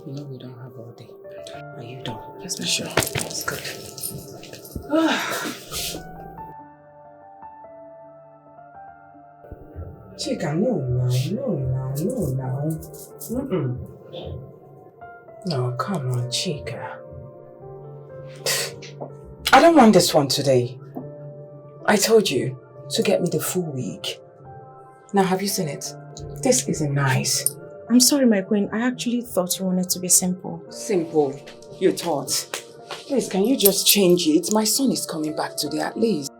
No, we don't have all day. Are you done? Yes, ma'am. Sure. That's good. Chika, no. No, come on, Chika. I don't want this one today. I told you to get me the full week. Now, have you seen it? This isn't nice. I'm sorry, my queen. I actually thought you wanted to be simple. Simple? You thought? Please, can you just change it? My son is coming back today at least.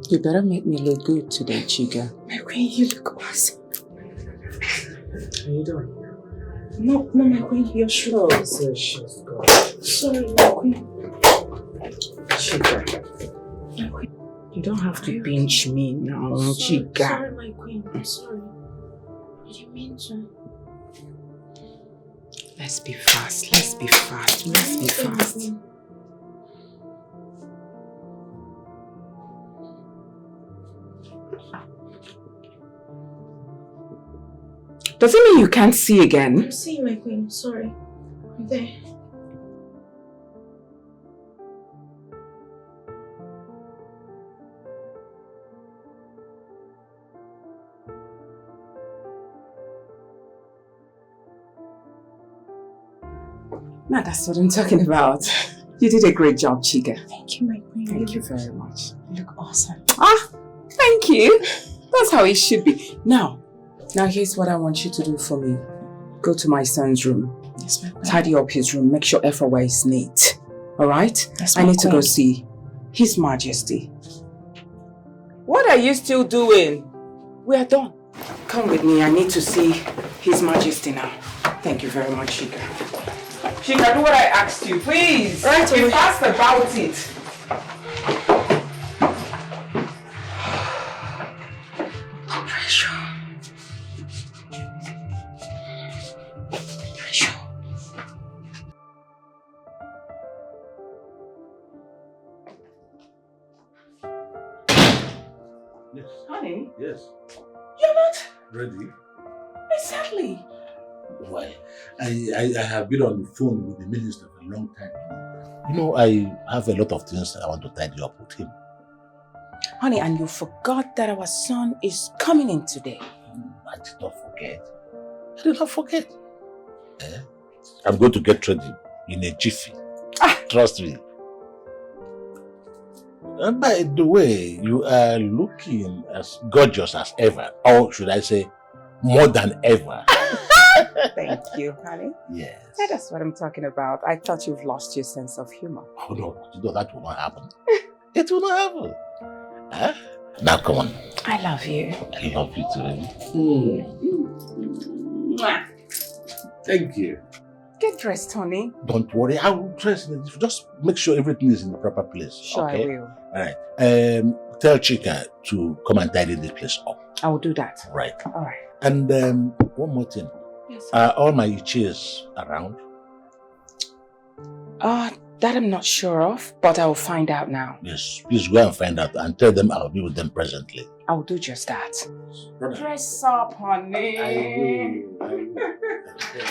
You better make me look good today, Chika. My queen, you look awesome. Are you doing? No, my queen, you're sure. She's good. Sorry, my queen. Chika. My queen. You don't have to pinch me now, Chika. Sorry, my queen. I'm sorry. I didn't mean to. Let's be fast. Let's be fast. Does it mean you can't see again? I'm seeing, my queen. Sorry. I'm there. Nah, that's what I'm talking about. You did a great job, Chika. Thank you, my queen. Thank you very much. You look awesome. Thank you. That's how it should be. Now here's what I want you to do for me. Go to my son's room. Yes, my queen. Tidy up his room. Make sure everywhere is neat. Alright? Yes, I need to go see His Majesty. What are you still doing? We are done. Come with me. I need to see His Majesty now. Thank you very much, Chika. Chika, do what I asked you, please. Right away. Be fast about it. Yes. Honey? Yes. You're not? Ready? Exactly. Why? I have been on the phone with the minister for a long time. You know, I have a lot of things I want to tidy up with him. Honey, and you forgot that our son is coming in today. I did not forget. I did not forget. I'm going to get ready in a jiffy. Trust me. By the way, you are looking as gorgeous as ever. Or should I say, more than ever. Thank you, honey. Yes. Yeah, that's what I'm talking about. I thought you've lost your sense of humor. Oh no, that will not happen. It will not happen. Huh? Now come on. I love you. I love you too. Mwah. Thank you. Get dressed, honey. Don't worry, I will dress in it. Just make sure everything is in the proper place. Sure, okay? I will. Alright. Tell Chika to come and tidy this place up. I will do that. Right. All right. And one more thing. Yes. Are all my chairs around? That I'm not sure of, but I will find out now. Yes, please go and find out and tell them I'll be with them presently. I will do just that. Brother. Dress up, honey. I will.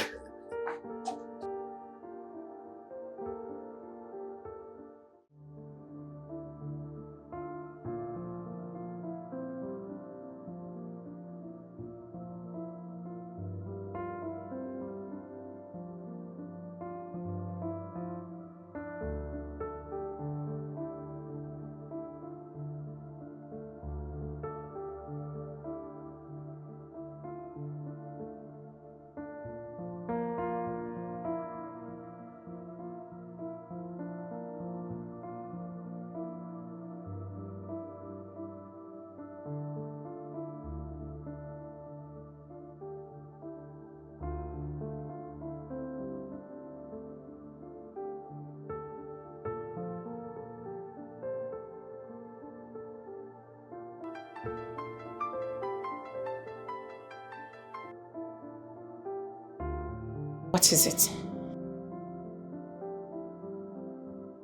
What is it?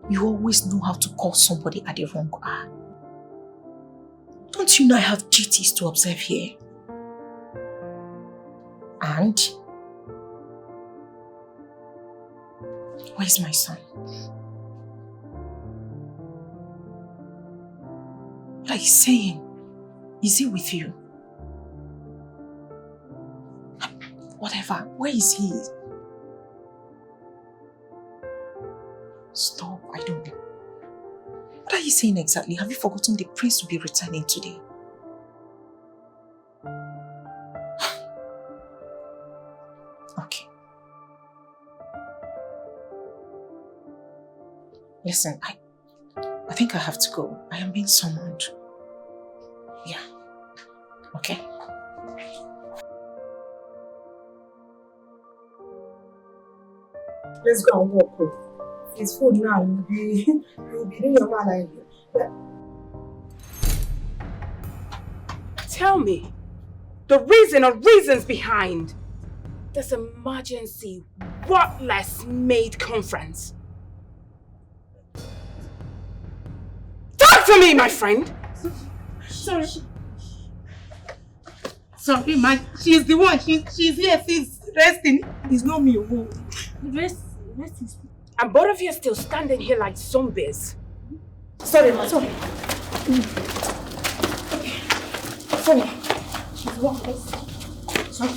You always know how to call somebody at the wrong hour. Don't you know I have duties to observe here? And? Where's my son? What are you saying? Is he with you? Whatever, where is he? Stop, I don't know. What are you saying exactly? Have you forgotten the prince will be returning today? Okay. Listen, I think I have to go. I am being summoned. Yeah. Okay? Let's go and walk. It's food now. You'll be doing your man like Tell me the reason or reasons behind this emergency worthless maid conference. Talk to me, my friend. Sorry. Sorry, man. She's the one. She's here. She's resting. It's not me. Rest is. And both of you are still standing here like zombies. Sorry, man. Sorry. Sorry. She's one place. Sorry.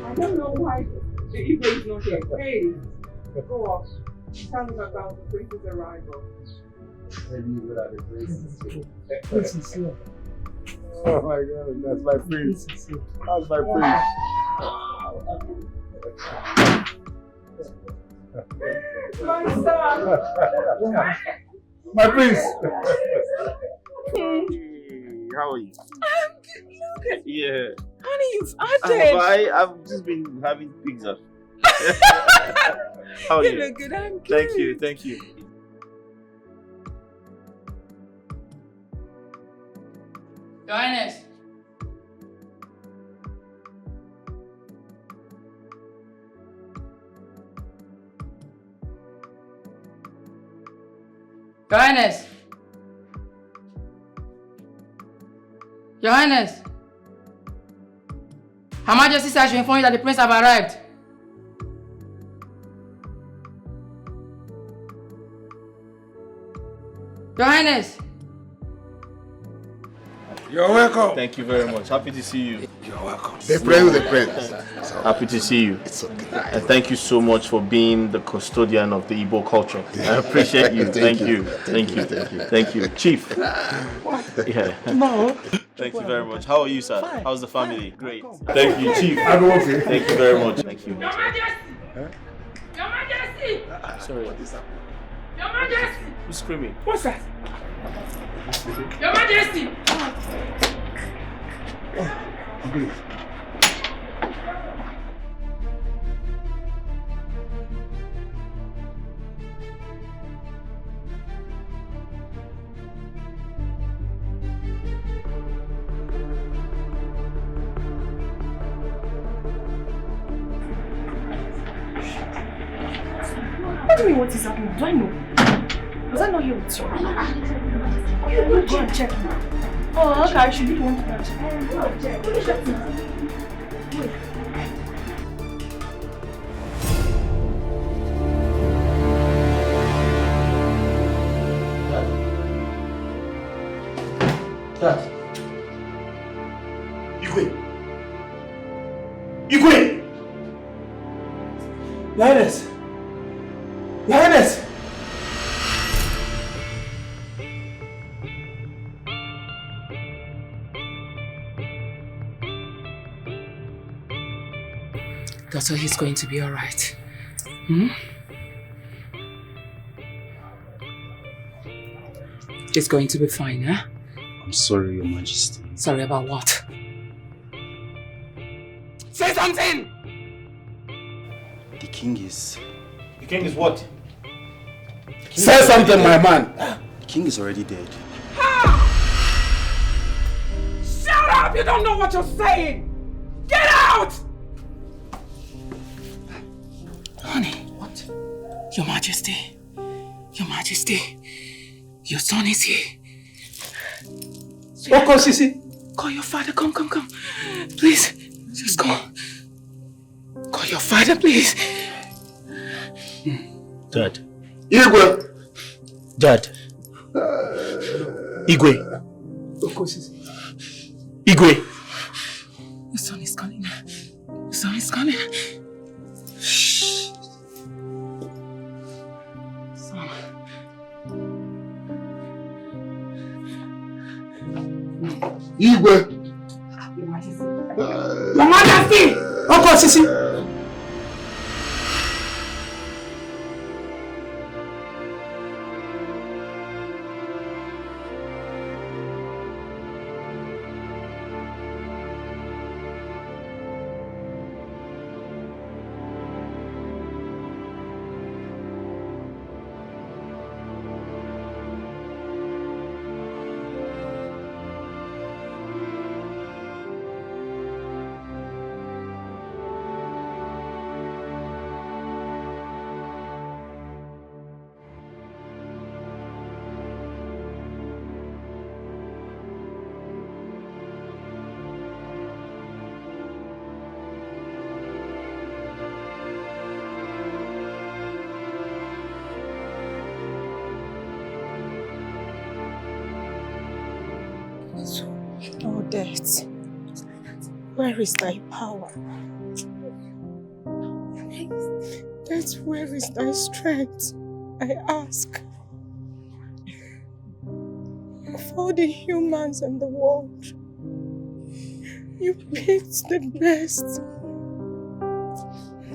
I don't know why the Igbo is not here. Hey, go up. Tell them about the prince's arrival. Maybe you would have the prince. Oh my God, that's my prince. That's my prince. My son! My prince! Hey, how are you? I'm good. Look at Yeah. honey, you've added. I've just been having pizza. How are You you? look good. I'm good. Thank you. Join us. Join us. Your Highness. Her Majesty says I should inform you that the prince have arrived. Your Highness. You're welcome. Thank you very much. Happy to see you. You're welcome. The prince, the prince. Happy to see you. It's okay. And thank you so much for being the custodian of the Igbo culture. I appreciate you. Thank you. Thank you. Thank you. Chief. Yeah. No. Thank you very much. How are you, sir? Fine. How's the family? Great. Thank you, Chief. I'm okay. Thank you very much. Thank you. Your Majesty! Your Majesty! Sorry. Your Majesty! Who's screaming? What's that? Your Majesty! Okay. What do you mean what is happening? Do I know? Was I not here with you? You go and check now. Oh, okay, I should be the one to go and check. Go and check. Wait. Dad. Igwe! Your Highness! Your Highness! Doctor, he's going to be all right. Hmm? He's going to be fine, huh? I'm sorry, Your Majesty. Sorry about what? Say something! The king is... The king is what? Say something, my man! The king is already dead. Shut up! You don't know what you're saying! Get out! Honey. What? Your Majesty. Your Majesty. Your son is here. Oko Sisi. Call your father. Come. Please. Just go. Call your father, please. Dad. Igwe. Dad. Igwe. Oko Sisi. Igwe. Your son is calling. Your son is calling. Shh. Son. Igwe. Your Majesty. Your Majesty! Oko Sisi. Oh, death, where is thy power? Death, where is thy strength? I ask. Of all the humans in the world, you picked the best.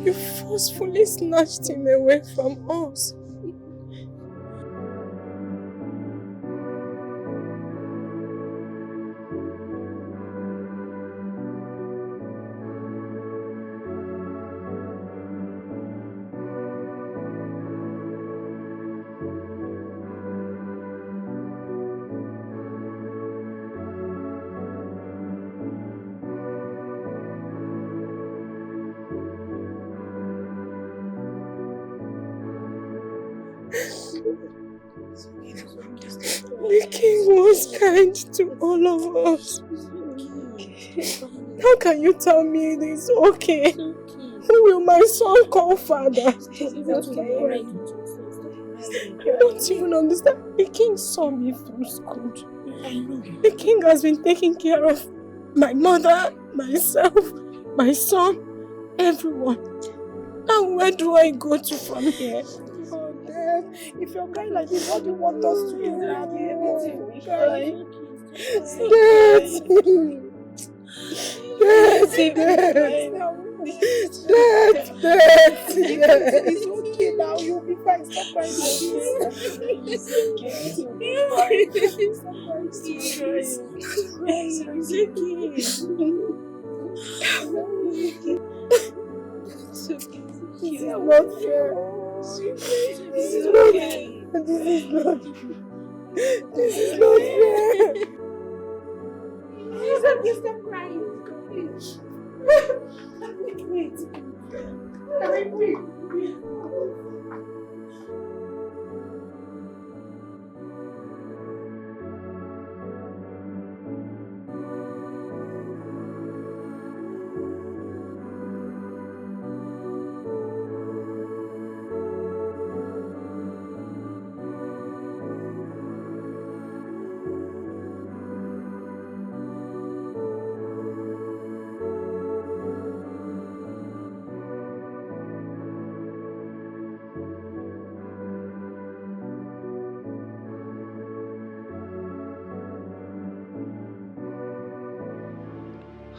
You forcefully snatched him away from us. The king was kind to all of us. How can you tell me it is okay? Who will my son call father? You don't even understand. The king saw me through school. The king has been taking care of my mother, myself, my son, everyone. Now where do I go to from here? Oh, Dad, if you're crying like this, what do you want us to do? Dad. It's okay now, you'll be fine. Stop crying like this. This is not fair. This is not fair. Please, stop crying. Wait.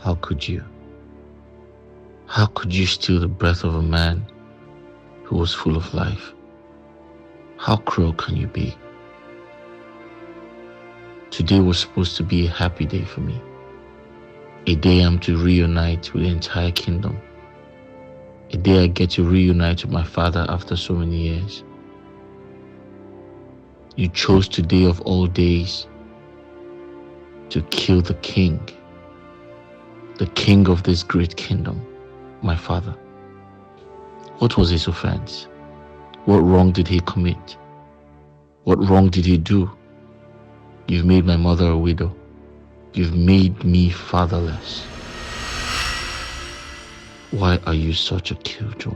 How could you? How could you steal the breath of a man who was full of life? How cruel can you be? Today was supposed to be a happy day for me. A day I'm to reunite with the entire kingdom. A day I get to reunite with my father after so many years. You chose today of all days to kill the king of this great kingdom, my father. What was his offense? What wrong did he commit? What wrong did he do? You've made my mother a widow. You've made me fatherless. Why are you such a killjoy?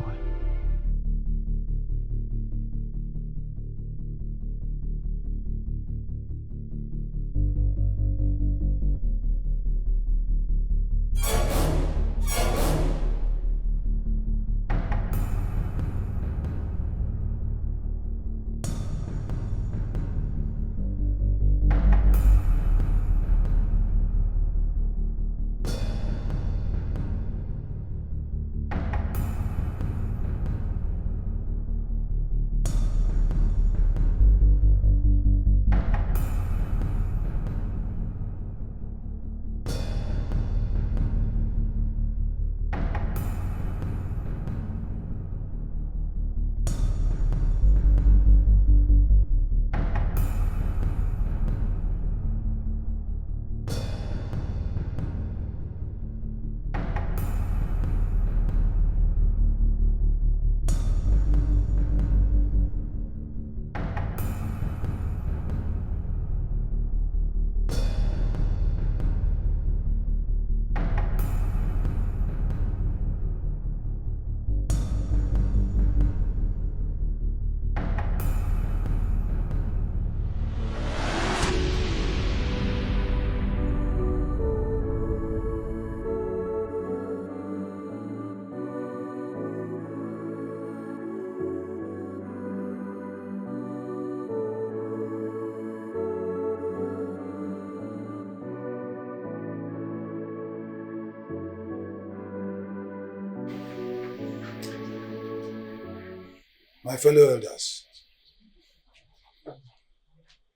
My fellow elders,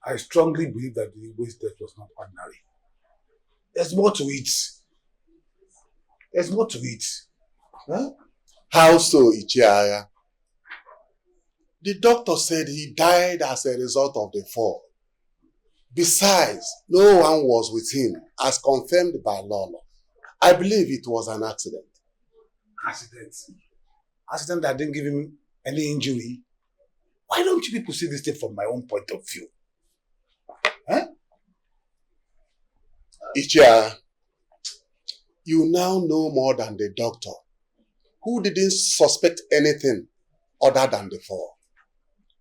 I strongly believe that the Igbo's death was not ordinary. There's more to it. There's more to it. Huh? How so, Ichiara? The doctor said he died as a result of the fall. Besides, no one was with him, as confirmed by Lolo. I believe it was an accident. Accident? Accident that didn't give him any injury? Why don't you people see this thing from my own point of view? Huh? Ichiara, You now know more than the doctor, who didn't suspect anything other than the four.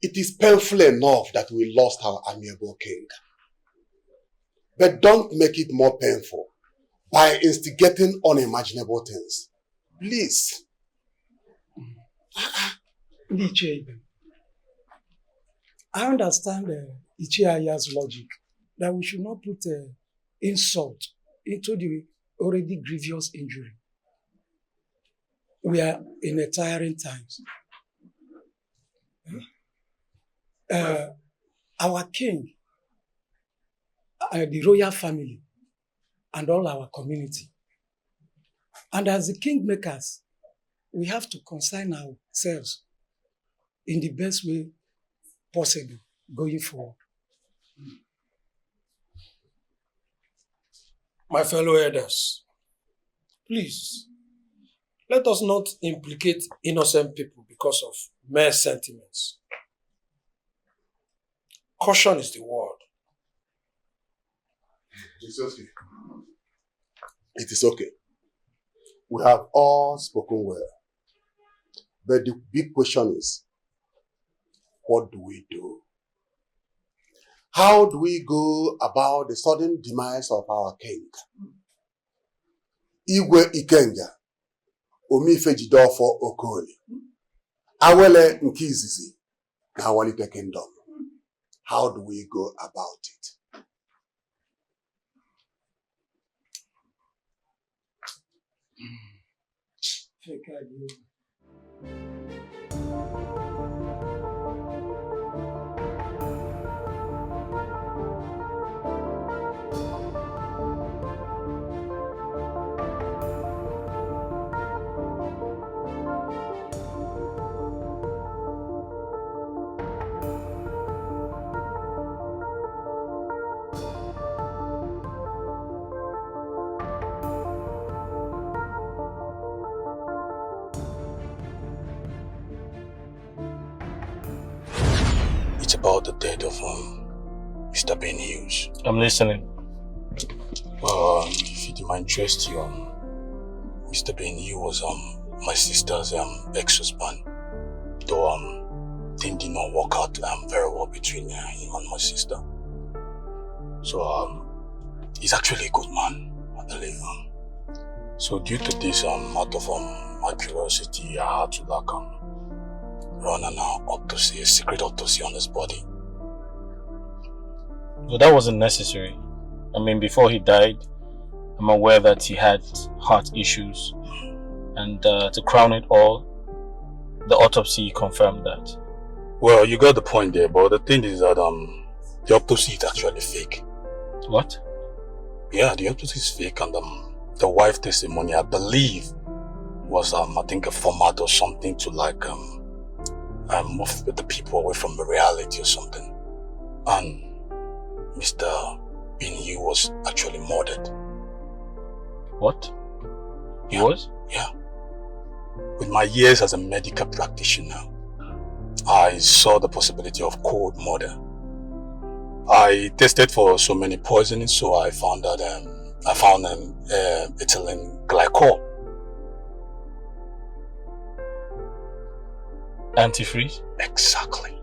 It is painful enough that we lost our amiable king. But don't make it more painful by instigating unimaginable things. Please. I understand Ichiaya's logic that we should not put insult into the already grievous injury. We are in a tiring times. Our king, the royal family, and all our community. And as the kingmakers, we have to consign ourselves in the best way possible going forward. My fellow elders, please, let us not implicate innocent people because of mere sentiments. Caution is the word. It's okay. It is okay. We have all spoken well. But the big question is, what do we do? How do we go about the sudden demise of our king? Igwe Ikenga, Omifejidofo Okoli, Awele Nkizizi, na Awalite Kingdom. How do we go about it? It's about the death of Mr. Ben Hughes. I'm listening. If it might interest you, Mr. Ben Hughes was my sister's ex-husband. Though things did not work out very well between him and my sister. So he's actually a good man, I believe. So due to this, out of my curiosity, I had to run an autopsy, a secret autopsy on his body. Well, that wasn't necessary. I mean, before he died, I'm aware that he had heart issues. And to crown it all, the autopsy confirmed that. Well, you got the point there, but the thing is that the autopsy is actually fake. What? Yeah, the autopsy is fake, and the wife testimony, I believe, was I think a format or something to move the people away from the reality or something. And Mr. Ben Hughes was actually murdered. What? He Yeah. was? Yeah. With my years as a medical practitioner, I saw the possibility of cold murder. I tested for so many poisonings, so I found that ethylene glycol. Antifreeze? Exactly.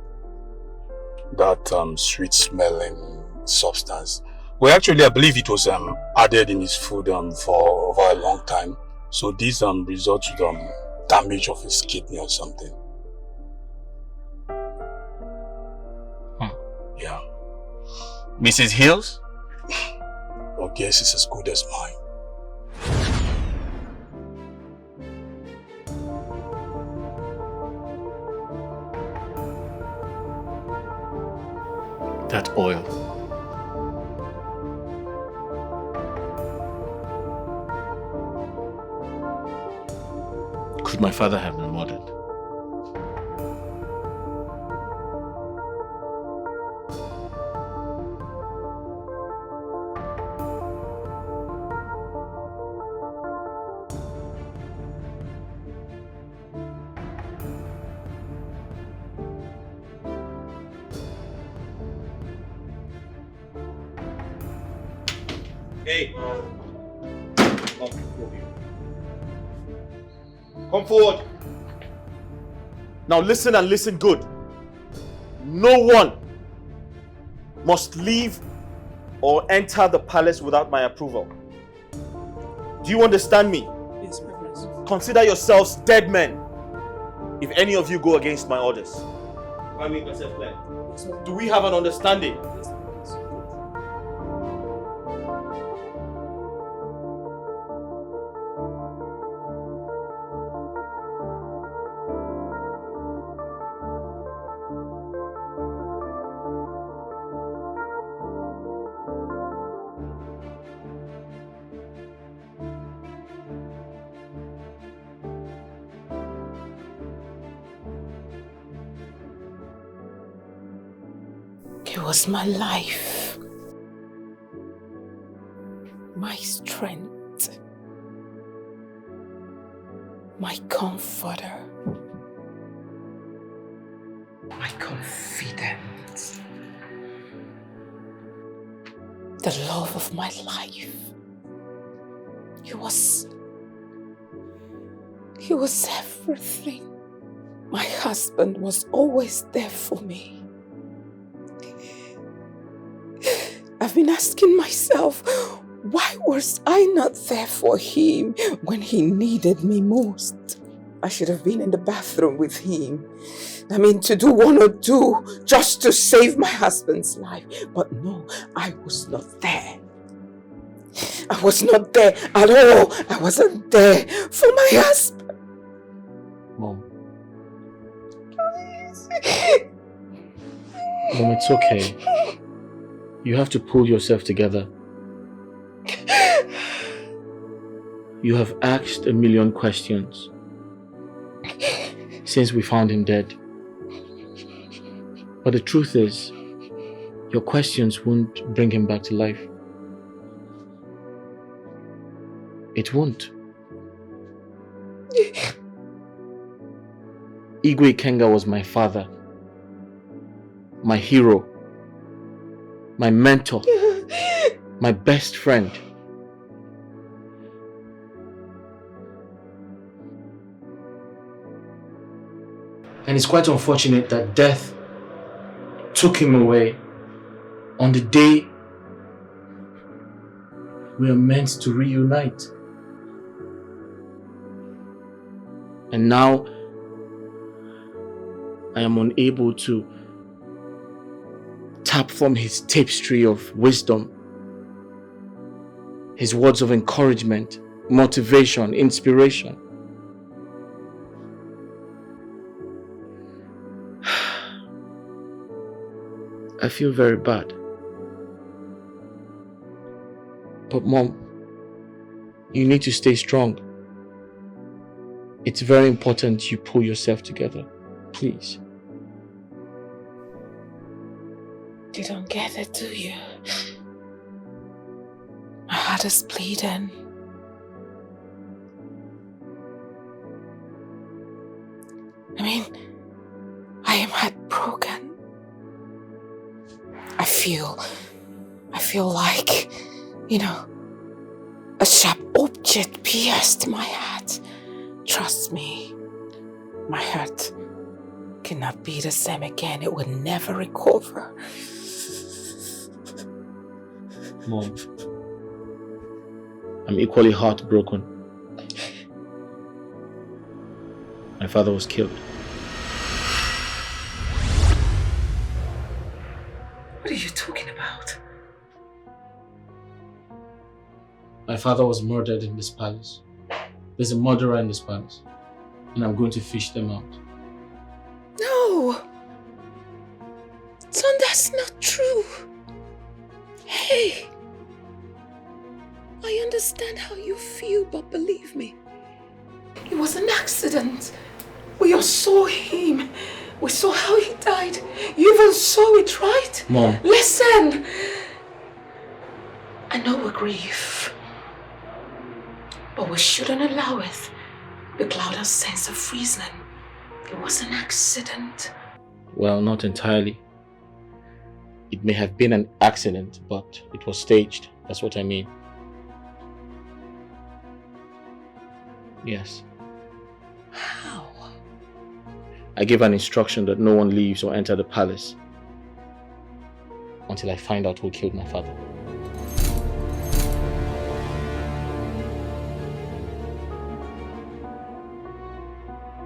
That sweet-smelling substance. Well, actually, I believe it was added in his food for over a long time. So this results to damage of his kidney or something. Yeah. Mrs. Hills? Your guess is as good as mine. That oil. Could my father have been murdered? Hey. not before you. Come forward. Now listen and listen good. No one must leave or enter the palace without my approval. Do you understand me? Yes, my prince. Consider yourselves dead men if any of you go against my orders. If I make myself clear. Do we have an understanding? Yes, my prince. He was my life, my strength, my comforter, my confidence, the love of my life. He was everything. My husband was always there for me. I've been asking myself, why was I not there for him when he needed me most? I should have been in the bathroom with him. I mean, to do one or two just to save my husband's life. But no, I was not there. I was not there at all. I wasn't there for my husband. Mom. Mom, it's okay. You have to pull yourself together. You have asked a million questions since we found him dead. But the truth is, your questions won't bring him back to life. It won't. Igwe Kenga was my father, my hero, my mentor, my best friend. And it's quite unfortunate that death took him away on the day we are meant to reunite. And now I am unable to tap from his tapestry of wisdom, his words of encouragement, motivation, inspiration. I feel very bad. But Mom, you need to stay strong. It's very important you pull yourself together. Please. You don't get it, do you? My heart is bleeding. I mean, I am heartbroken. I feel like, a sharp object pierced my heart. Trust me, my heart cannot be the same again. It will never recover. Mom, I'm equally heartbroken. My father was killed. What are you talking about? My father was murdered in this palace. There's a murderer in this palace. And I'm going to fish them out. No! Son, that's not true. Hey! I understand how you feel, but believe me, it was an accident. We all saw him. We saw how he died. You even saw it, right? Mom. Listen! I know we grieve, but we shouldn't allow it to cloud our sense of reason. It was an accident. Well, not entirely. It may have been an accident, but it was staged. That's what I mean. Yes. How? I gave an instruction that no one leaves or enter the palace until I find out who killed my father.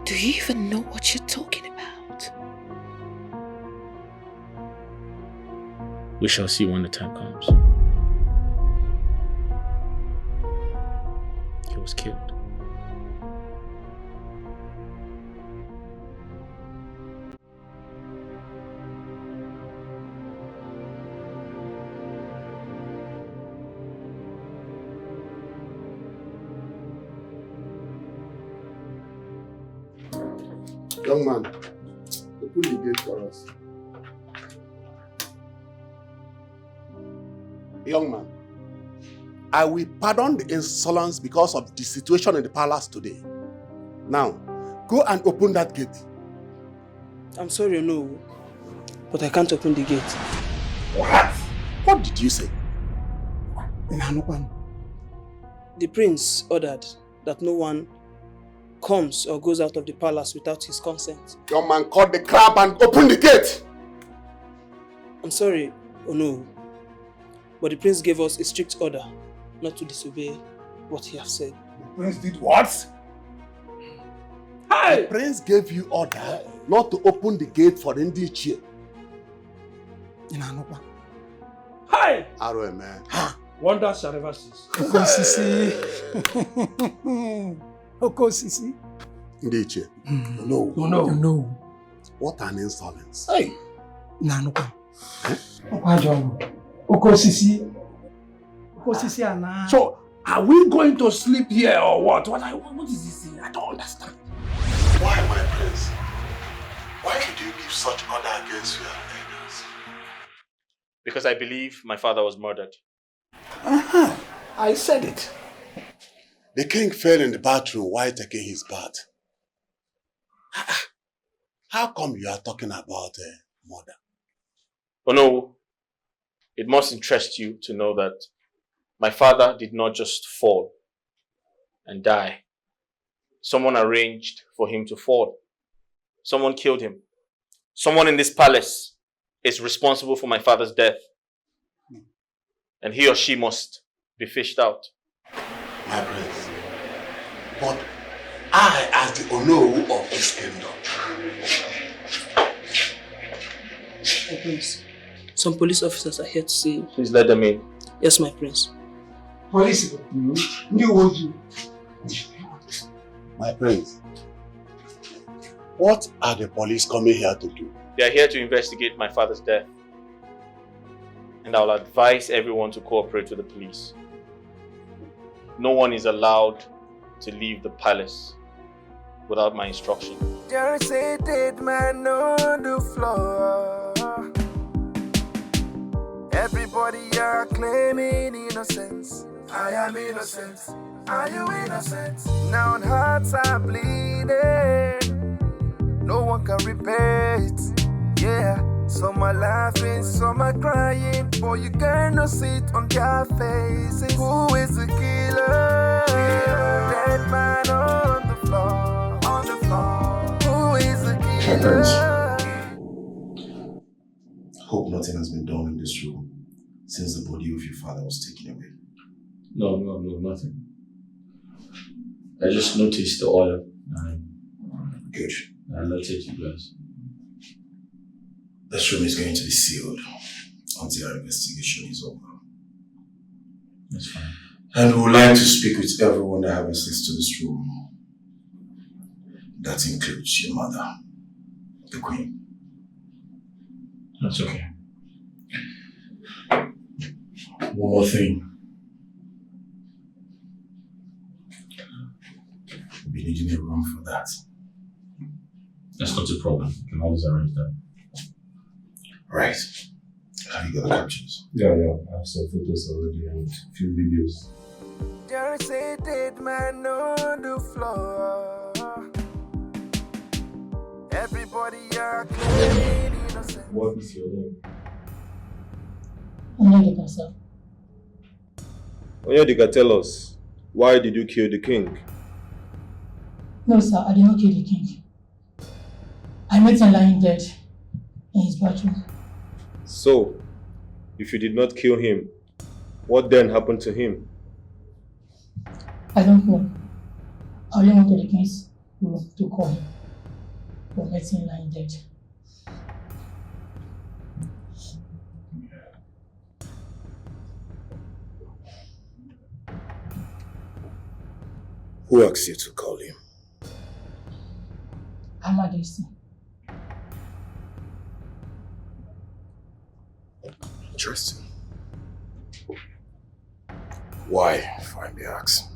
Do you even know what you're talking about? We shall see when the time comes. He was killed. Young man, open the gate for us. Young man, I will pardon the insolence because of the situation in the palace today. Now, go and open that gate. I'm sorry, no, but I can't open the gate. What? What did you say? The prince ordered that no one comes or goes out of the palace without his consent. Young man, cut the crap and open the gate! I'm sorry, no, but the prince gave us a strict order not to disobey what he has said. The prince did what? Hey! The prince gave you order not to open the gate for Ndi Ichie. Hi! Arrow, man. Wonders shall never cease. Okosisi. Okosisi. Ndi Ichie. No. What an insolence. Hey. Nanuka. Okosisi. Okosisi ana. So, are we going to sleep here or what? What is this thing? I don't understand. Why, my prince? Why did you give such order against your elders? Because I believe my father was murdered. I said it. The king fell in the bathroom while taking his bath. How come you are talking about murder? Oh no, it must interest you to know that my father did not just fall and die. Someone arranged for him to fall. Someone killed him. Someone in this palace is responsible for my father's death. And he or she must be fished out. My prince, but I, as the Ono of this kingdom. My prince, some police officers are here to see you. Please let them in. Yes, my prince. Police. My prince, what are the police coming here to do? They are here to investigate my father's death. And I'll advise everyone to cooperate with the police. No one is allowed to leave the palace without my instruction. There's a dead man on the floor. Everybody are claiming innocence. I am innocent. Are you innocent? Now hearts are bleeding. No one can repair it. Yeah. Some are laughing, some are crying, but you cannot see it on their faces. Who is the killer? Dead man on the floor. On the floor. Who is the killer? Hope nothing has been done in this room since the body of your father was taken away. No, nothing. I just noticed the oil. Good. That's it, you guys. This room is going to be sealed until our investigation is over. That's fine. And we would like to speak with everyone that have access to this room. That includes your mother, the Queen. That's okay. One more thing. We'll be needing a room for that. That's not a problem. You can always arrange that. Right. Have you got the captions? Yeah. I have some photos already and a few videos. There's a dead man on the floor. Everybody are claiming innocent. What is your name? Onyedika, tell us, why did you kill the king? No, sir, I did not kill the king. I met him lying dead in his bathroom. So, if you did not kill him, what then happened to him? I don't know. I only went to the king's room to call him, but met him lying dead. Who asked you to call him? Her Majesty. Interesting. Why, if I may ask?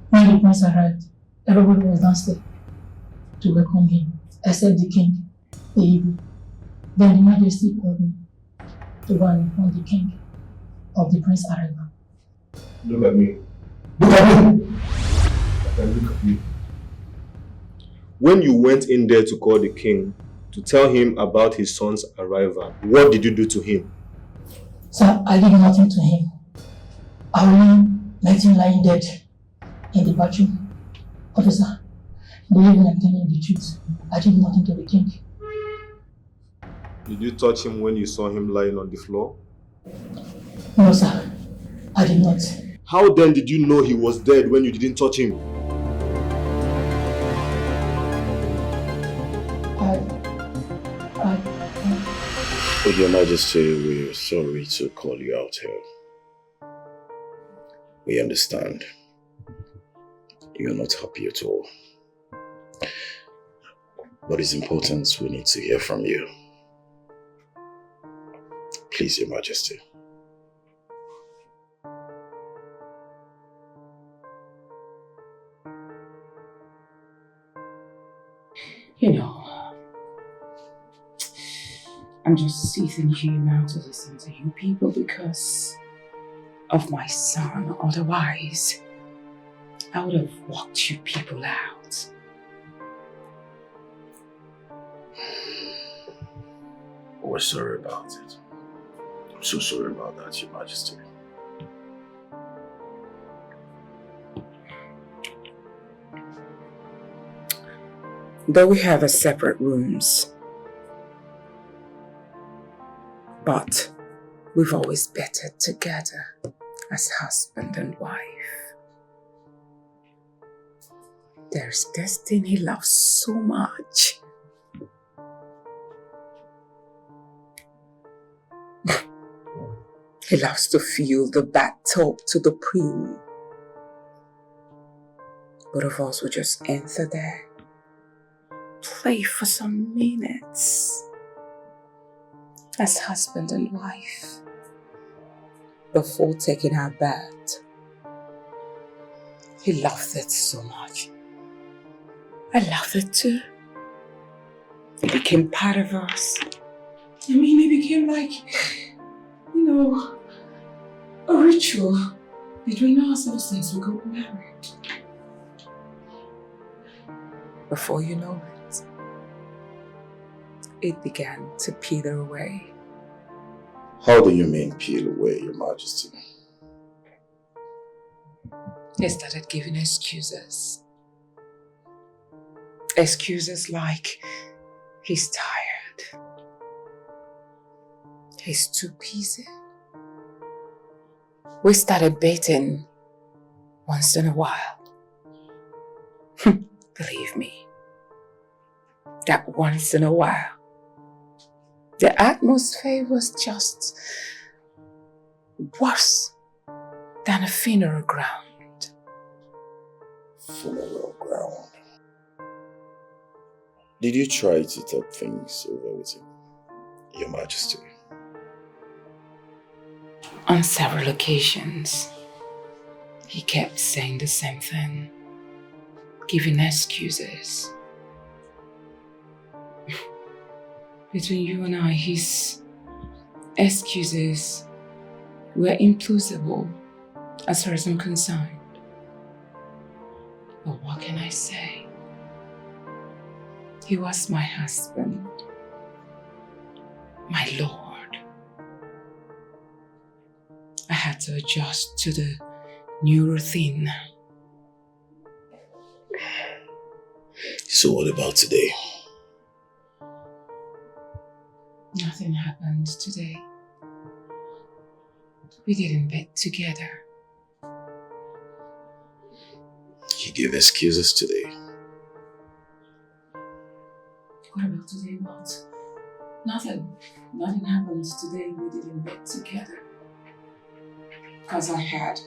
When the prince arrived, everybody was downstairs to welcome him, except the king, the Igbo. Then the Majesty called me to go and inform the king of the prince's arrival. Look at me. Look at me! Look at me. When you went in there to call the king, to tell him about his son's arrival, what did you do to him? Sir, I did nothing to him. I only met him lying dead in the bathroom. Officer, believe me, I'm telling you the truth. I did nothing to the king. Did you touch him when you saw him lying on the floor? No, sir. I did not. How then did you know he was dead when you didn't touch him? With Your Majesty, we're sorry to call you out here. We understand. You're not happy at all. But it's important we need to hear from you. Please, Your Majesty. You know, I'm just sitting here now to listen to you people because of my son. Otherwise, I would have walked you people out. We're sorry about it. I'm so sorry about that, Your Majesty. Though we have a separate rooms, but we've always betted together as husband and wife. There's this thing he loves so much. He loves to feel the bathtub to the pool. Both of us will just enter there, play for some minutes as husband and wife before taking our bath. He loved it so much. I loved it too. It became part of us. I mean, it became like, you know, a ritual between us ever since we got married. Before you know it, it began to peel away. How do you mean peel away, Your Majesty? He started giving excuses. Excuses like, he's tired. He's too busy. We started baiting once in a while. Believe me, that once in a while, the atmosphere was just worse than a funeral ground. Funeral ground. Did you try to talk things over with him, Your Majesty? On several occasions, he kept saying the same thing, giving excuses. Between you and I, his excuses were implausible as far as I'm concerned. But what can I say? He was my husband, my Lord. I had to adjust to the new routine So what about today? Nothing happened today. We get in bed together. He gave excuses today. What about today? What? Nothing. Nothing happened today. We did in bed together. Because I had,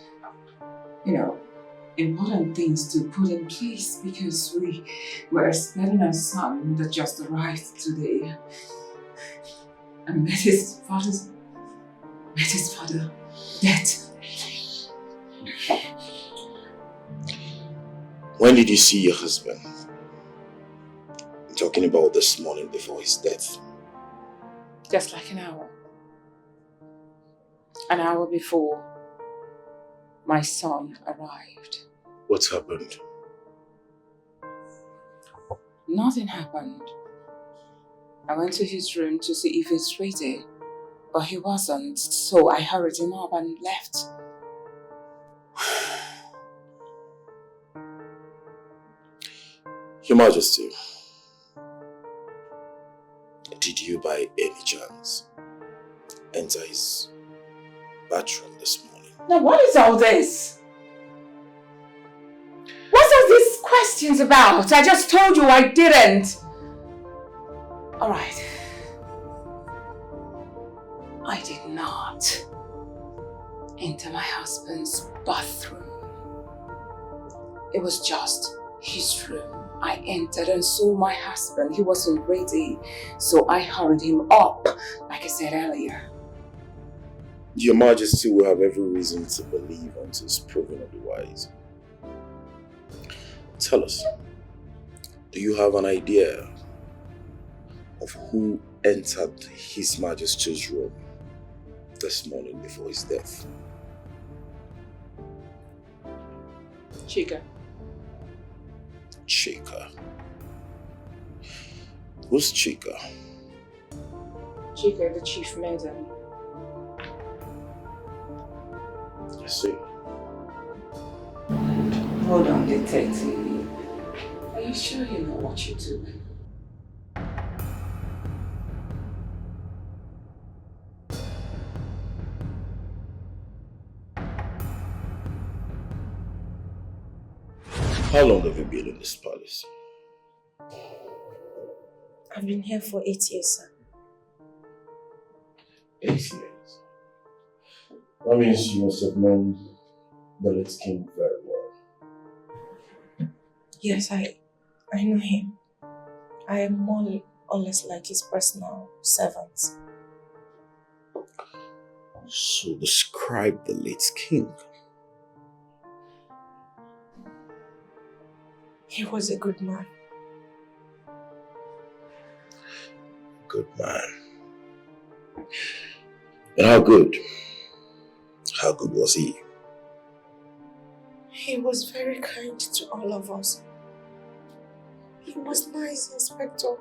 important things to put in place because we were expecting a son that just arrived today. And met his father dead. When did you see your husband? I'm talking about this morning before his death. Just like an hour. An hour before my son arrived. What happened? Nothing happened. I went to his room to see if he's ready, but he wasn't, so I hurried him up and left. Your Majesty, did you by any chance enter his bathroom this morning? Now what is all this? What's all these questions about? I just told you I didn't. Alright. I did not enter my husband's bathroom. It was just his room. I entered and saw my husband. He wasn't ready, so I hurried him up, like I said earlier. Your Majesty will have every reason to believe until it's proven otherwise. Tell us, do you have an idea of who entered His Majesty's room this morning before his death? Chika. Chika. Who's Chika? Chika, the chief maiden. I see. Hold on, detective. Are you sure you know what you're doing? How long have you been in this palace? I've been here for 8 years, sir. 8 years. That means you must have known the late king very well. Yes, I know him. I am more or less like his personal servant. So describe the late king. He was a good man. Good man. And how good? How good was he? He was very kind to all of us. He was nice, Inspector.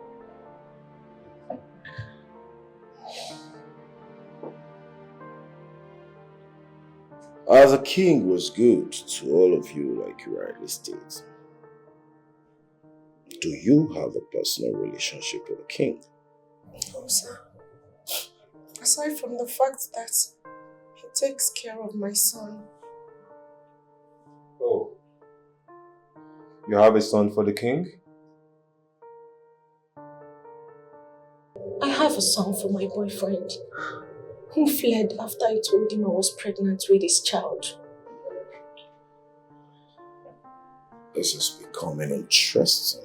As a king was good to all of you, like you rightly state. Do you have a personal relationship with the king? No, sir. Aside from the fact that he takes care of my son. Oh. You have a son for the king? I have a son for my boyfriend, who fled after I told him I was pregnant with his child. This is becoming interesting.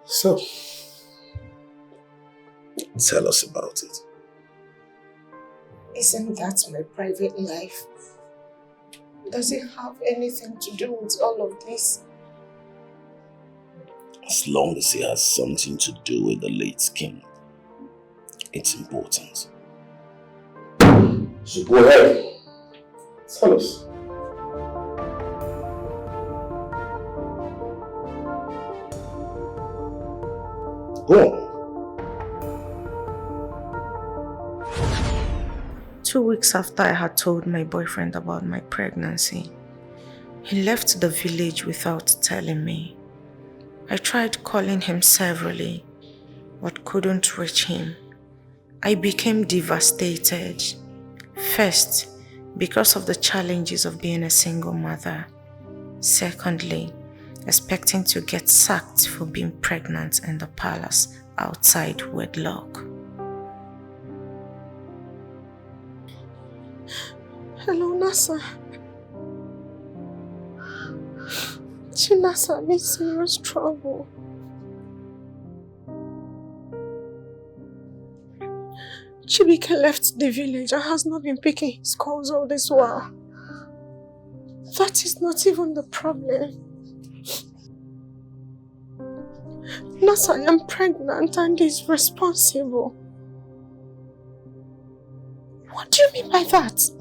So, tell us about it. Isn't that my private life? Does it have anything to do with all of this? As long as it has something to do with the late king, it's important. So go ahead. Tell us. Go on. 2 weeks after I had told my boyfriend about my pregnancy, He left the village without telling me. I tried calling him severally, but couldn't reach him. I became devastated. First, because of the challenges of being a single mother. Secondly, expecting to get sacked for being pregnant in the palace outside wedlock. Hello, Nasa. Chinasa, I'm in serious trouble. Chibike left the village and has not been picking his calls all this while. That is not even the problem. Nasa, I am pregnant and is responsible. What do you mean by that?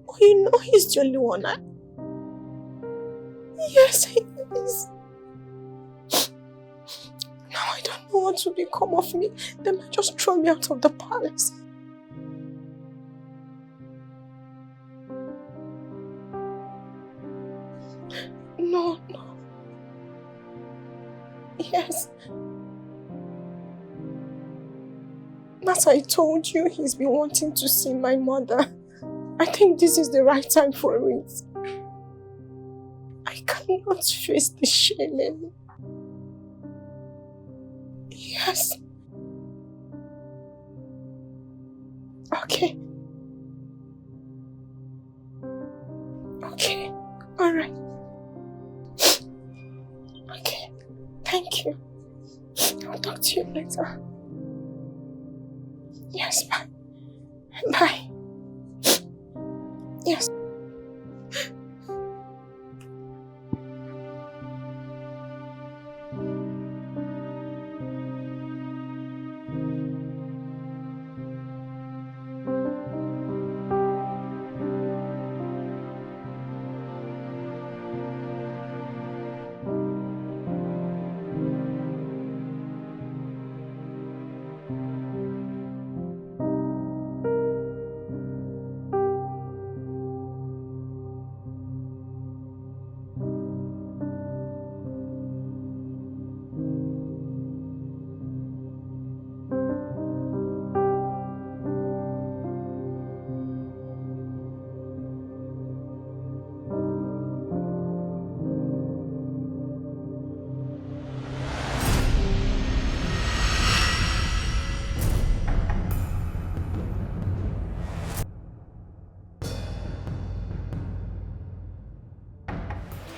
Oh, you know he's the only one, eh? Yes, he is. Now I don't know what will become of me. They might just throw me out of the palace. No. Yes. As I told you, he's been wanting to see my mother. I think this is the right time for it. I cannot face the shame anymore. Yes. Okay. Alright. Okay. Thank you. I'll talk to you later. Yes, bye. Bye. Yes.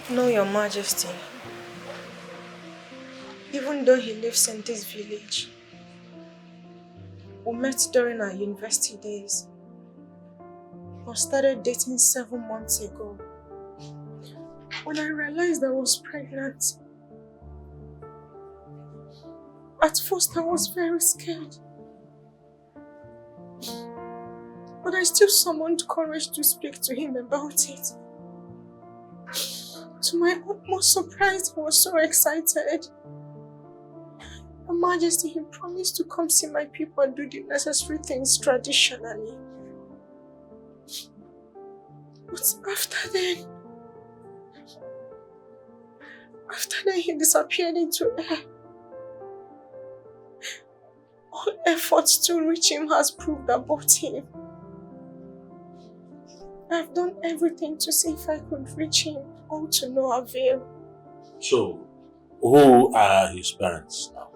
No, Your Majesty. Even though he lives in this village, we met during our university days. We started dating 7 months ago. When I realized I was pregnant, at first I was very scared. But I still summoned courage to speak to him about it. To my utmost surprise, he was so excited. Your Majesty, he promised to come see my people and do the necessary things traditionally. But after then he disappeared into air. All efforts to reach him has proved abortive. I've done everything to see if I could reach him, all to no avail. So, who are his parents now?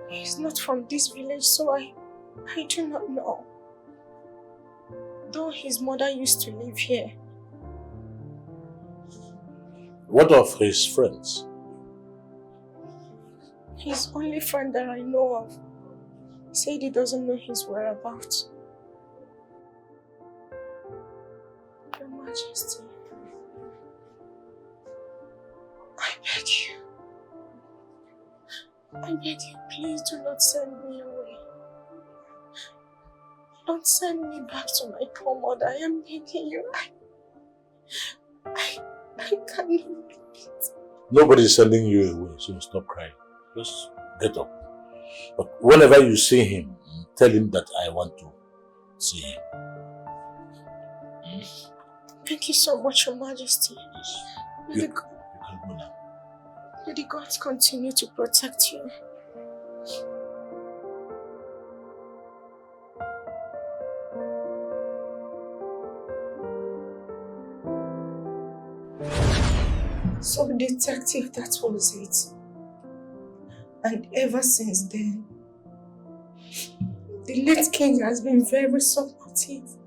He's not from this village, so I do not know. Though his mother used to live here. What of his friends? His only friend that I know of said he doesn't know his whereabouts. Your Majesty, I beg you, please do not send me away. Don't send me back to my poor mother. I am begging you. I cannot repeat. Nobody is sending you away, so stop crying. Just get up. But whenever you see him, tell him that I want to see him. Thank you so much, Your Majesty. You can go now. May the gods continue to protect you. So, detective, that was it. And ever since then, the late king has been very supportive.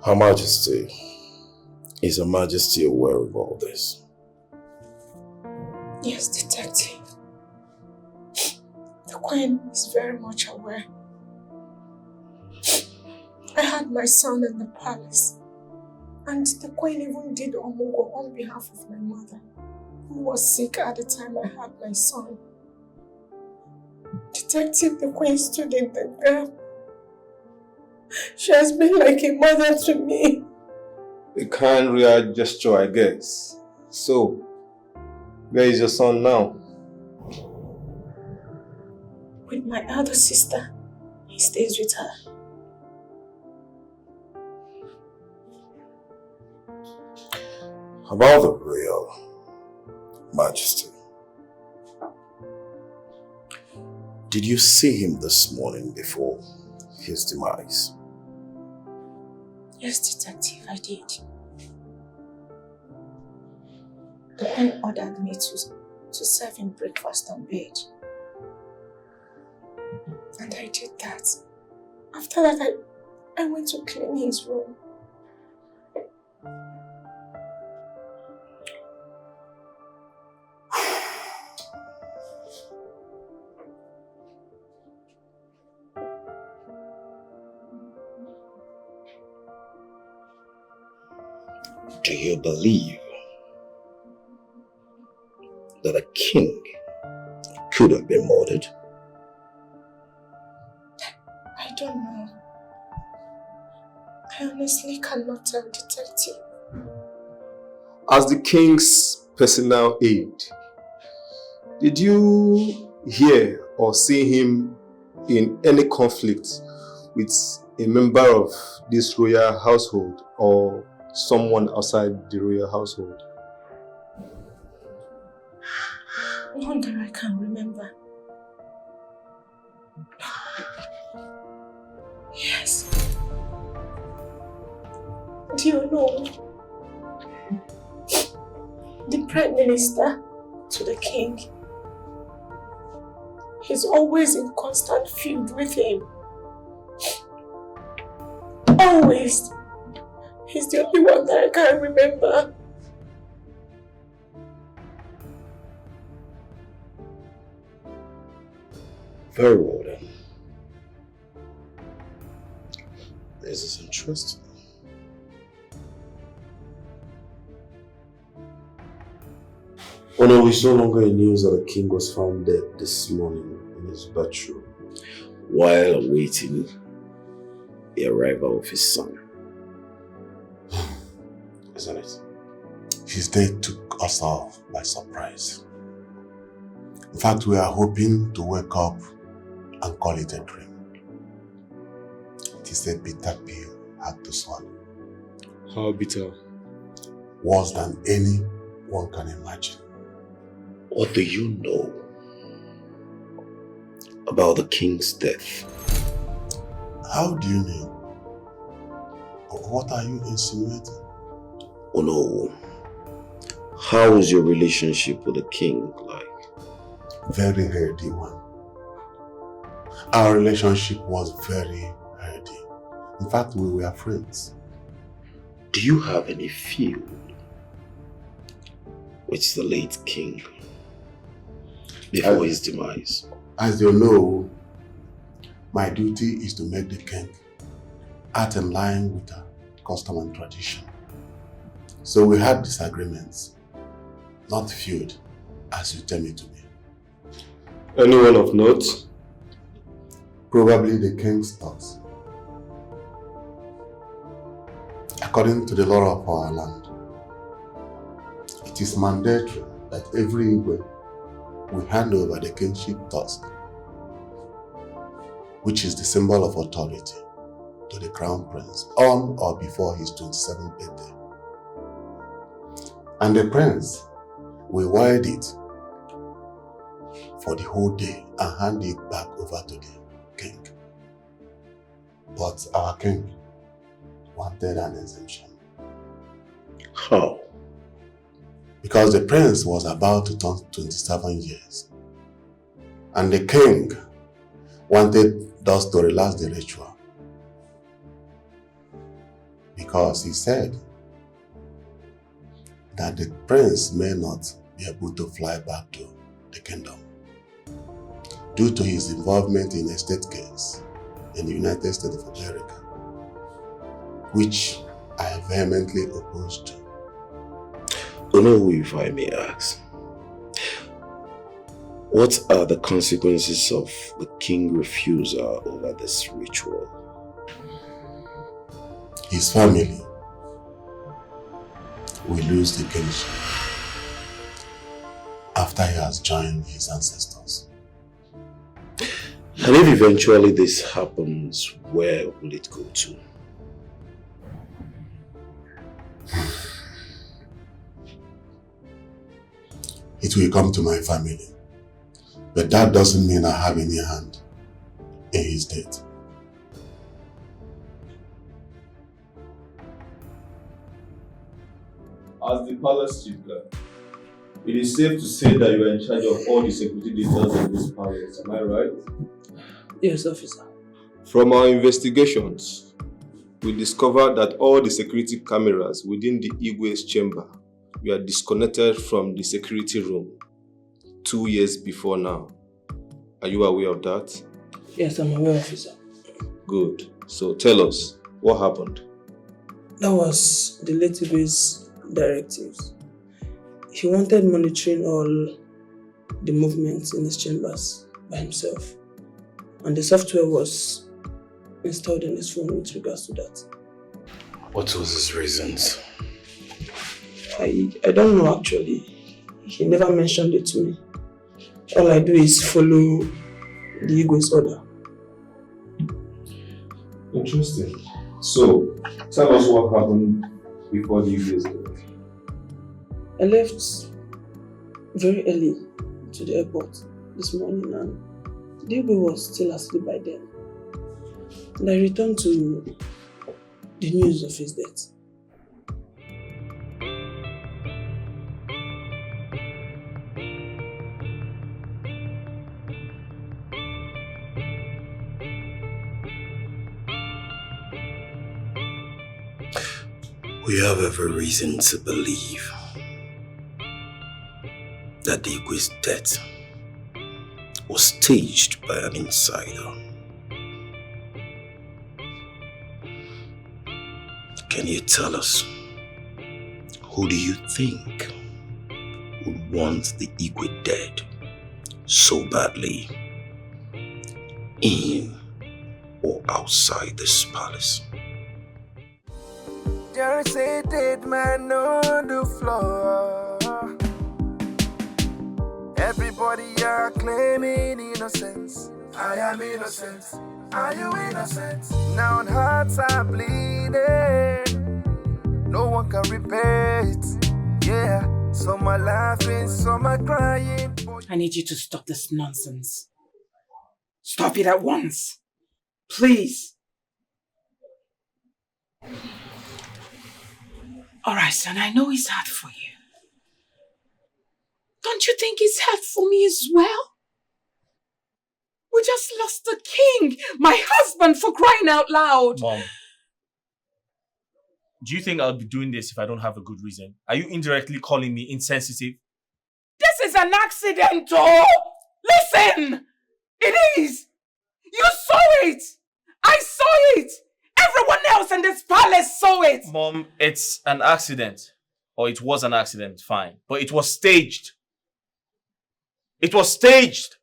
Her Majesty, is Her Majesty aware of all this? Yes, detective. The Queen is very much aware. I had my son in the palace, and the Queen even did Omogo on behalf of my mother, who was sick at the time I had my son. Detective, the Queen stood in the gap. She has been like a mother to me. A kind real gesture, I guess. So, where is your son now? With my elder sister. He stays with her. About the Royal Majesty, did you see him this morning before his demise? Yes, detective, I did. The Queen ordered me to serve him breakfast on bed. And I did that. After that, I went to clean his room. Do you believe that a king could have been murdered? I don't know. I honestly cannot tell, detective. As the king's personal aide, did you hear or see him in any conflict with a member of this royal household or someone outside the royal household? Not that I can remember. Yes. Do you know? The Prime Minister to the King. He's always in constant feud with him. Always. He's the only one that I can remember. Very well then. This is interesting. Oh no, it's no longer in news that the king was found dead this morning in his bedroom while awaiting the arrival of his son. Isn't it? His death took us all by surprise. In fact, we are hoping to wake up and call it a dream. It is a bitter pill hard to swallow. How bitter? Worse than anyone can imagine. What do you know about the king's death? How do you mean? What are you insinuating? Oh no. How is your relationship with the king like? Very healthy one. Our relationship was very healthy. In fact, we were friends. Do you have any feud with the late king before his demise? As you know, my duty is to make the king act in line with our custom and tradition. So we had disagreements, not feud, as you tell me to be. Anyone of note? Probably the king's thoughts. According to the law of our land, it is mandatory that every Igwe we hand over the kingship tusk, which is the symbol of authority, to the crown prince on or before his 27th birthday. And the prince will wield it for the whole day and hand it back over to the king. But our king wanted an exemption. How? Because the prince was about to turn 27 years. And the king wanted us to relax the ritual. Because he said that the prince may not be able to fly back to the kingdom due to his involvement in a state case in the United States of America, which I vehemently opposed to. Onowu, if I may ask, what are the consequences of the king's refusal over this ritual? His family will lose the kingship after he has joined his ancestors. And if eventually this happens, where will it go to? It will come to my family. But that doesn't mean I have any hand in his death. As the palace chief guard, it is safe to say that you are in charge of all the security details of this palace, am I right? Yes, officer. From our investigations, we discovered that all the security cameras within the Igwe's chamber were disconnected from the security room 2 years before now. Are you aware of that? Yes, I'm aware, officer. Good. So tell us, what happened? That was the late Igwe's directives. He wanted monitoring all the movements in his chambers by himself. And the software was installed in his phone with regards to that. What was his reasons? I don't know actually. He never mentioned it to me. All I do is follow the Igwe's order. Interesting. So, tell us what happened before the Igwe's death. I left very early to the airport this morning and the Igwe was still asleep by then. And I returned to the news of his death. We have every reason to believe that the Igwe's death was staged by an insider. Can you tell us, who do you think would want the Igwe dead so badly, in or outside this palace? There's a dead man on the floor. Everybody are claiming innocence. I am innocent. Are you innocent? Now hearts are bleeding. No one can repair it. Yeah, some are laughing, some are crying. I need you to stop this nonsense. Stop it at once. Please. All right, son, I know it's hard for you. Don't you think it's hard for me as well? We just lost the king, my husband, for crying out loud. Mom, do you think I'll be doing this if I don't have a good reason? Are you indirectly calling me insensitive? This is an accident, oh! Listen! It is! You saw it! I saw it! Everyone else in this palace saw it! Mom, it's an accident. Or it was an accident, fine. But it was staged. It was staged!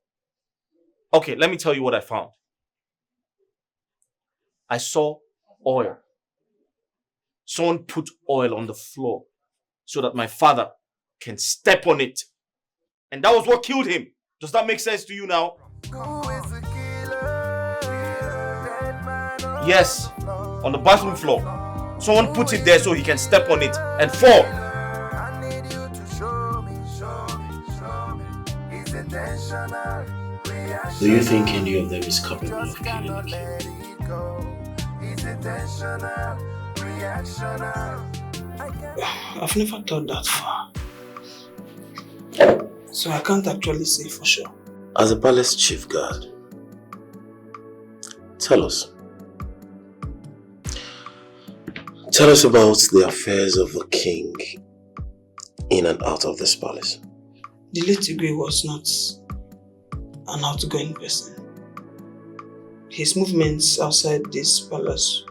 Okay, let me tell you what I found. I saw oil. Someone put oil on the floor so that my father can step on it. And that was what killed him. Does that make sense to you now? Yes, on the bathroom floor. Someone put it there so he can step on it and fall. Do you think any of them is capable of killing a king? I've never thought that far. So I can't actually say for sure. As a palace chief guard, tell us. Tell us about the affairs of the king in and out of this palace. The late Igwe was not an outgoing person. His movements outside this palace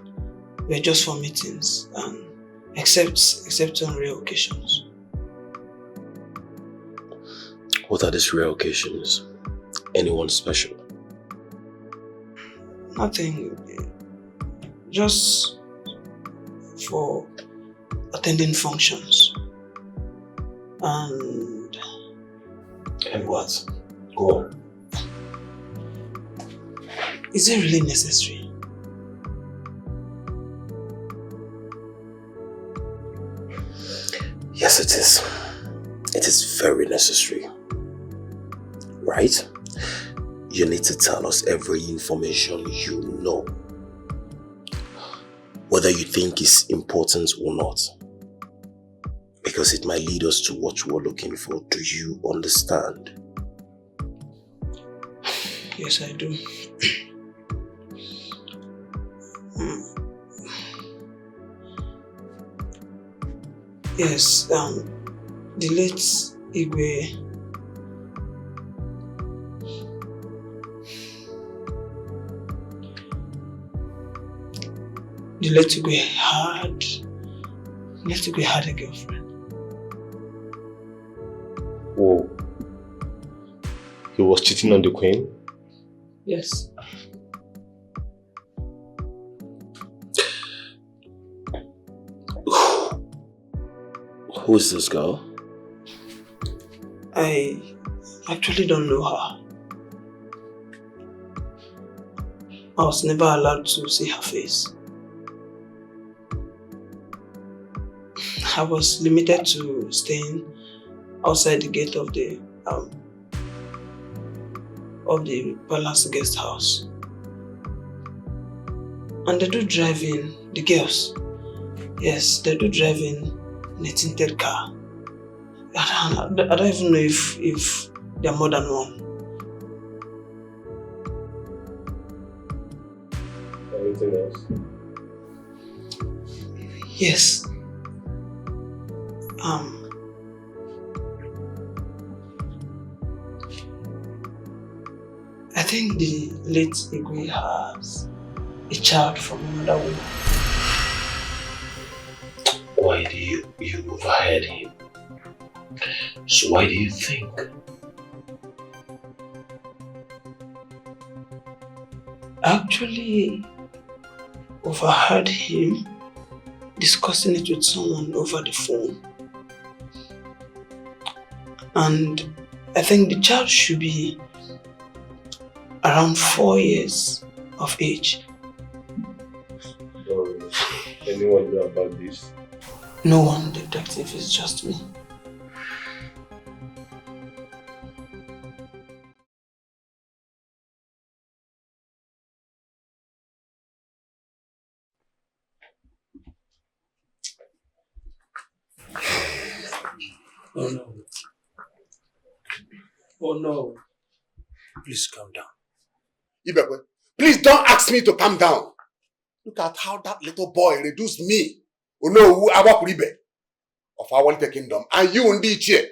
were just for meetings and except on rare occasions. What are these rare occasions? Anyone special? Nothing. Just for attending functions. And what? Go on. Is it really necessary? Yes, it is. It is very necessary. Right? You need to tell us every information you know. Whether you think it's important or not. Because it might lead us to what we're looking for. Do you understand? Yes, I do. Yes, the late Igwe had a girlfriend. Whoa. He was cheating on the queen? Yes. Who is this girl? I actually don't know her. I was never allowed to see her face. I was limited to staying outside the gate of the palace guest house. And they do drive in, the girls. Yes, they do drive in a tinted car. I don't even know if there are more than one. Anything else? Yes. I think the late Igwe has a child from another woman. Why do you overheard him? So why do you think? Actually overheard him discussing it with someone over the phone. And I think the child should be around 4 years of age. Anyone know about this? No one, detective, it's just me. Oh no. Oh no. Please calm down. Ibekwe, please don't ask me to calm down. Look at how that little boy reduced me, Onowu Awakuribe, of our Walter Kingdom, and you Ndiche,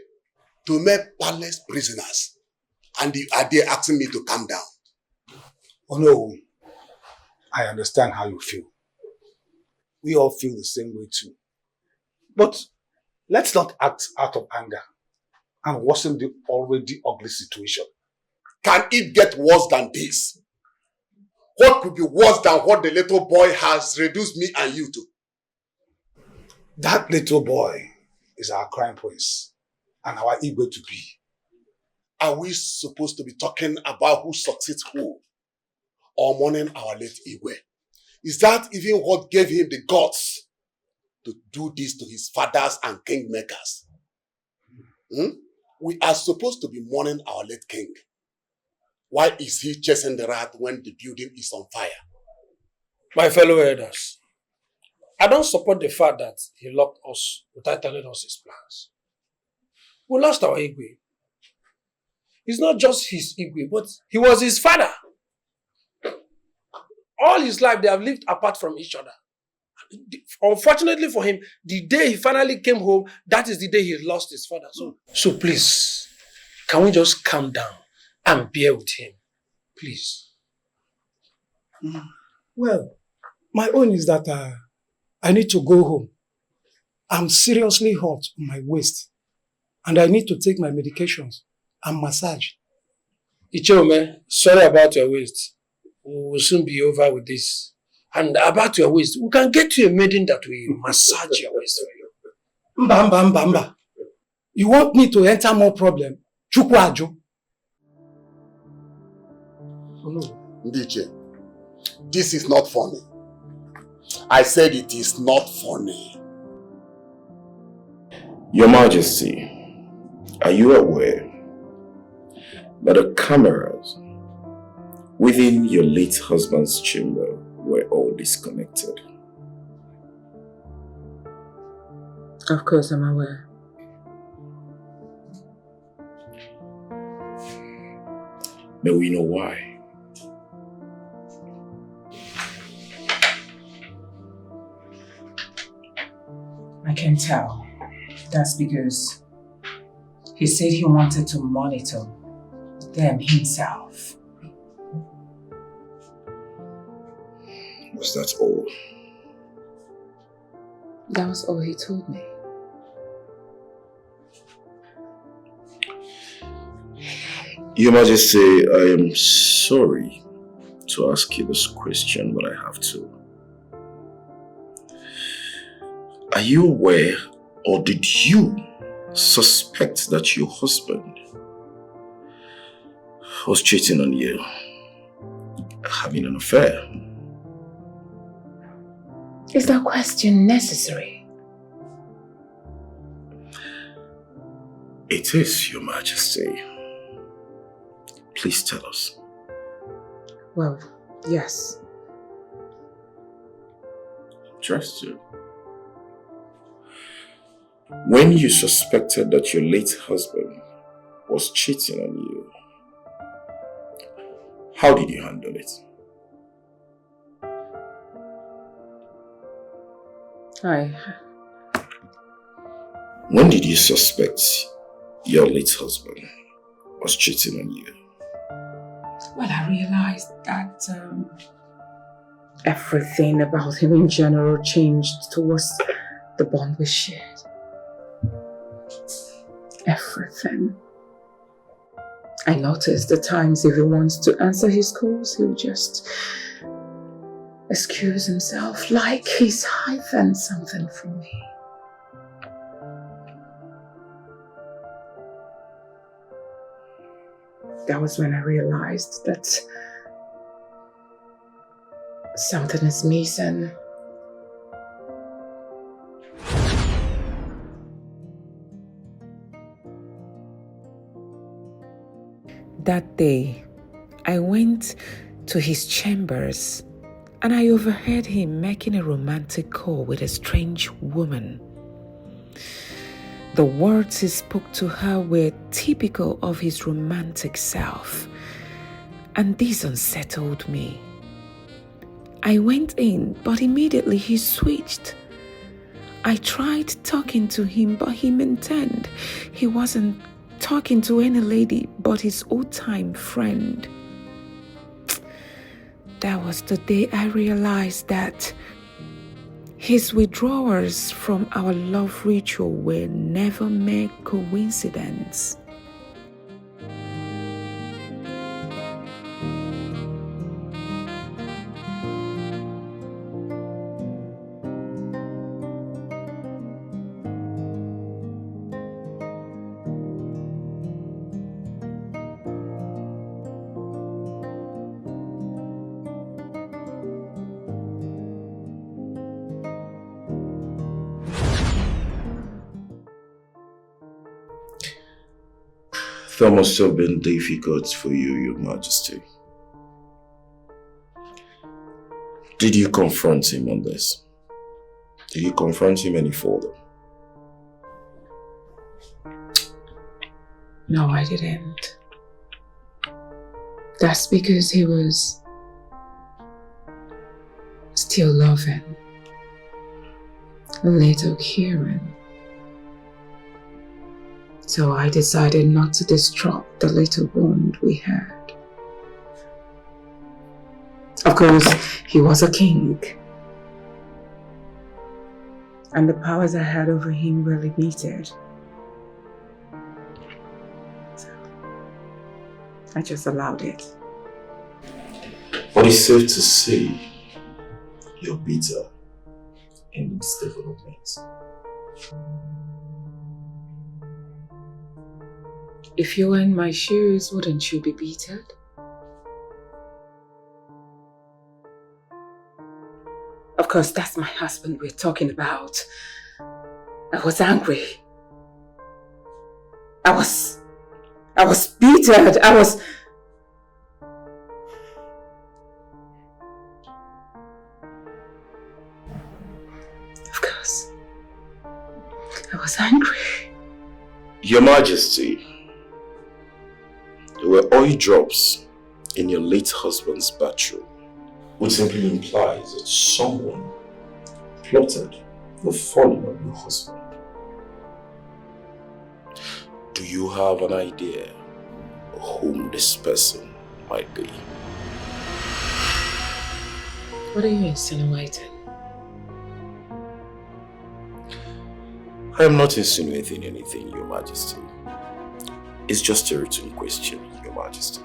to make palace prisoners. And you are there asking me to calm down. Onowu, I understand how you feel. We all feel the same way too. But let's not act out of anger and worsen the already ugly situation. Can it get worse than this? What could be worse than what the little boy has reduced me and you to? That little boy is our crime prince and our Igwe to be. are we supposed to be talking about who succeeds who? Or mourning our late Igwe? Is that even what gave him the guts to do this to his fathers and kingmakers? We are supposed to be mourning our late king. Why is he chasing the rat when the building is on fire? My fellow elders, I don't support the fact that he locked us without telling us his plans. We lost our Igwe. It's not just his Igwe, but he was his father. All his life, they have lived apart from each other. Unfortunately for him, the day he finally came home, that is the day he lost his father. So please, can we just calm down and bear with him? Please. Well, my own is that I need to go home. I'm seriously hot on my waist. And I need to take my medications and massage. Ichome, sorry about your waist. We will soon be over with this. And about your waist, we can get you a maiden that will massage your waist for you. Mba. You want me to enter more problem? Chukwu Aju. Oh no. Ndiche, this is not funny. I said it is not funny. Your Majesty, are you aware that the cameras within your late husband's chamber were all disconnected? Of course, I'm aware. May we know why? I can tell. That's because he said he wanted to monitor them himself. Was that all? That was all he told me. Your Majesty, I am sorry to ask you this question, but I have to. Are you aware, or did you suspect that your husband was cheating on you, having an affair? Is that question necessary? It is, Your Majesty. Please tell us. Well, yes. Trust you. When you suspected that your late husband was cheating on you, how did you handle it? When did you suspect your late husband was cheating on you? Well, I realized that everything about him in general changed towards the bond we shared. Everything. I noticed the times if he wants to answer his calls, he'll just excuse himself like he's hiding something from me. That was when I realized that something is missing. That day, I went to his chambers and I overheard him making a romantic call with a strange woman. The words he spoke to her were typical of his romantic self, and this unsettled me. I went in, but immediately he switched. I tried talking to him, but he maintained he wasn't talking to any lady but his old-time friend. That was the day I realized that his withdrawals from our love ritual were never mere coincidence. That must have been difficult for you, Your Majesty. Did you confront him on this? Did you confront him any further? No, I didn't. That's because he was still loving little Kieran. So I decided not to disrupt the little bond we had. Of course, he was a king. And the powers I had over him were limited. So I just allowed it. But it's safe to say you're bitter in this development. If you were in my shoes, wouldn't you be bitter? Of course, that's my husband we're talking about. I was angry. I was bitter. Of course, I was angry. Your Majesty, there were oil drops in your late husband's bathroom, which simply implies that someone plotted the falling of your husband. Do you have an idea whom this person might be? What are you insinuating? I am not insinuating anything, Your Majesty. It's just a written question, Your Majesty.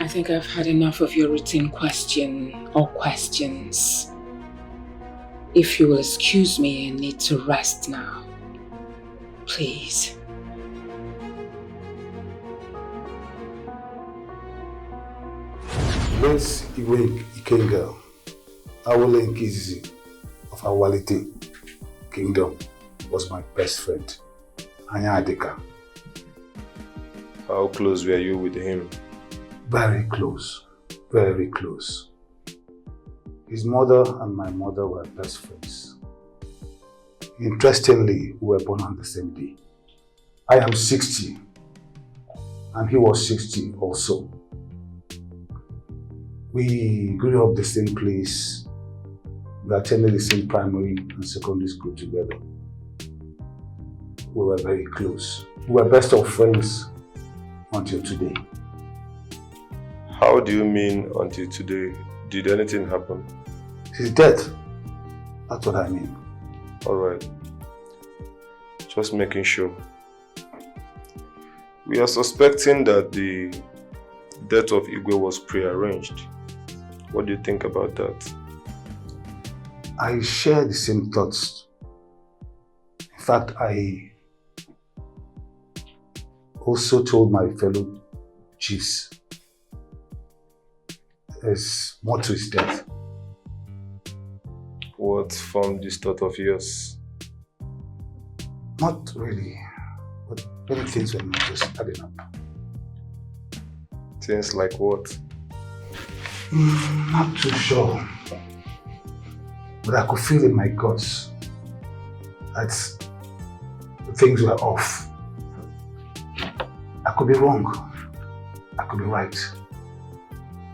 I think I've had enough of your routine question or questions. If you will excuse me, I need to rest now. Please. Prince Iwe Ikenga, Awole Nkizizi of Awalite Kingdom, was my best friend, Anya Adeka. How close were you with him? Very close, very close. His mother and my mother were best friends. Interestingly, we were born on the same day. I am 60 and he was 60 also. We grew up the same place. We attended the same primary and secondary school together. We were very close. We were best of friends until today. How do you mean until today? Did anything happen? He's dead. That's what I mean. Alright. Just making sure. We are suspecting that the death of Igwe was prearranged. What do you think about that? I share the same thoughts. In fact, I also told my fellow chiefs there's more to his death. What formed this thought of yours? Not really, but many things were not just adding up. Things like what? Not too sure. But I could feel in my guts that things were off. I could be wrong. I could be right.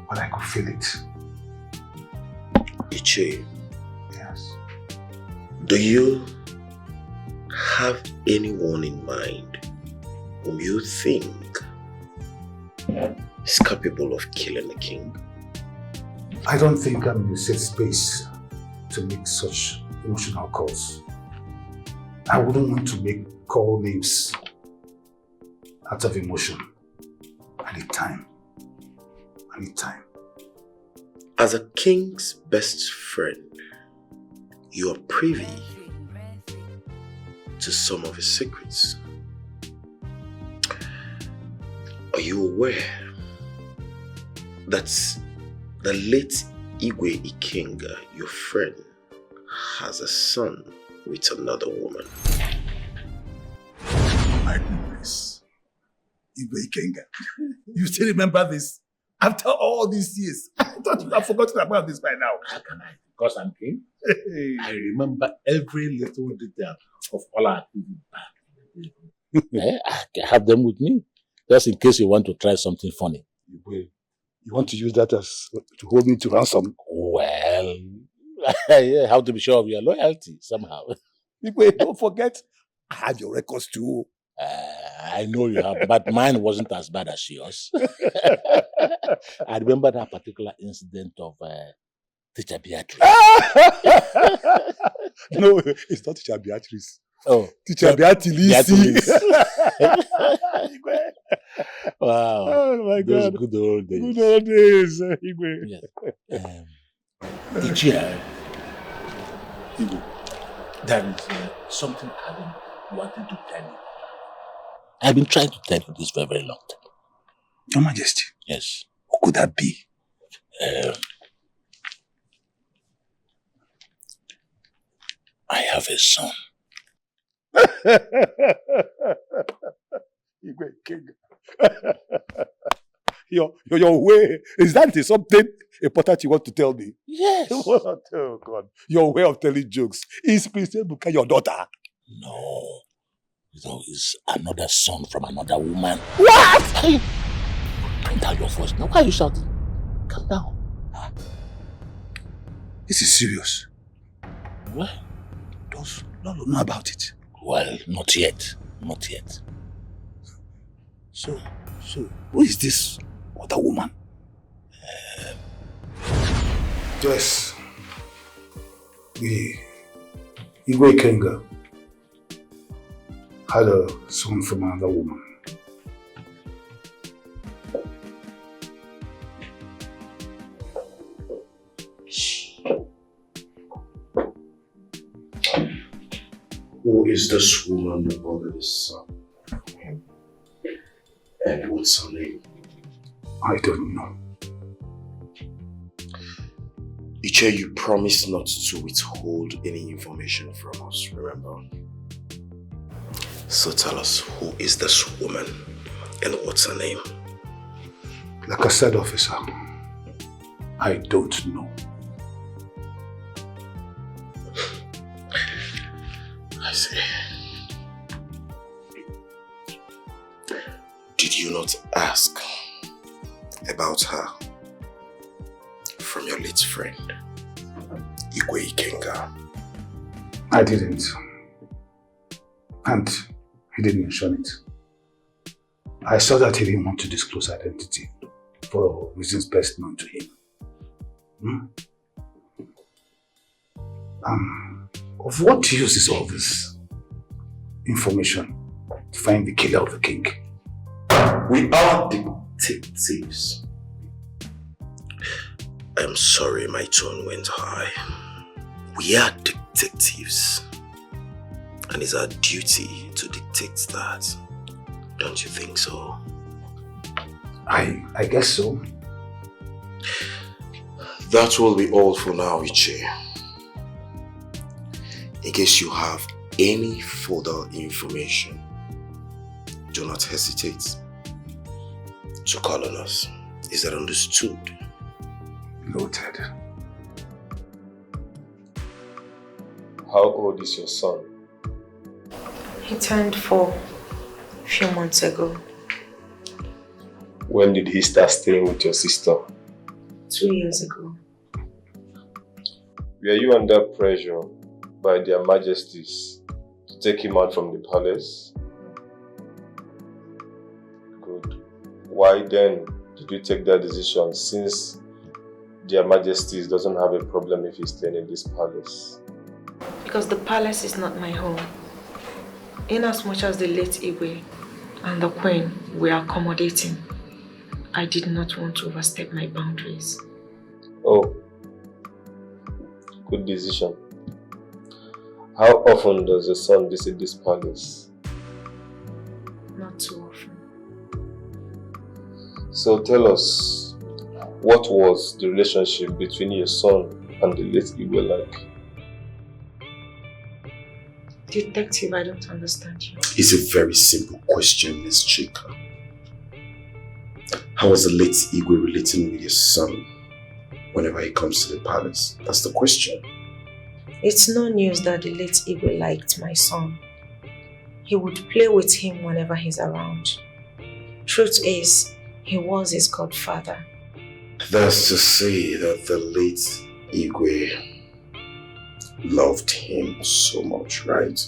But I could feel it. Iche. Yes. Do you have anyone in mind whom you think is capable of killing the king? I don't think I'm in a safe space to make such emotional calls. I wouldn't want to call names out of emotion. I need time. I need time. As a king's best friend, you are privy to some of his secrets. Are you aware that the late Igwe Ikenga, your friend, has a son with another woman? remind me, please. Igwe Ikenga. You still remember this? After all these years, I thought you have forgotten about this by now. How can I? Because I'm king. I remember every little detail of all our activities. I have them with me, just in case you want to try something funny. You want to use that as to hold me to ransom? Well, I have to be sure of your loyalty somehow. Don't forget, I have your records too. I know you have, but mine wasn't as bad as yours. I remember that particular incident of Teacher Beatrice. No, it's not Teacher Beatrice. Oh, Teacher Beatrice. Wow. Oh my God. Those good old days. Good old days, Igwe. Yes. Ichia, Igwe, there is something I've been wanting to tell you. I've been trying to tell you this for a very long time. Your Majesty. Yes. What could that be? I have a son. Igwe King. Your way. Is that something important you want to tell me? Yes. Oh God. Your way of telling jokes. Is Princess Buka your daughter? No. There is another son from another woman. What? Hey, bring down your voice. Now, why are you shouting? Calm down. This is serious. What? Does Lolo know about it? Well, not yet. Not yet. So, who is this other woman? Yes. Igwe Kenga had a son from another woman. Who is this woman who bothered his son? And what's her name? I don't know. Iche, you promised not to withhold any information from us, remember? So tell us, who is this woman and what's her name? Like I said, officer, I don't know. I see. Did you not ask about her from your late friend, Igwe Ikenga? I didn't. And he didn't mention it. I saw that he didn't want to disclose identity for reasons best known to him. Of what use is all this information to find the killer of the king? We are detectives. I'm sorry my tone went high. We are detectives. And it's our duty to detect that. Don't you think so? I guess so. That will be all for now, Iche. In case you have any further information, do not hesitate to call on us. Is that understood? Noted. How old is your son? He turned 4 a few months ago. When did he start staying with your sister? 2 years ago. Were you under pressure by their majesties to take him out from the palace? Good. Why then did you take that decision, since their majesties doesn't have a problem if he's staying in this palace? Because the palace is not my home. Inasmuch as the late Igwe and the Queen were accommodating, I did not want to overstep my boundaries. Oh, good decision. How often does your son visit this palace? Not too often. So tell us, what was the relationship between your son and the late Igwe like? Detective, I don't understand you. It's a very simple question, Miss Chika. How is the late Igwe relating with your son whenever he comes to the palace? That's the question. It's no news that the late Igwe liked my son. He would play with him whenever he's around. Truth is, he was his godfather. That's to say that the late Igwe loved him so much, right?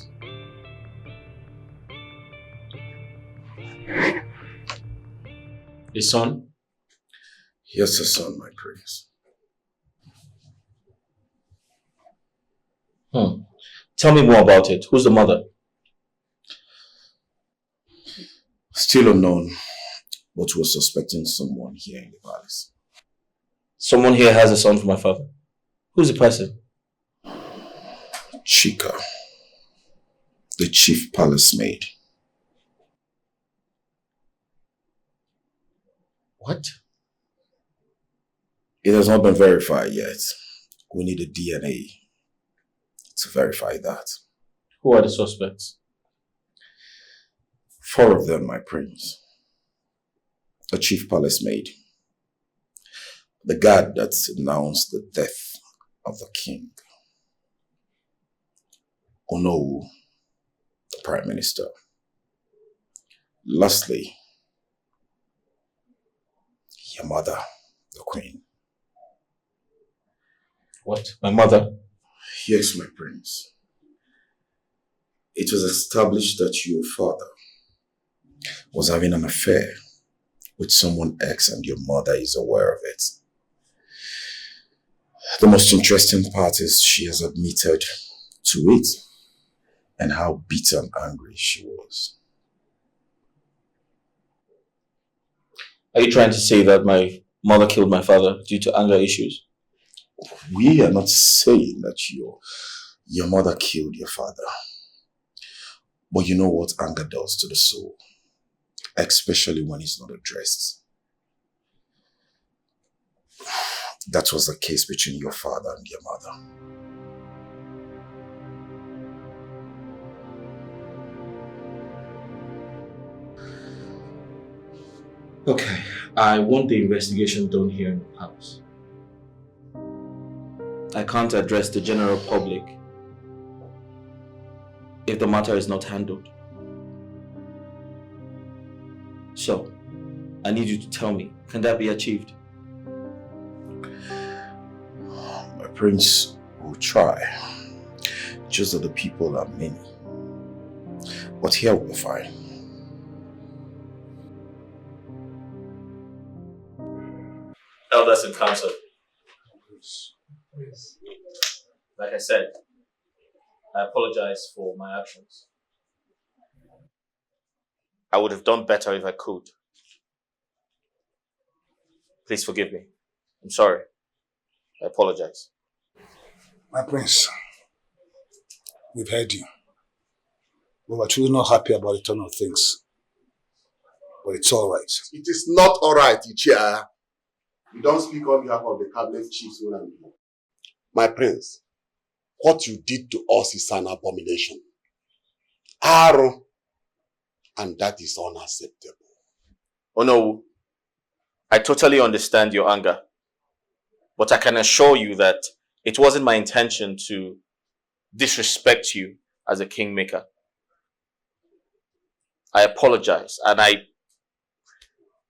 His son? Yes, a son, my prince. Tell me more about it. Who's the mother? Still unknown, but we're suspecting someone here in the palace. Someone here has a son for my father. Who's the person? Chika, the chief palace maid. What? It has not been verified yet. We need a DNA to verify that. Who are the suspects? 4 of them, my prince. A chief palace maid. The guard that announced the death of the king. Onowu, the prime minister. Lastly, your mother, the queen. What? My mother? Yes, my prince. It was established that your father was having an affair with someone else and your mother is aware of it. The most interesting part is she has admitted to it and how bitter and angry she was. Are you trying to say that my mother killed my father due to anger issues? We are not saying that your mother killed your father. But you know what anger does to the soul, especially when it's not addressed. That was the case between your father and your mother. Okay, I want the investigation done here in the house. I can't address the general public if the matter is not handled. So, I need you to tell me, can that be achieved? My prince will try. Just that the people are many. But here we'll find. Elders in council. Like I said, I apologize for my actions. I would have done better if I could. Please forgive me. I'm sorry. I apologize. My prince, we've heard you. We were truly not happy about the turn of things. But it's all right. It is not all right, Ichia. You don't speak on behalf of the cabinet chiefs. My prince, what you did to us is an abomination. Aro. And that is unacceptable. Oh no, I totally understand your anger. But I can assure you that it wasn't my intention to disrespect you as a kingmaker. I apologize and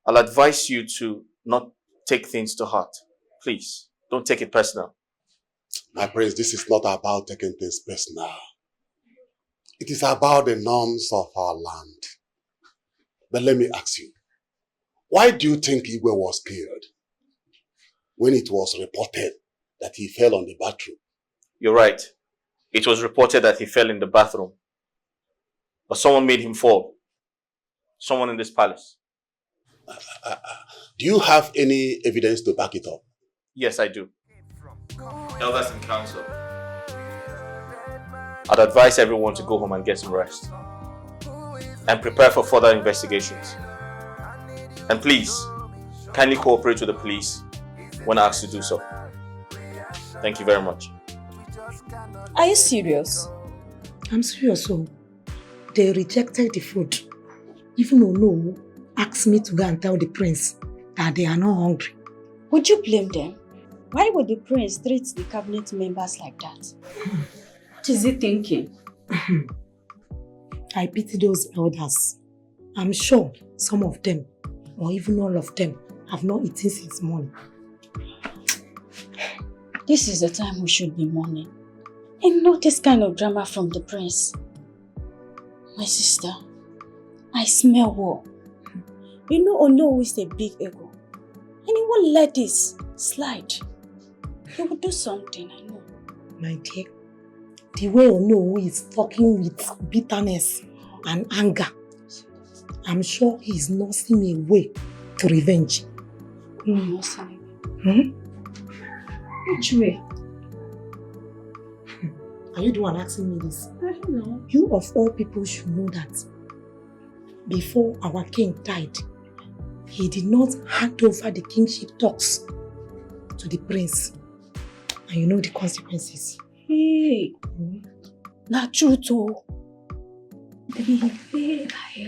I'll advise you to not take things to heart. Please, don't take it personal. My prince, this is not about taking things personal. It is about the norms of our land. But let me ask you, why do you think Igwe was killed when it was reported that he fell on the bathroom? You're right. It was reported that he fell in the bathroom. But someone made him fall. Someone in this palace. Do you have any evidence to back it up? Yes, I do. Elders in council. I'd advise everyone to go home and get some rest. And prepare for further investigations. And please, kindly cooperate with the police when asked to do so. Thank you very much. Are you serious? I'm serious, so they rejected the food. Even Ono asked me to go and tell the prince that they are not hungry. Would you blame them? Why would the prince treat the cabinet members like that? What is he thinking? I pity those elders. I'm sure some of them, or even all of them, have not eaten since morning. This is the time we should be mourning. And not this kind of drama from the prince. My sister, I smell war. You know Ono is a big ego. And he won't let this slide. He will do something, I know. My dear, the way Ono is talking with bitterness and anger, I'm sure he's nursing a way to revenge. Nursing a way? Which way? Are you the one asking me this? I don't know. You of all people should know that before our king died, he did not hand over the kingship talks to the prince. And you know the consequences. Hey, not true too.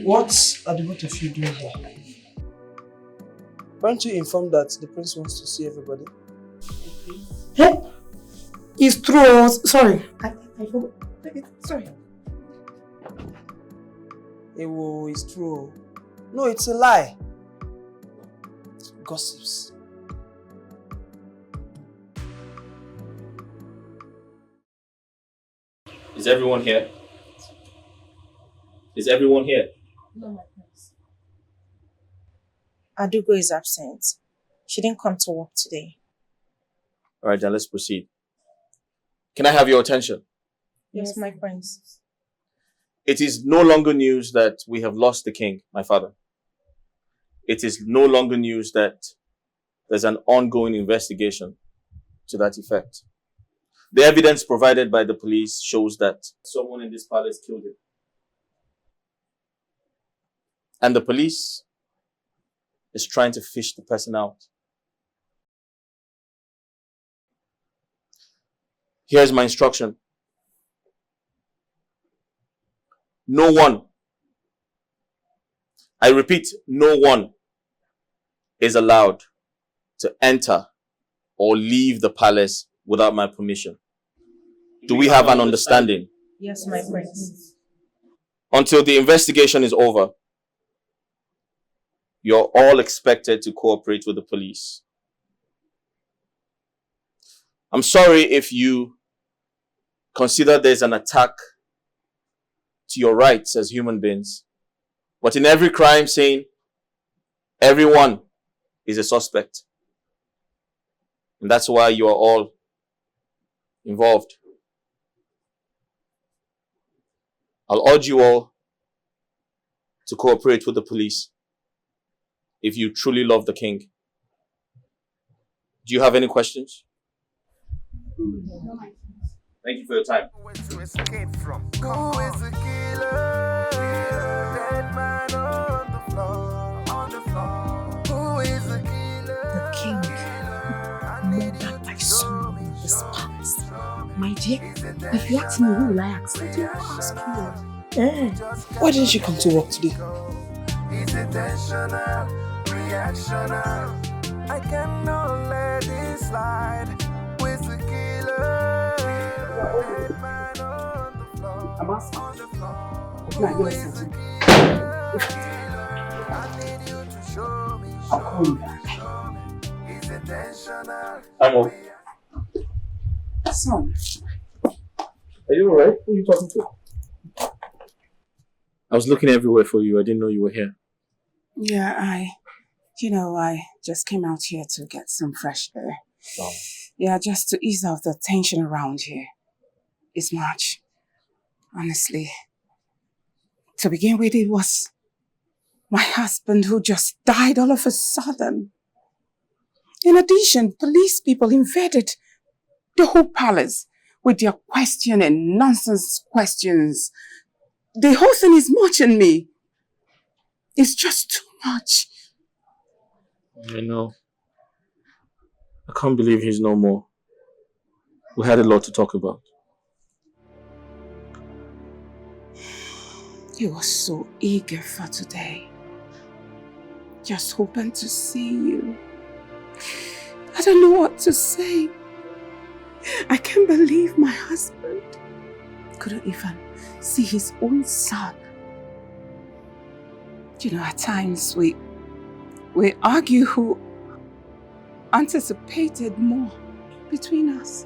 What are the both of you doing here? Weren't you informed that the prince wants to see everybody? Hey, it's true. Sorry, I forgot. Sorry. It's true. No, it's a lie. Gossips. Is everyone here? Is everyone here? No, my prince. Adugo is absent. She didn't come to work today. All right, then let's proceed. Can I have your attention? Yes, my prince. It is no longer news that we have lost the king, my father. It is no longer news that there's an ongoing investigation to that effect. The evidence provided by the police shows that someone in this palace killed him. And the police is trying to fish the person out. Here's my instruction. No one, I repeat, no one is allowed to enter or leave the palace without my permission. Do we have an understanding? Yes, my prince. Until the investigation is over, you're all expected to cooperate with the police. I'm sorry if you consider there's an attack to your rights as human beings, but in every crime scene, everyone is a suspect. And that's why you are all involved. I'll urge you all to cooperate with the police if you truly love the king. Do you have any questions? Thank you for your time. Who is the killer? Dead man on the floor. Who is the killer? The king murdered my son in this palace. My dear, if you ask me, who will I ask? I will ask you. Why didn't you come to work today? It's intentional, reactional. I cannot let this slide. Who is the killer? Dead man on the floor. I'm asking. On the floor. Now, Who you're is the listening. killer? I need you to show me. I'll call you back. It's intentional. Amo, Son, are you alright? Who are you talking to? I was looking everywhere for you. I didn't know you were here. yeah, I just came out here to get some fresh air. Oh. Yeah, just to ease off the tension around here. It's much. Honestly. To begin with, it was my husband who just died all of a sudden. In addition, police people invaded the whole palace with their questioning, nonsense questions. The whole thing is much in me. It's just too much. I know. I can't believe he's no more. We had a lot to talk about. He was so eager for today. Just hoping to see you. I don't know what to say. I can't believe my husband couldn't even see his own son. You know, at times we argue who anticipated more between us.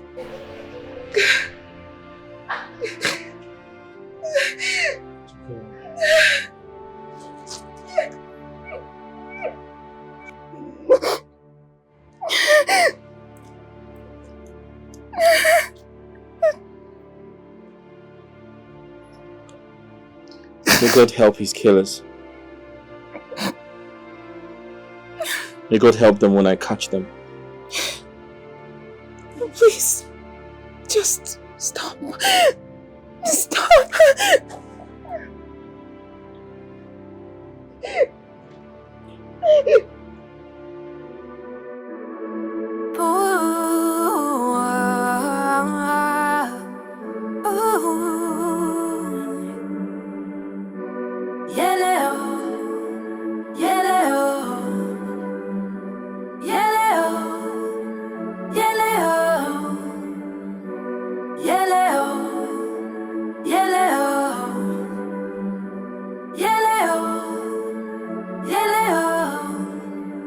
May God help his killers. May God help them when I catch them. Please, just stop. Stop.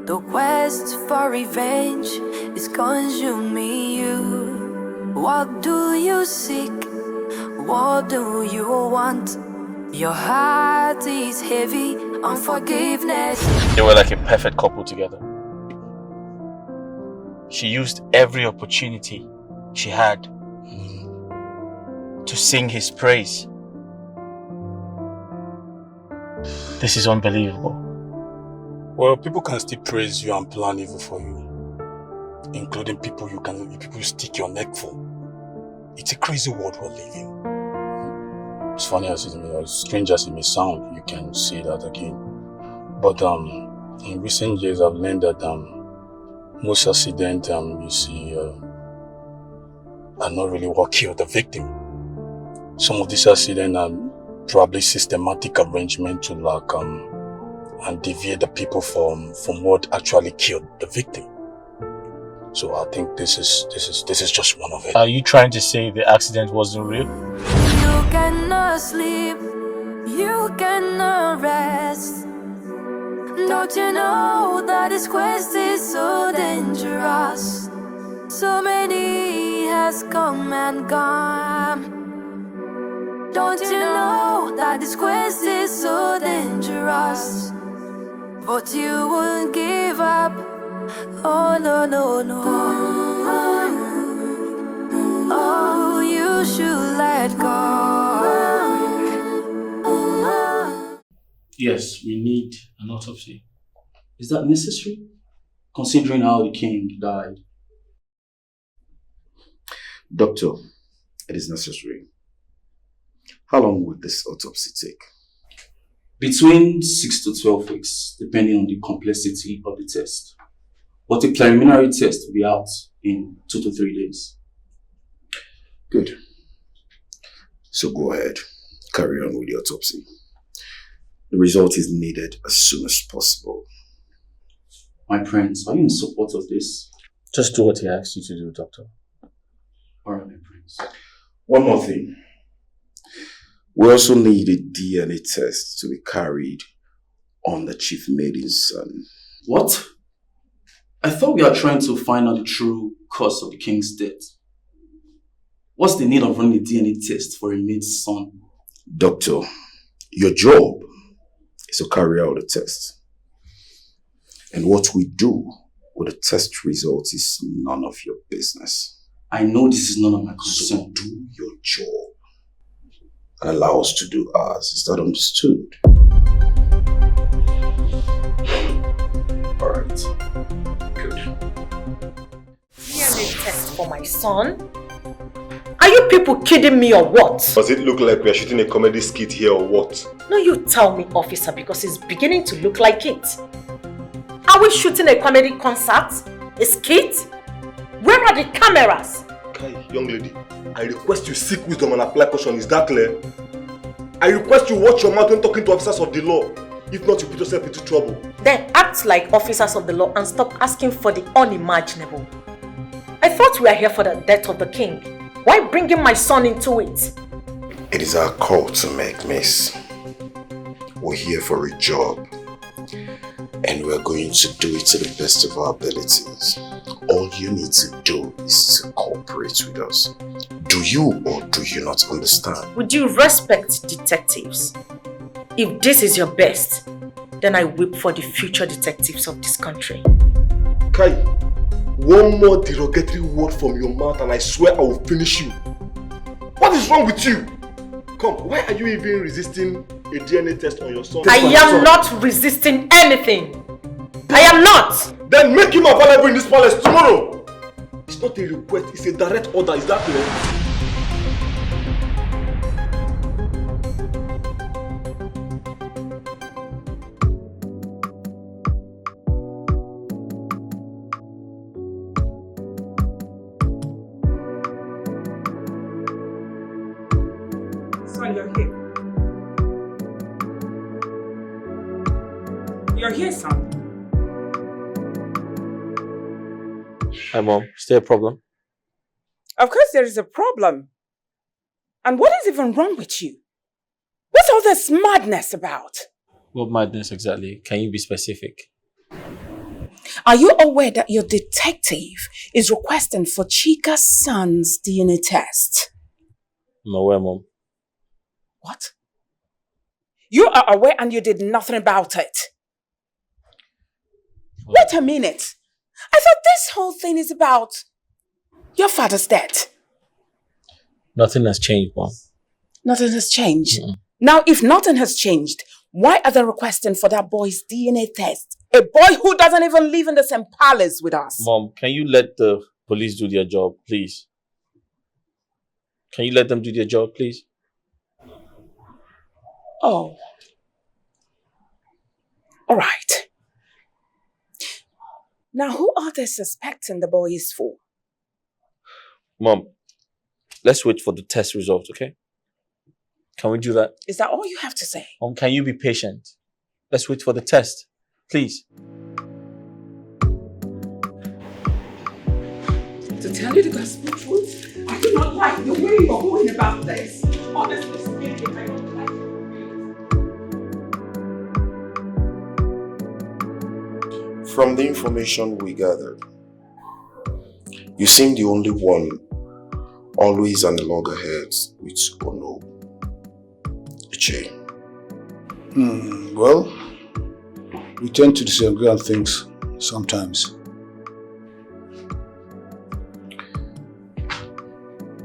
The quest for revenge is consuming you. What do you seek? What do you want? Your heart is heavy on forgiveness. They were like a perfect couple together. She used every opportunity she had to sing his praise. This is unbelievable. Well, people can still praise you and plan evil for you, including people you stick your neck for. It's a crazy world we're living. As funny as it may, as strange as it may sound, you can say that again. But in recent years, I've learned that most accidents you see are not really what killed the victim. Some of these accidents are probably systematic arrangement to and deviate the people from what actually killed the victim. So I think this is just one of it. Are you trying to say the accident wasn't real? You cannot sleep, you cannot rest. Don't you know that this quest is so dangerous? So many has come and gone. Don't you know that this quest is so dangerous? But you won't give up. Oh no, no, no. Oh, you should let go. Yes, we need an autopsy. Is that necessary? Considering how the king died. Doctor, it is necessary. How long would this autopsy take? Between 6 to 12 weeks, depending on the complexity of the test. But the preliminary test will be out in 2 to 3 days. Good. So go ahead. Carry on with the autopsy. The result is needed as soon as possible. My friends, are you in support of this? Just do what he asks you to do, doctor. Alright, my friends. One more thing. We also need a DNA test to be carried on the chief maiden's son. What? I thought we are trying to find out the true cause of the king's death. What's the need of running a DNA test for a maid's son? Doctor, your job is to carry out the test. And what we do with the test results is none of your business. I know this is none of my concern. So do your job and allow us to do ours. Is that understood? Alright. Good. DNA test for my son? Are you people kidding me or what? Does it look like we are shooting a comedy skit here or what? No, you tell me, officer, because it's beginning to look like it. Are we shooting a comedy concert? A skit? Where are the cameras? Okay, young lady, I request you seek wisdom and apply caution. Is that clear? I request you watch your mouth when talking to officers of the law. If not, you put yourself into trouble. Then act like officers of the law and stop asking for the unimaginable. I thought we are here for the death of the king. Why bringing my son into it? It is our call to make, miss. We're here for a job. And we're going to do it to the best of our abilities. All you need to do is to cooperate with us. Do you or do you not understand? Would you respect detectives? If this is your best, then I weep for the future detectives of this country. Kai, one more derogatory word from your mouth and I swear I will finish you. What is wrong with you? Come, why are you even resisting a DNA test on your son? I am not resisting anything. I am not. Then make him available in this palace tomorrow. It's not a request, it's a direct order. Is that clear? You're here, son. Hi, Mom. Is there a problem? Of course there is a problem. And what is even wrong with you? What's all this madness about? What madness exactly? Can you be specific? Are you aware that your detective is requesting for Chika's son's DNA test? I'm aware, Mom. What? You are aware and you did nothing about it? Wait a minute. I thought this whole thing is about your father's death. Nothing has changed, Mom. Nothing has changed. Now, if nothing has changed, why are they requesting for that boy's DNA test? A boy who doesn't even live in the same palace with us. Mom, can you let the police do their job, please? Can you let them do their job, please? Oh. All right. Now, who are they suspecting the boy is for? Mom, let's wait for the test results, okay? Can we do that? Is that all you have to say? Mom, can you be patient? Let's wait for the test, please. To tell you the gospel truth, I do not like the way you're going about this. Honestly speaking, I don't like it. From the information we gathered, you seem the only one always on the loggerheads with Ono. Iche. Well, we tend to disagree on things sometimes.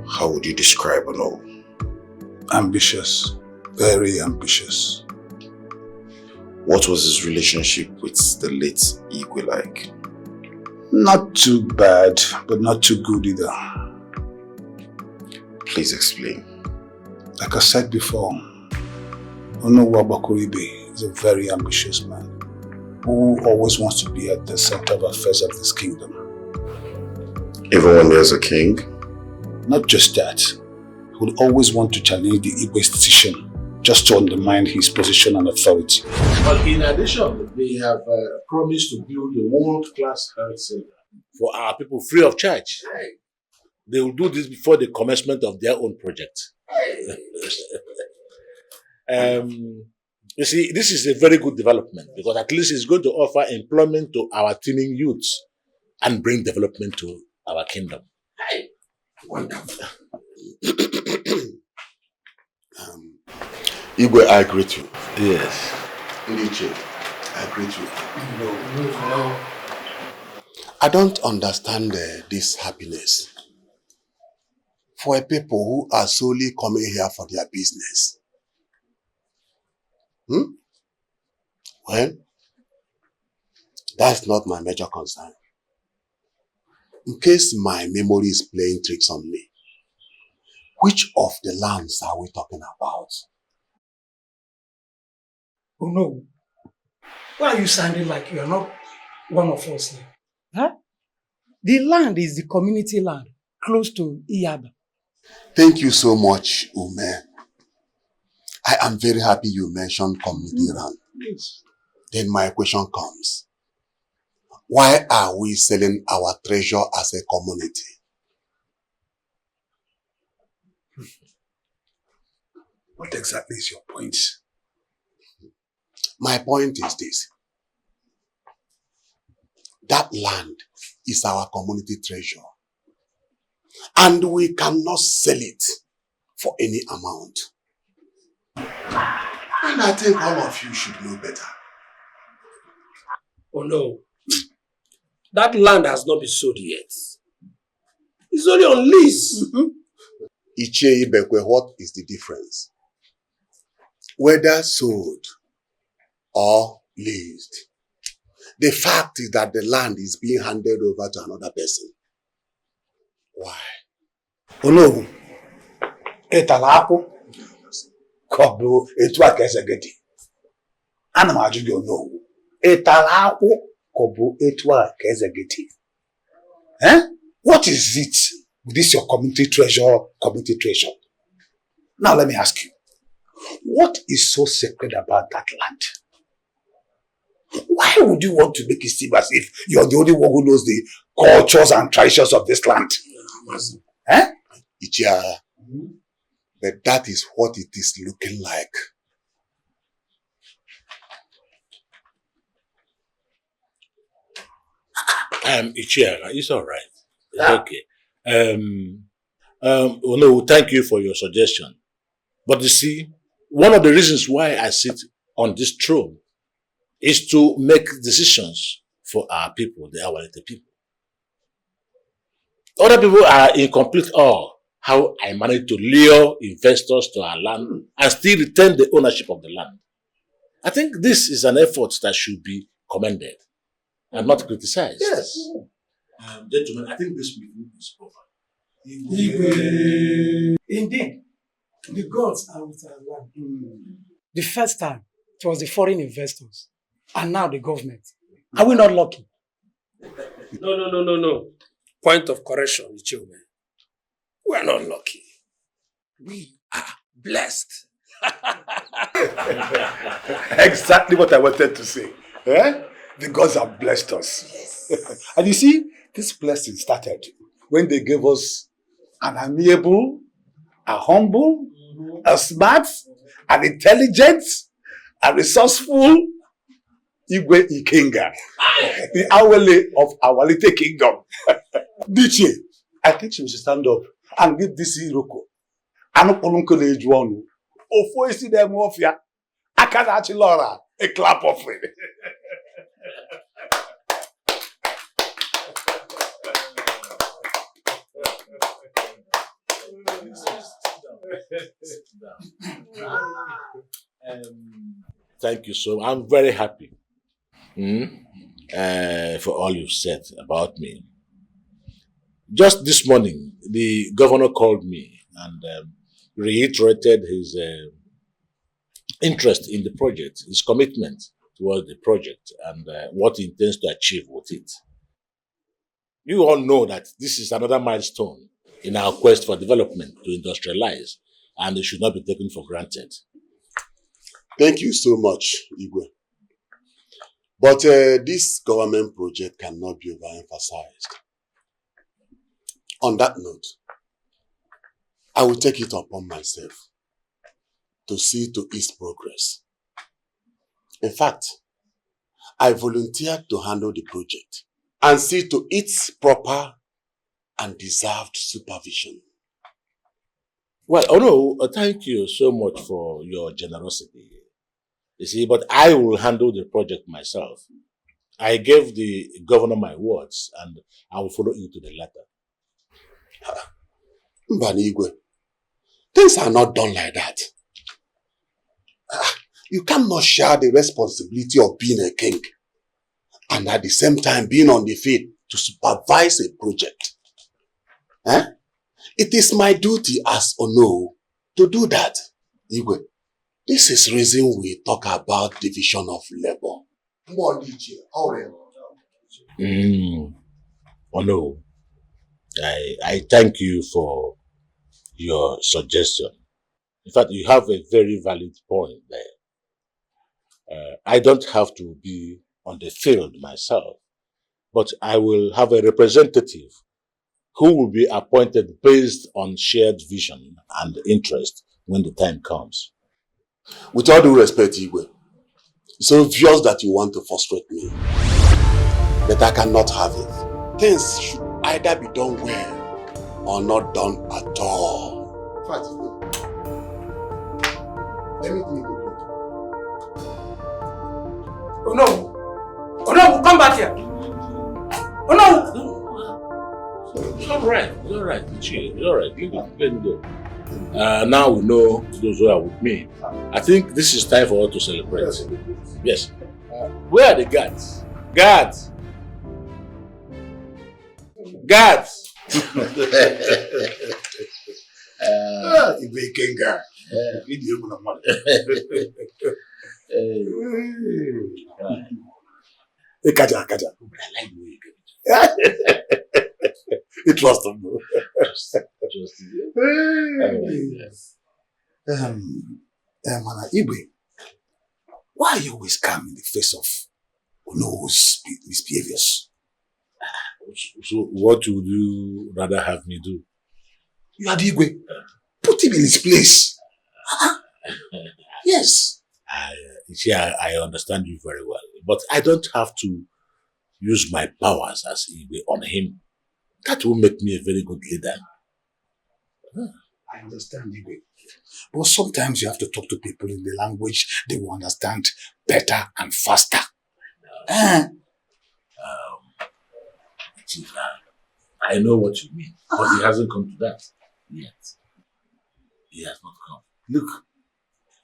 How would you describe Ono? Ambitious. Very ambitious. What was his relationship with the late Igwe like? Not too bad, but not too good either. Please explain. Like I said before, Ono Wabakuribe is a very ambitious man who always wants to be at the center of affairs of this kingdom. Even when there's a king? Not just that. He would always want to challenge the Igwe's decision just to undermine his position and authority. But in addition, they have promised to build a world-class health center for our people free of charge. They will do this before the commencement of their own project. You see, this is a very good development because at least it's going to offer employment to our teeming youths and bring development to our kingdom. Wonderful. Igwe, I agree with you. Yes. Iliche, I agree with you. No. I don't understand this happiness for a people who are solely coming here for their business. Well, that's not my major concern. In case my memory is playing tricks on me, which of the lands are we talking about? Oh no. Why are you sounding like you are not one of us here? Huh? The land is the community land, close to Iyaba. Thank you so much, Ume. I am very happy you mentioned community land. Then my question comes. Why are we selling our treasure as a community? What exactly is your point? My point is this. That land is our community treasure. And we cannot sell it for any amount. And I think all of you should know better. Oh no. That land has not been sold yet. It's only on lease. Ichie Ibekwe, what is the difference? Whether sold or leased, the fact is that the land is being handed over to another person. Why? Oh no. Etalapo. Kobu etwa kesegeti. Ana majugi ono. Etalapo kobu etwa kesegeti. Eh? What is it with this your community treasure, community treasure? Now let me ask you. What is so sacred about that land? Why would you want to make it seem as if you're the only one who knows the cultures and traditions of this land? Eh? Ichia, but that is what it is looking like. Ichia, it's all right. It's okay. Well, no, thank you for your suggestion. But you see, one of the reasons why I sit on this throne is to make decisions for our people, the Awalete people. Other people are in complete awe how I managed to lure investors to our land and still retain the ownership of the land. I think this is an effort that should be commended and not criticized. Yes. Gentlemen, I think this meeting is over. Indeed, the gods are with our land. The first time, it was the foreign investors, and now the government. Are we not lucky? No. Point of correction, Ichome. We are not lucky. We are blessed. Exactly what I wanted to say. Eh? The gods have blessed us. Yes. And you see, this blessing started when they gave us an amiable, a humble, a smart, an intelligent, a resourceful Igwe Ikenga, the Awele of our little kingdom. Dikeh, I think she should stand up and give this Iroko. Anupolunko Lejuanu. Ofo isi dem ofia. Akana Achilora. A clap of it. Thank you so much. I'm very happy for all you've said about me. Just this morning, the governor called me and reiterated his interest in the project, his commitment towards the project, and what he intends to achieve with it. You all know that this is another milestone in our quest for development to industrialize, and it should not be taken for granted. Thank you so much, Igwe. But this government project cannot be overemphasized. On that note, I will take it upon myself to see to its progress. In fact, I volunteered to handle the project and see to its proper and deserved supervision. Well, thank you so much for your generosity. You see, but I will handle the project myself. I gave the governor my words and I will follow you to the letter. Mbanigwe, things are not done like that. You cannot share the responsibility of being a king and at the same time being on the field to supervise a project. It is my duty as Ono to do that. Igwe, this is reason we talk about division of labor. Ono, I thank you for your suggestion. In fact, you have a very valid point there. I don't have to be on the field myself, but I will have a representative who will be appointed based on shared vision and interest when the time comes. With all due respect, Igwe, it's obvious that you want to frustrate me. But I cannot have it. Things should either be done well or not done at all. In fact, let me think about it. Oh no! Oh no! Come back here! Oh no! It's all right. It's all right. It's all right. Let me go. Now we know those who are with me. I think this is time for us to celebrate. Yes. Where are the guards? Guards! Guards! Ibekenga. Kaja. You trust him, bro. Mana Igwe, why are you always calm in the face of Ono's misbehaviors? So what would you rather have me do? You are the Igwe. Put him in his place. Yes. I understand you very well, but I don't have to use my powers as Igwe on him. That will make me a very good leader. I understand, Igwe. But sometimes you have to talk to people in the language they will understand better and faster. Chief, I know what you mean, but he hasn't come to that yet. He has not come. Look,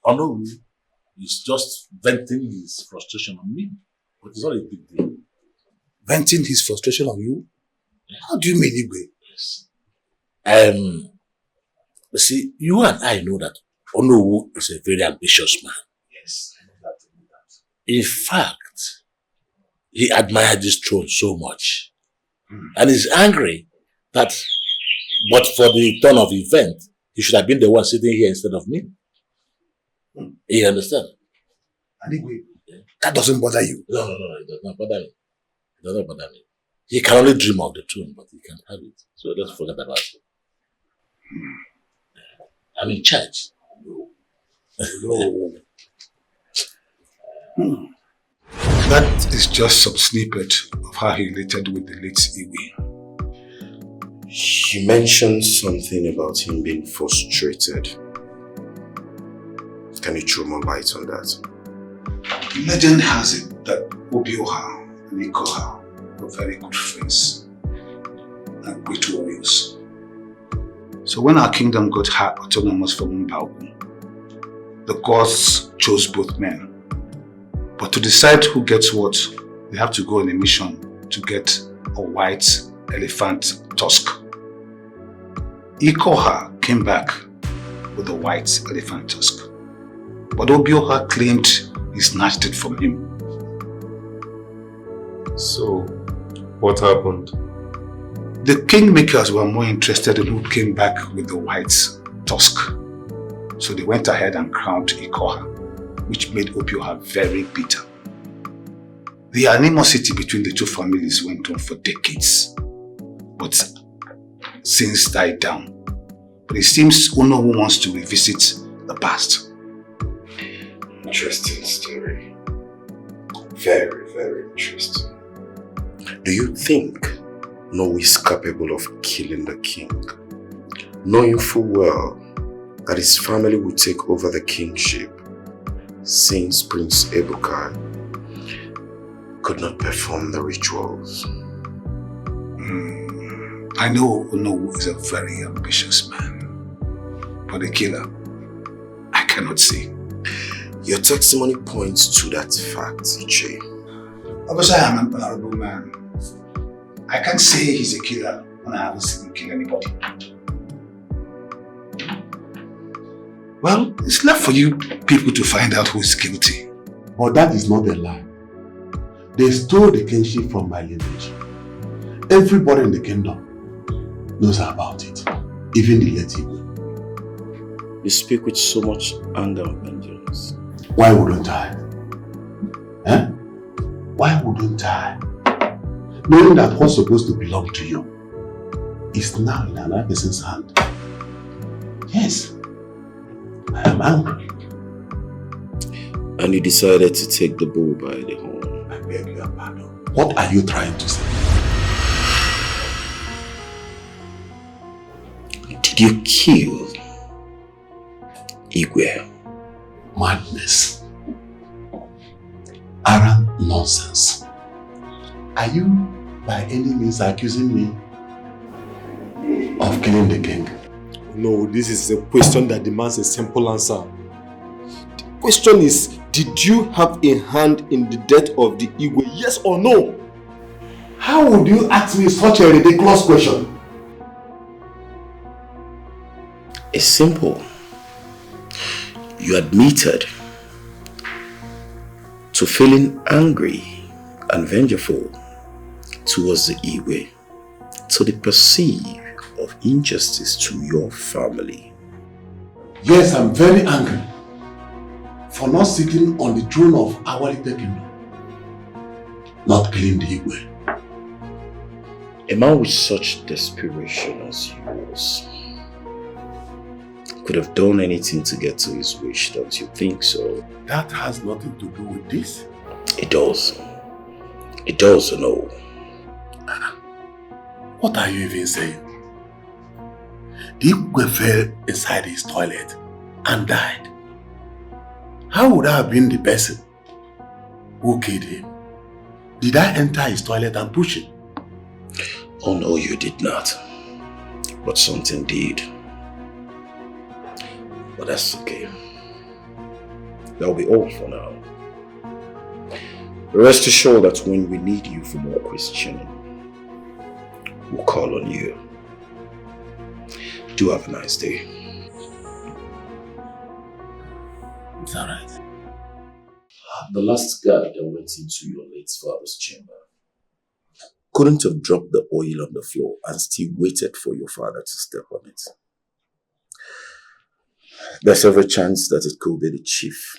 Ono is just venting his frustration on me, but it's not a big deal. Venting his frustration on you? Yeah. How do you mean, Igwe? Yes. You see, you and I know that Ono is a very ambitious man. Yes, I know that. In fact, he admired this throne so much. And is angry that, but for the turn of event, he should have been the one sitting here instead of me. You understand? Anyway, that doesn't bother you. No, it does not bother me. It does not bother me. He can only dream of the throne, but he can't have it. So let's forget about it. I'm in charge. No. That is just some snippet of how he related with the late Igwe. She mentioned something about him being frustrated. Can you throw more light on that? Legend has it that Obioha and Ikoha were very good friends and great warriors. So when our kingdom got autonomous from Mbaugu, the gods chose both men. But to decide who gets what, they have to go on a mission to get a white elephant tusk. Ikoha came back with a white elephant tusk, but Obioha claimed he snatched it from him. So, what happened? The kingmakers were more interested in who came back with the white tusk. So they went ahead and crowned Ikoha, which made Obioha very bitter. The animosity between the two families went on for decades, but since died down. But it seems Ono wants to revisit the past. Interesting story. Very, very interesting. Do you think No is capable of killing the king, knowing full well that his family will take over the kingship since Prince Ebuka could not perform the rituals? I know Ono is a very ambitious man, but a killer, I cannot see. Your testimony points to that fact, Iche. Obviously, I am an honorable man. I can't say he's a killer when I haven't seen him kill anybody. Well, it's left for you people to find out who is guilty. But that is not a lie. They stole the kingship from my lineage. Everybody in the kingdom knows about it, even the late Igwe. You speak with so much anger and vengeance. Why wouldn't I? Eh? Why wouldn't I? Knowing that what's supposed to belong to you is now in another person's hand. Yes, I am angry. And you decided to take the bull by the horn. I beg your pardon. What are you trying to say? Did you kill Igwe? Madness. Arrant nonsense. Are you by any means accusing me of killing the king? No, this is a question that demands a simple answer. The question is, did you have a hand in the death of the Igwe, yes or no? How would you ask me such a ridiculous question? It's simple. You admitted to feeling angry and vengeful towards the Igwe, to the perceived of injustice to your family. Yes, I'm very angry for not sitting on the throne of our little kingdom, not killing the Igwe. A man with such desperation as yours could have done anything to get to his wish, don't you think so? That has nothing to do with this. It does. It does, no. What are you even saying? The Igwe fell inside his toilet and died. How would I have been the person who killed him? Did I enter his toilet and push him? Oh no, you did not. But something did. But that's okay. That'll be all for now. Rest assured that when we need you for more questioning, we'll call on you. Do have a nice day. It's alright. The last guard that went into your late father's chamber couldn't have dropped the oil on the floor and still waited for your father to step on it. There's every chance that it could be the chief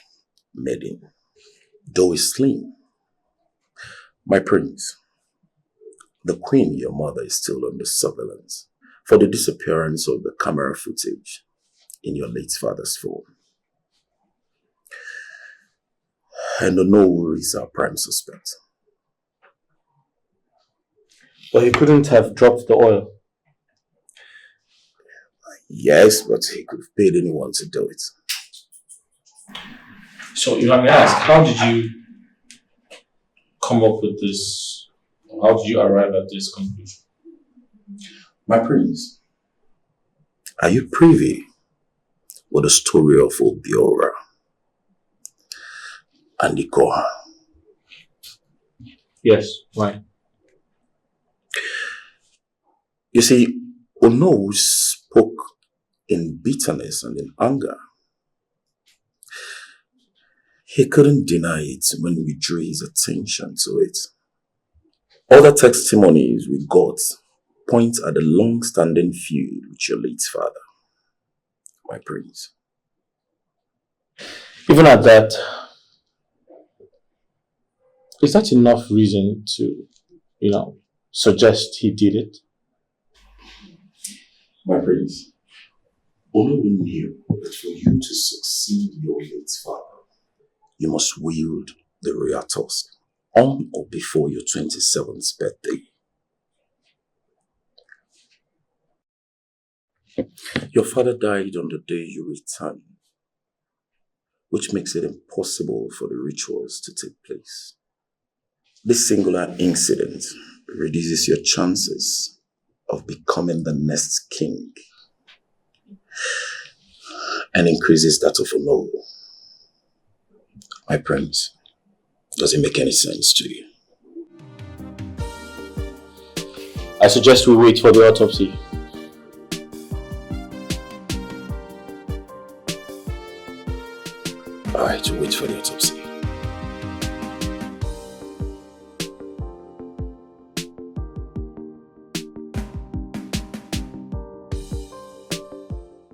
maiden, though it's slim. My prince, the queen, your mother, is still under surveillance for the disappearance of the camera footage in your late father's phone. And Onowu is our prime suspect. But he couldn't have dropped the oil. Yes, but he could have paid anyone to do it. So, if I may ask, how did you come up with this? How did you arrive at this conclusion? My prince, are you privy with the story of Obiora and Dikeh? Yes, why? You see, Onowu spoke in bitterness and in anger. He couldn't deny it when we drew his attention to it. Other testimonies we got point at the long-standing feud with your late father, my prince. Even at that, is that enough reason to, suggest he did it? My prince, Onowu knew that for you to succeed your late father, you must wield the royal tusk on or before your 27th birthday. Your father died on the day you returned, which makes it impossible for the rituals to take place. This singular incident reduces your chances of becoming the next king and increases that of Onowu. My prince, does it make any sense to you? I suggest we wait for the autopsy. Alright, we'll wait for the autopsy.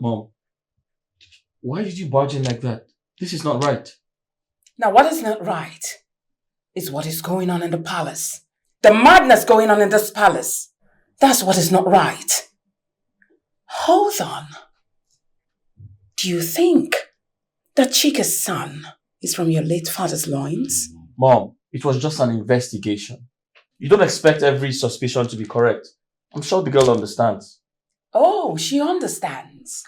Mom, Why did you barge in like that? This is not right. Now, what is not right is what is going on in the palace. The madness going on in this palace. That's what is not right. Hold on. Do you think that Chike's son is from your late father's loins? Mom, it was just an investigation. You don't expect every suspicion to be correct. I'm sure the girl understands. Oh, she understands.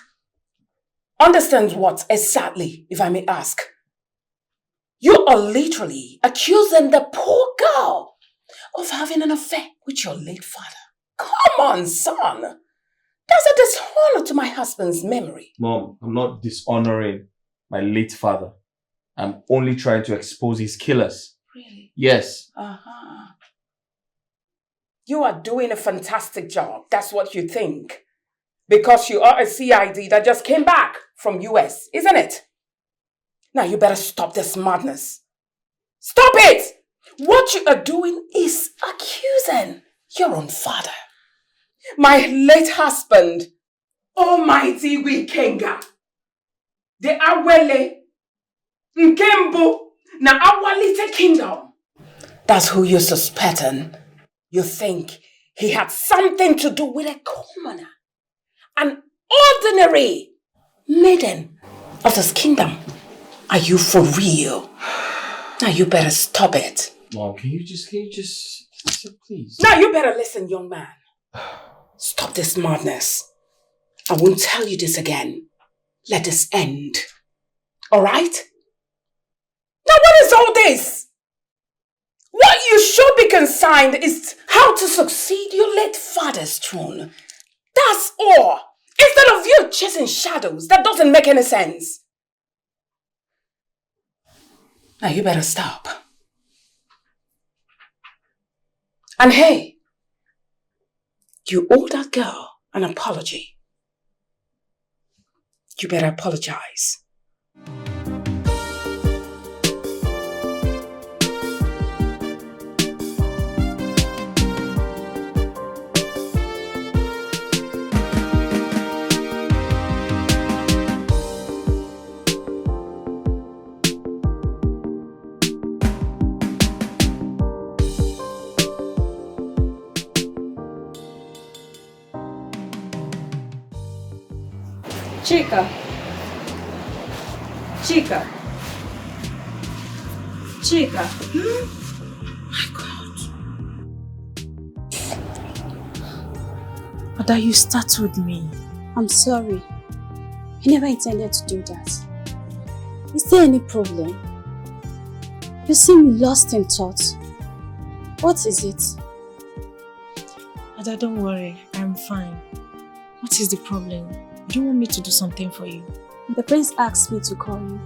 Understands what exactly, if I may ask? You are literally accusing the poor girl of having an affair with your late father. Come on, son. That's a dishonor to my husband's memory. Mom, I'm not dishonoring my late father. I'm only trying to expose his killers. Really? Yes. Uh-huh. You are doing a fantastic job. That's what you think. Because you are a CID that just came back from US, isn't it? Now you better stop this madness. Stop it! What you are doing is accusing your own father. My late husband, Almighty Wikenga, the Awele, Nkembo, na Awalite Kingdom. That's who you're suspecting. You think he had something to do with a commoner, an ordinary maiden of this kingdom. Are you for real? Now you better stop it. Mom, can you just please? Now you better listen, young man. Stop this madness. I won't tell you this again. Let this end. Alright? Now what is all this? What you should be concerned is how to succeed your late father's throne. That's all. Instead of you chasing shadows, that doesn't make any sense. Now you better stop. And hey, you owe that girl an apology. You better apologize. Chika. My God. Ada, you startled me. I'm sorry. I never intended to do that. Is there any problem? You seem lost in thought. What is it? Ada, don't worry. I'm fine. What is the problem? You don't want me to do something for you? The prince asked me to call you.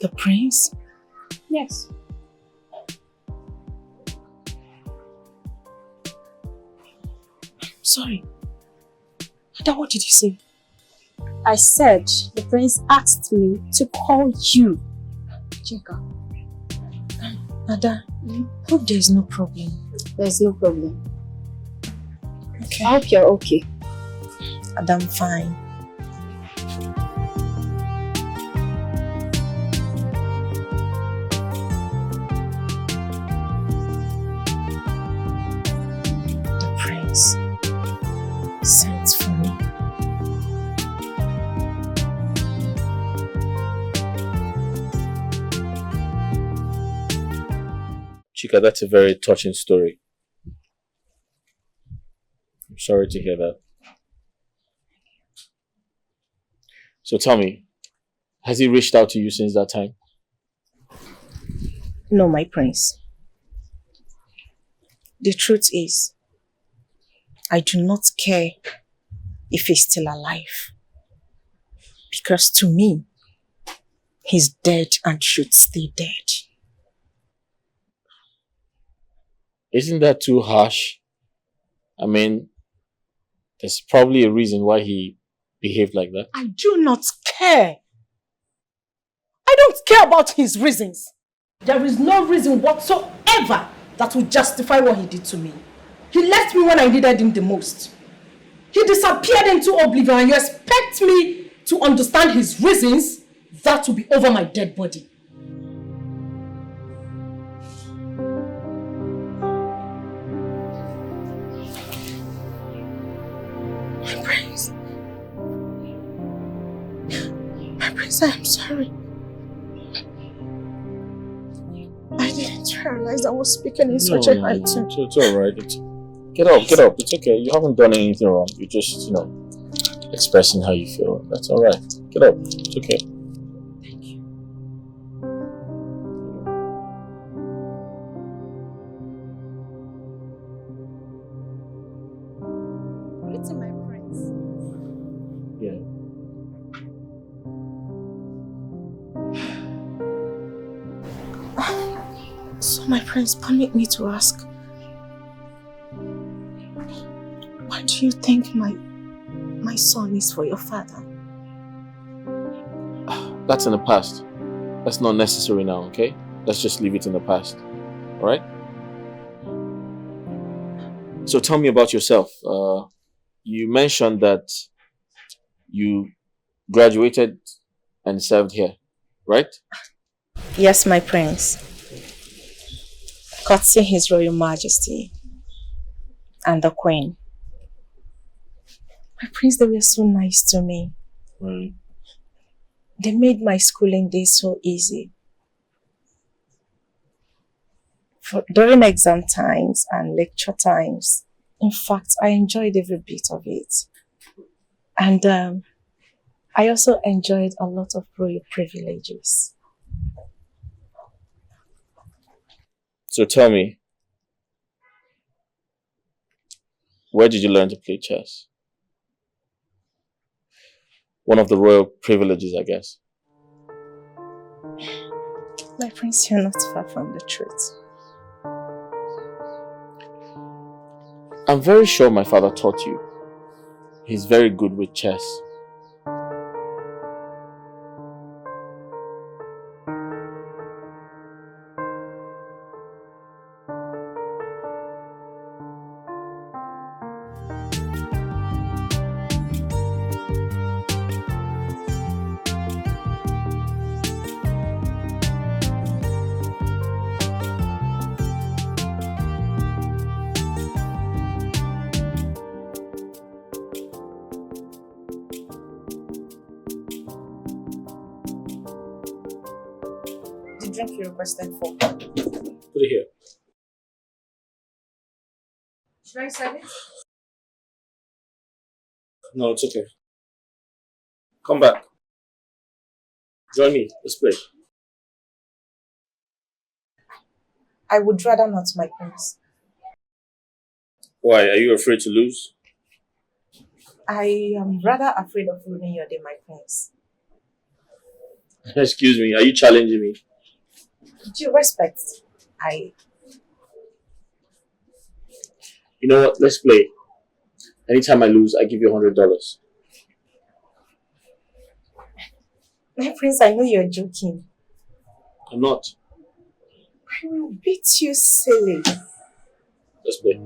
The prince? Yes. Sorry. Ada, what did you say? I said the prince asked me to call you. Chika. Ada, hope there's no problem. There's no problem. Okay. I hope you're okay. Ada, I'm fine. The prince sent for me. Chika, that's a very touching story. I'm sorry to hear that. So tell me, has he reached out to you since that time? No, my prince. The truth is, I do not care if he's still alive. Because to me, he's dead and should stay dead. Isn't that too harsh? I mean, there's probably a reason why he behaved like that. I do not care. I don't care about his reasons. There is no reason whatsoever that will justify what he did to me. He left me when I needed him the most. He disappeared into oblivion and you expect me to understand his reasons? That will be over my dead body. My prince. My prince, I am sorry. I didn't realize I was speaking in such a high tone. It's alright. Get up. It's okay. You haven't done anything wrong. You're just, expressing how you feel. That's alright. Get up. It's okay. Thank you. Greeting, my prince. Yeah. So, my prince, permit me to ask, what do you think my son is for your father? That's in the past. That's not necessary now, okay? Let's just leave it in the past. Alright? So tell me about yourself. You mentioned that you graduated and served here, right? Yes, my prince. Courtesy His Royal Majesty and the Queen. My prince, they were so nice to me. Right. They made my schooling days so easy. During exam times and lecture times, in fact, I enjoyed every bit of it. And I also enjoyed a lot of royal privileges. So tell me, where did you learn to play chess? One of the royal privileges, I guess. My prince, you're not far from the truth. I'm very sure my father taught you. He's very good with chess. The drink you requested for. Put it here. Should I serve it? No, it's okay. Come back. Join me. Let's play. I would rather not, my prince. Why? Are you afraid to lose? I am rather afraid of ruining your day, my prince. Excuse me. Are you challenging me? Due respect, You know what? Let's play. Anytime I lose, I give you $100. My prince, I know you're joking. I'm not. I will beat you silly. Let's play.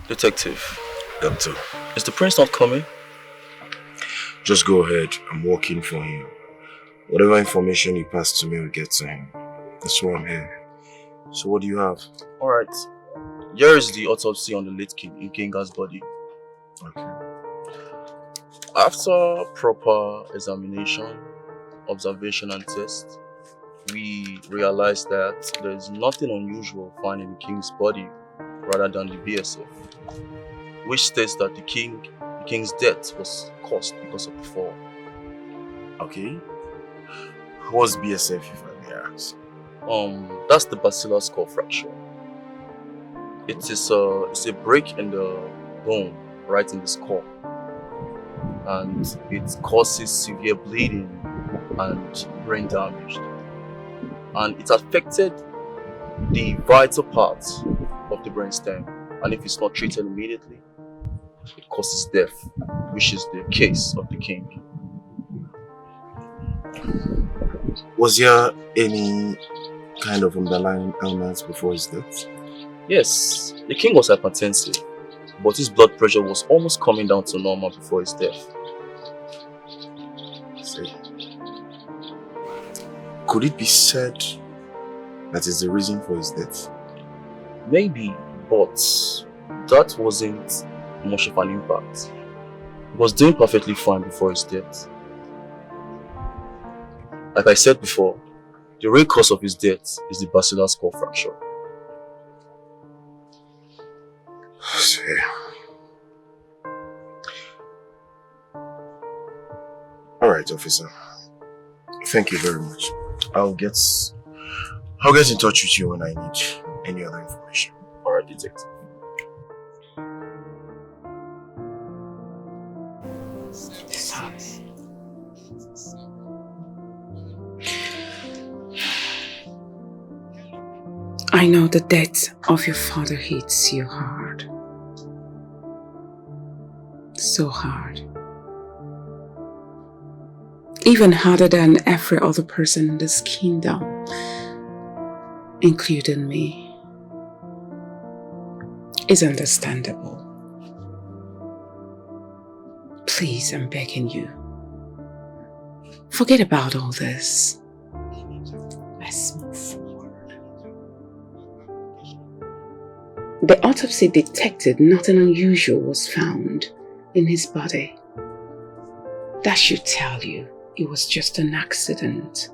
Detective. Doctor. Is the prince not coming? Just go ahead. I'm working for him. Whatever information you pass to me will get to him. That's why I'm here. So what do you have? Alright. Here is the autopsy on the late king in Kenga's body. Okay. After proper examination, observation and test, we realized that there is nothing unusual found in the king's body rather than the BSF, which states that the king's death was caused because of the fall. Okay. What's BSF, if I may ask? That's the basilar skull fracture. It's a break in the bone right in the skull, and it causes severe bleeding and brain damage, and it affected the vital parts of the brainstem, and if it's not treated immediately, it causes death, which is the case of the king. Was there any kind of underlying ailments before his death? Yes, the king was hypertensive, but his blood pressure was almost coming down to normal before his death. See. Could it be said that is the reason for his death? Maybe, but that wasn't much of an impact. He was doing perfectly fine before his death. Like I said before, the real cause of his death is the basilar skull fracture. See. Alright, officer. Thank you very much. I'll get in touch with you when I need any other information. Alright, detective. I know the death of your father hits you hard. So hard. Even harder than every other person in this kingdom, including me. It's understandable. Please, I'm begging you. Forget about all this. Let's move forward. The autopsy detected nothing unusual was found in his body. That should tell you it was just an accident.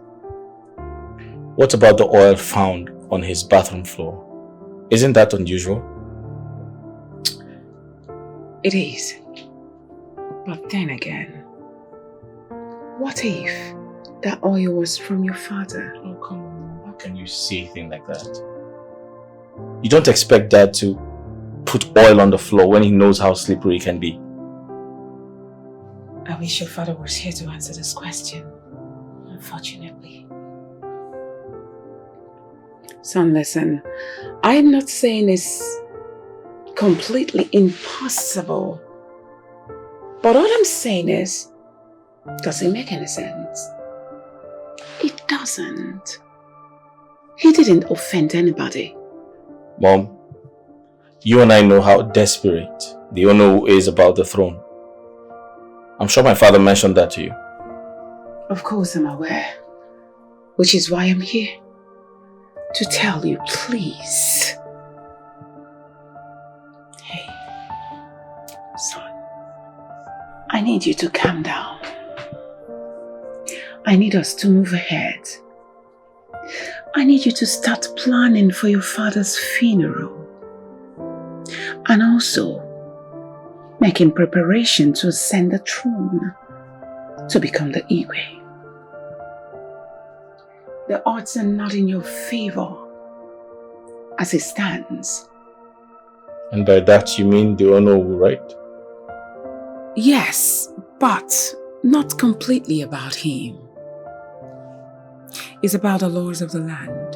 What about the oil found on his bathroom floor? Isn't that unusual? It is. But then again, what if that oil was from your father? Oh, come on. How can you say a thing like that? You don't expect Dad to put oil on the floor when he knows how slippery it can be. I wish your father was here to answer this question. Unfortunately. Son, listen. I'm not saying it's completely impossible. But all I'm saying is, does it make any sense? It doesn't. He didn't offend anybody. Mom, you and I know how desperate the Ono is about the throne. I'm sure my father mentioned that to you. Of course I'm aware. Which is why I'm here. To tell you, please. Hey, son. I need you to calm down. I need us to move ahead. I need you to start planning for your father's funeral. And also making preparation to ascend the throne to become the Igwe. The odds are not in your favor as it stands. And by that you mean the Ono will, right? Yes, but not completely about him. It's about the laws of the land.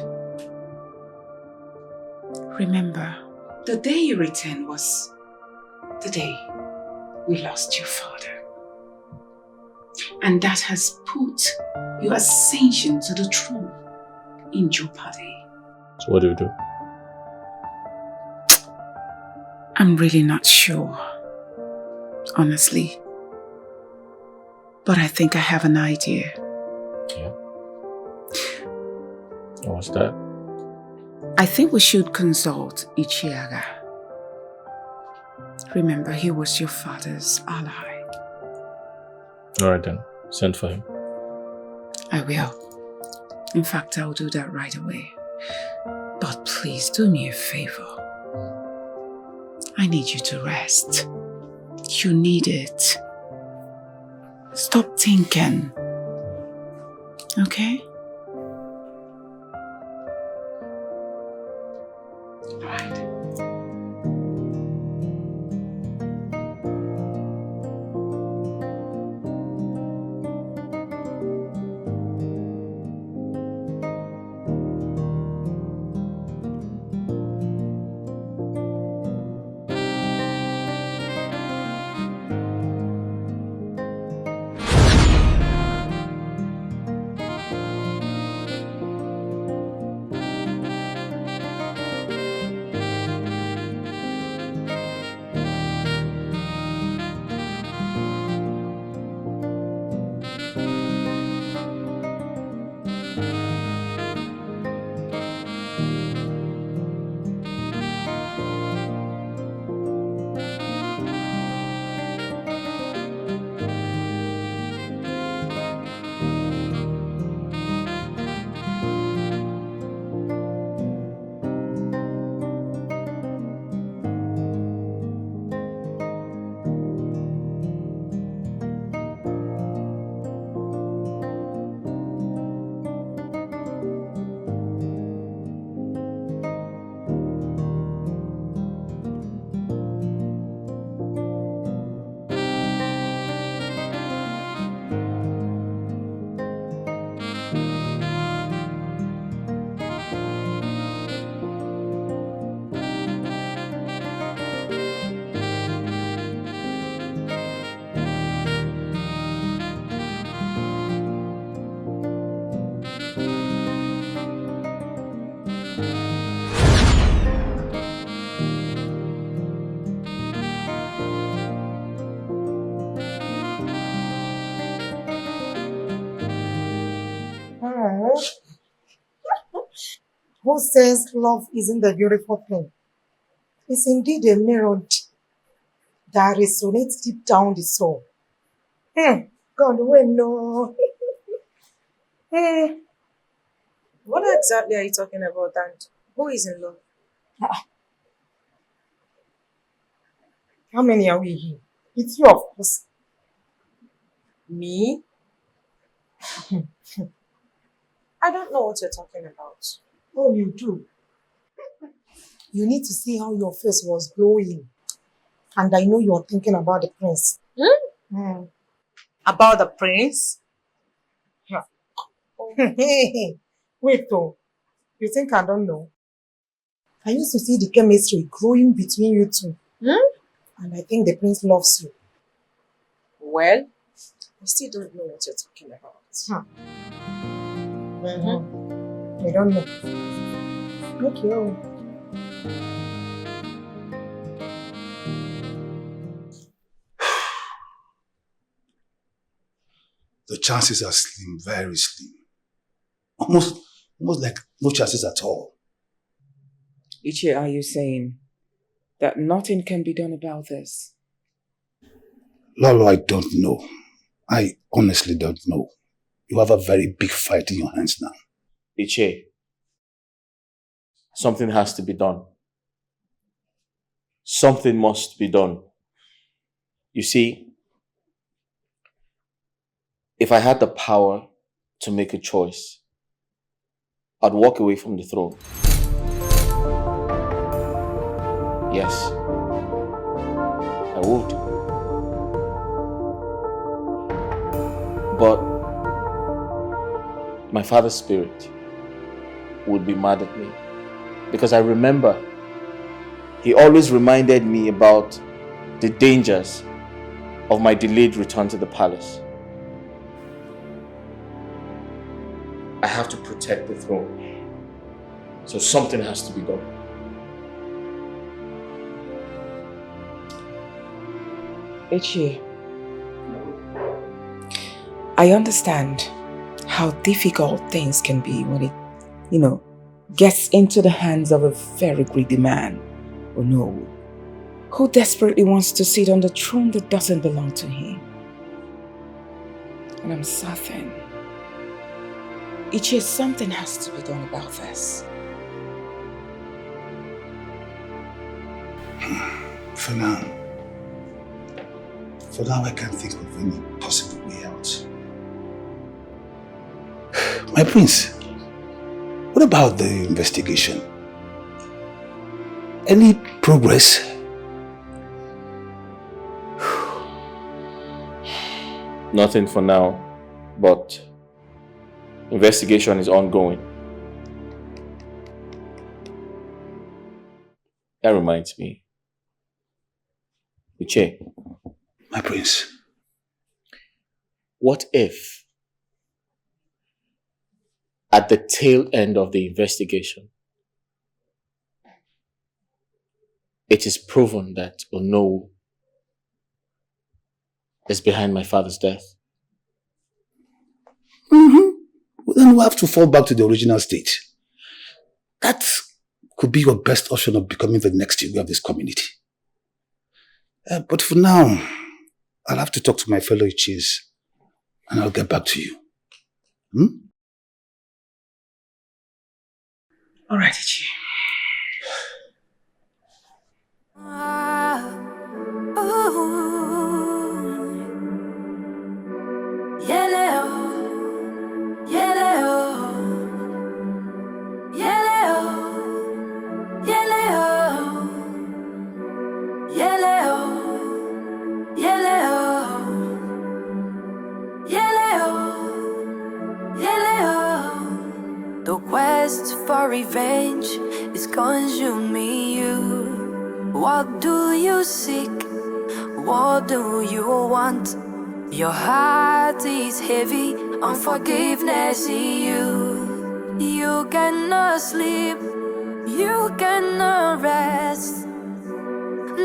Remember, the day you returned was the day we lost your father. And that has put your ascension to the throne in jeopardy. So what do we do? I'm really not sure, honestly. But I think I have an idea. Yeah. What's that? I think we should consult Ichiaga. Remember, he was your father's ally. Alright then, send for him. I will. In fact, I'll do that right away. But please do me a favor. I need you to rest. You need it. Stop thinking. Okay? Right. Who says love isn't a beautiful thing? It's indeed a melody that resonates deep down the soul. God, we know. What exactly are you talking about, and who is in love? How many are we here? It's you, of course. Me? I don't know what you're talking about. Oh, you do. You need to see how your face was glowing. And I know you're thinking about the prince. About the prince? Wait, though. You think I don't know? I used to see the chemistry growing between you two. And I think the prince loves you. Well, I still don't know what you're talking about. I don't know. Okay. The chances are slim, very slim. Almost like no chances at all. Ichi, are you saying that nothing can be done about this? Lolo, I don't know. I honestly don't know. You have a very big fight in your hands now. Ichi, something has to be done. Something must be done. You see, if I had the power to make a choice, I'd walk away from the throne. Yes, I would. But my father's spirit would be mad at me because I remember he always reminded me about the dangers of my delayed return to the palace. I have to protect the throne. So something has to be done. Ichi, I understand how difficult things can be when it, gets into the hands of a very greedy man, who desperately wants to sit on the throne that doesn't belong to him. And I'm certain, Ichi, something has to be done about this. For now, I can't think of any possible way out. My prince, what about the investigation? Any progress? Nothing for now, but investigation is ongoing. That reminds me. Uche. My prince. What if, at the tail end of the investigation, it is proven that Onowu is behind my father's death? Well, then we'll have to fall back to the original state. That could be your best option of becoming the next hero of this community. But for now, I'll have to talk to my fellow Ichis and I'll get back to you. All right, Ichi. The quest for revenge is consuming you. What do you seek? What do you want? Your heart is heavy, unforgiveness in you. You cannot sleep, you cannot rest.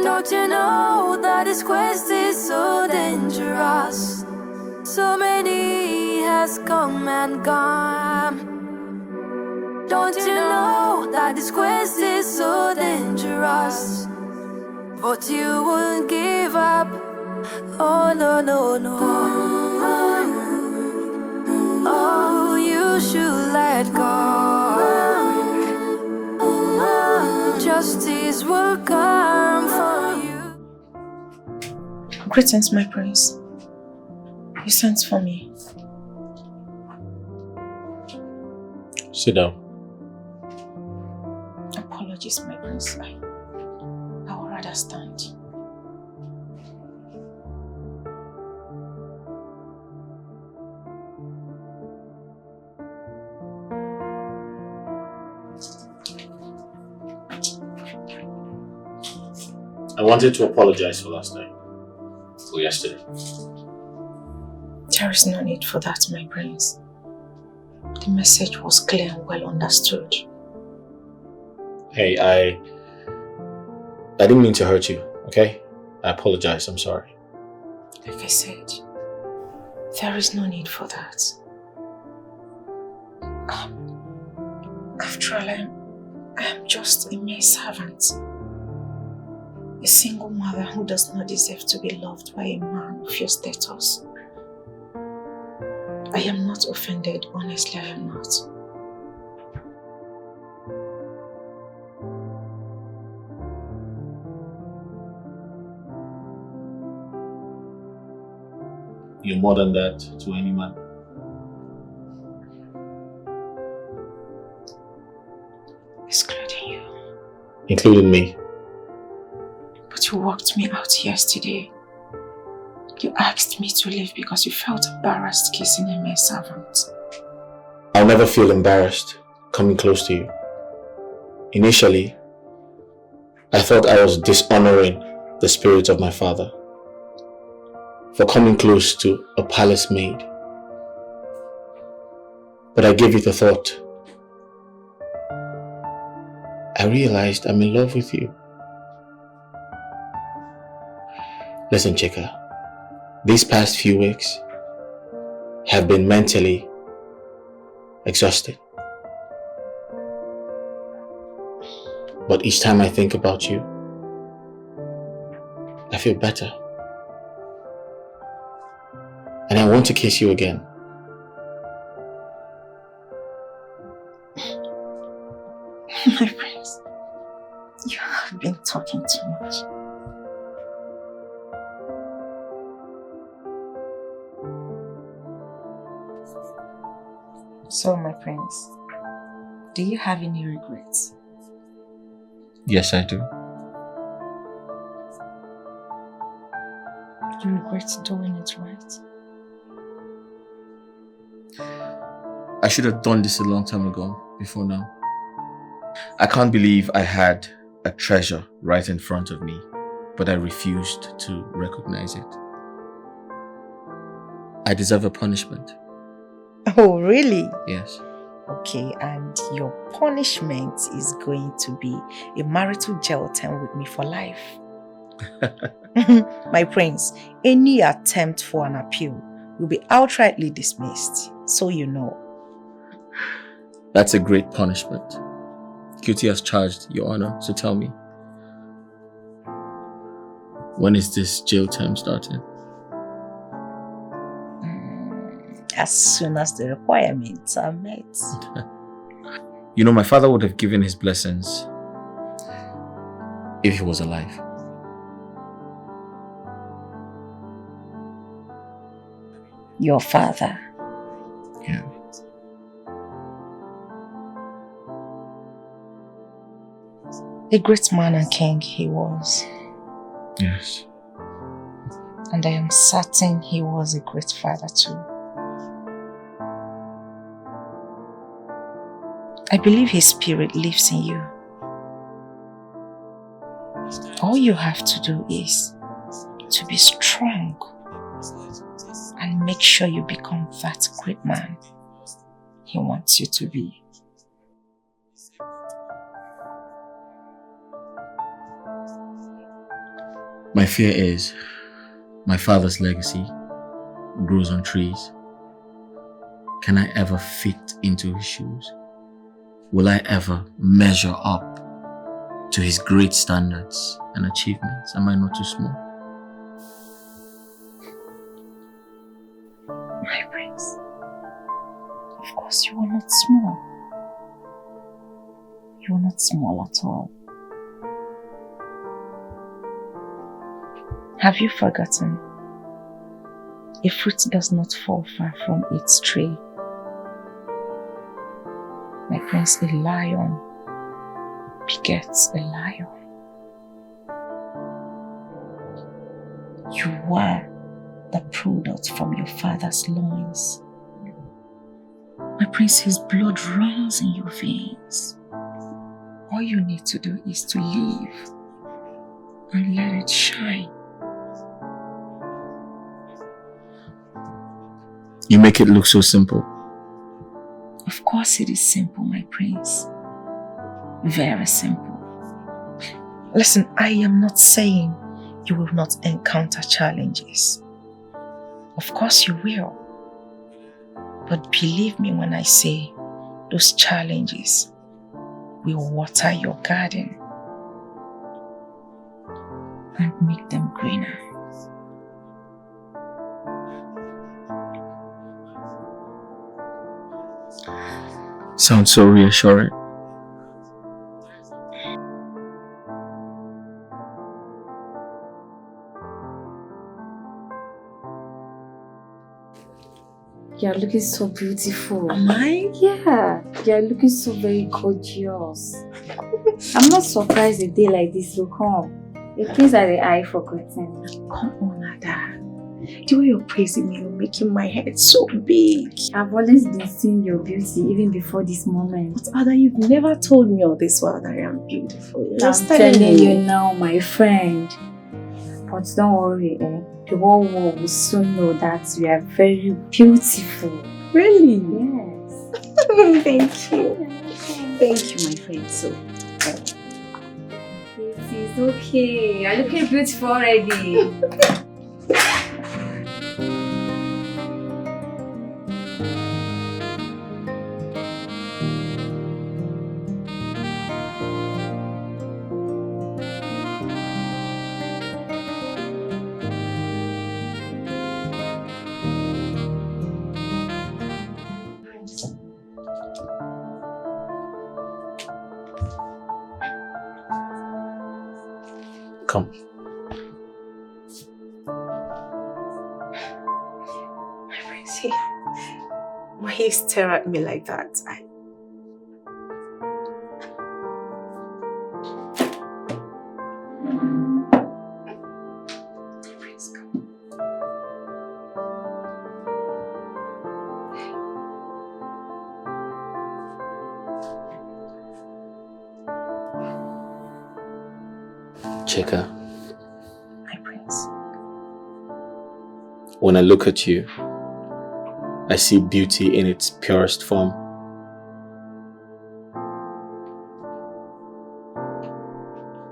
Don't you know that this quest is so dangerous? So many has come and gone. Don't you know that this quest is so dangerous? But you won't give up. Oh no, no, no. Oh, you should let go. days will come for you. Greetings, my prince. You sent for me. Sit down. Apologies, my prince. I would rather stand. I wanted to apologize for last night. For yesterday. There is no need for that, my prince. The message was clear and well understood. Hey, I didn't mean to hurt you, okay? I apologize, I'm sorry. Like I said, there is no need for that. After all, I am just a mere servant. A single mother who does not deserve to be loved by a man of your status. I am not offended, honestly I am not. You're more than that to any man. Excluding you. Including me. But you walked me out yesterday. You asked me to leave because you felt embarrassed kissing a mere servant. I'll never feel embarrassed coming close to you. Initially, I thought I was dishonoring the spirit of my father for coming close to a palace maid. But I gave it a thought. I realized I'm in love with you. Listen, Chika, these past few weeks have been mentally exhausted. But each time I think about you, I feel better. And I want to kiss you again. My prince, you have been talking too much. So, my prince, do you have any regrets? Yes, I do. You regret doing it right? I should have done this a long time ago, before now. I can't believe I had a treasure right in front of me, but I refused to recognize it. I deserve a punishment. Oh, really? Yes. Okay, and your punishment is going to be a marital jail term with me for life. My prince, any attempt for an appeal will be outrightly dismissed, so you know. That's a great punishment. QT has charged, Your Honor, so tell me, when is this jail term starting? As soon as the requirements are met. You know, my father would have given his blessings if he was alive. Your father? Yeah. A great man and king he was. Yes. And I am certain he was a great father too. I believe his spirit lives in you. All you have to do is to be strong and make sure you become that great man he wants you to be. My fear is my father's legacy grows on trees. Can I ever fit into his shoes? Will I ever measure up to his great standards and achievements? Am I not too small? My prince, of course you are not small. You are not small at all. Have you forgotten? A fruit does not fall far from its tree. My prince, a lion begets a lion. You were the product from your father's loins. My prince, his blood runs in your veins. All you need to do is to live and let it shine. You make it look so simple. Of course it is simple, my prince. Very simple. Listen, I am not saying you will not encounter challenges. Of course you will. But believe me when I say those challenges will water your garden and make them greener. Sounds so reassuring. You're looking so beautiful. Am I? Yeah, you're looking so very gorgeous. I'm not surprised a day like this will come. A place that the eye forgotten. Come on, Ada. The way you're praising me, you're making my head so big. I've always been seeing your beauty even before this moment. But Ada, you've never told me all this while that I am beautiful. I'm telling you now, my friend. But don't worry, the whole world will soon know that you are very beautiful. Really? Yes. Thank you. Thank you, my friend. So, it's okay. You're looking beautiful already. Come. My prince, why you stare at me like that? Prince, come. Chika, My prince. when I look at you, I see beauty in its purest form.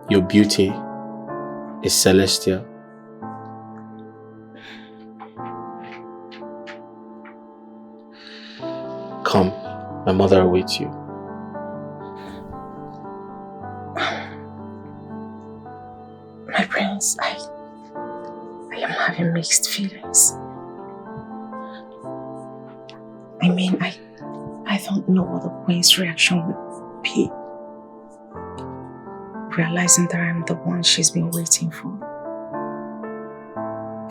Your beauty is celestial. Come, my mother awaits you. My prince, I am having mixed feelings. I mean, I don't know what the queen's reaction would be. Realizing that I'm the one she's been waiting for.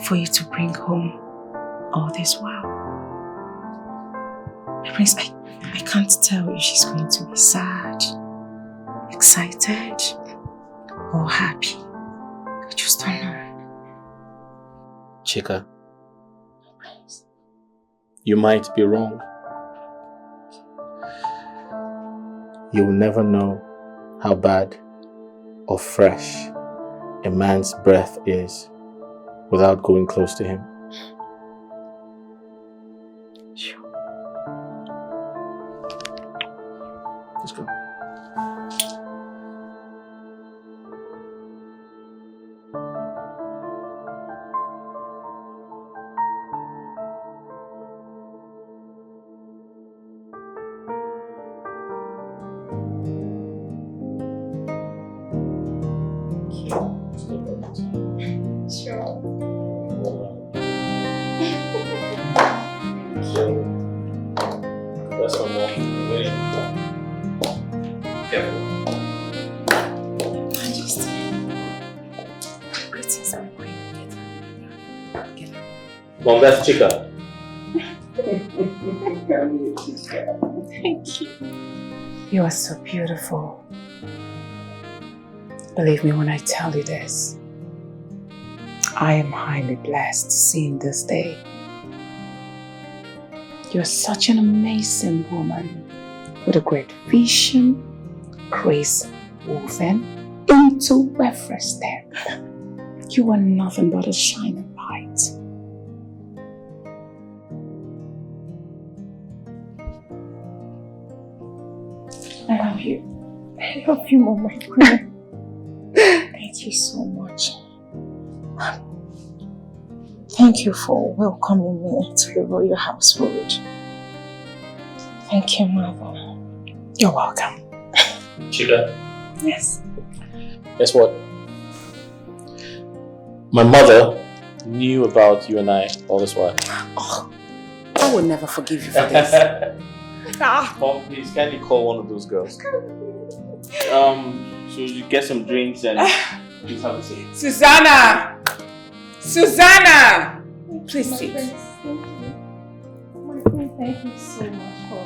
For you to bring home all this while. My prince, I can't tell if she's going to be sad, excited, or happy. I just don't know. Chika, you might be wrong. You'll never know how bad or fresh a man's breath is without going close to him. Sure. Let's go. That's one more. Wait. Careful. Majesty. Greetings, my queen. Mom, that's Chika. Thank you. You are so beautiful. Believe me when I tell you this. I am highly blessed seeing this day. You're such an amazing woman with a great vision, grace woven into every step. You are nothing but a shining light. I love you. I love you more, my queen. Thank you so much. Thank you for welcoming me to the royal household. Thank you, Mother. You're welcome. Chika, Yes. guess what? My mother knew about you and I all this while. Oh, I will never forgive you for this. Mom, please kindly call one of those girls. So you get some drinks and please have a seat. Susanna! Susanna! Please sit. Thank you. My queen, thank you so much for...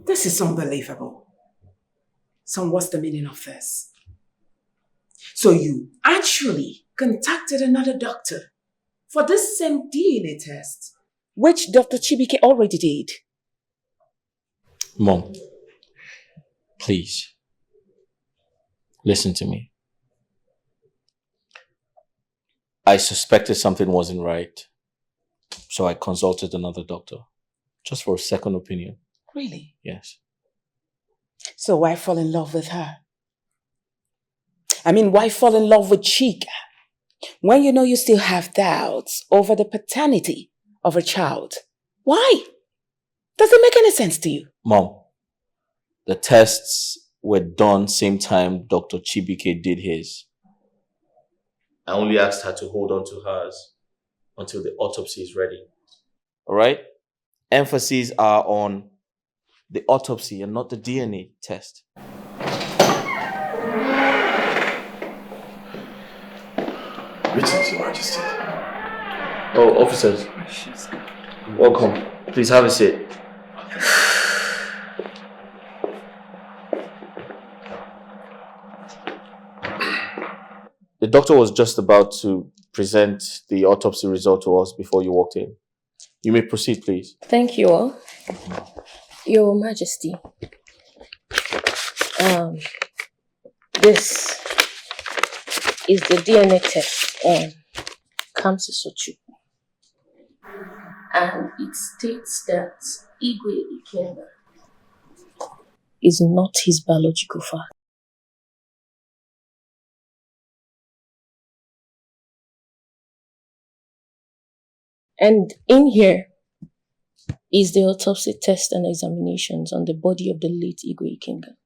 This is unbelievable. So what's the meaning of this? So you actually contacted another doctor for this same DNA test, which Dr. Chibike already did. Mom, please, listen to me. I suspected something wasn't right, so I consulted another doctor, just for a second opinion. Really? Yes. So why fall in love with her? I mean, why fall in love with Chika when you know you still have doubts over the paternity of a child? Why? Does it make any sense to you? Mom, the tests were done same time Dr. Chibike did his. I only asked her to hold on to hers until the autopsy is ready. Alright? Emphases are on the autopsy and not the DNA test. Greetings, Your Majesty. Oh, officers. Welcome. Please have a seat. The doctor was just about to present the autopsy result to us before you walked in. You may proceed, please. Thank you all. Your Majesty. This is the DNA test on Kamsi Sochu. And it states that Igwe Ikenga is not his biological father. And in here is the autopsy test and examinations on the body of the late Igwe Ikenga.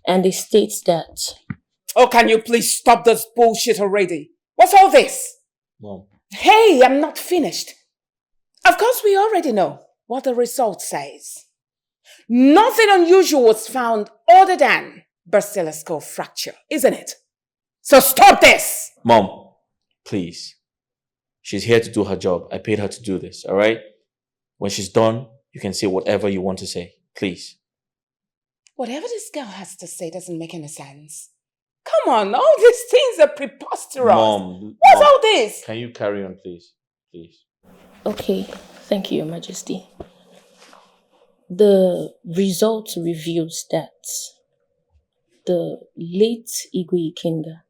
And it states that... Oh, can you please stop this bullshit already? What's all this? Mom. Hey, I'm not finished. Of course, we already know what the result says. Nothing unusual was found other than basilar skull fracture, isn't it? So stop this! Mom, please. She's here to do her job. I paid her to do this, all right? When she's done, you can say whatever you want to say. Please. Whatever this girl has to say doesn't make any sense. Come on, all these things are preposterous. Mom. What's all this? Can you carry on, please? Please. Okay, thank you, Your Majesty. The result reveals that the late Igwe Ikenga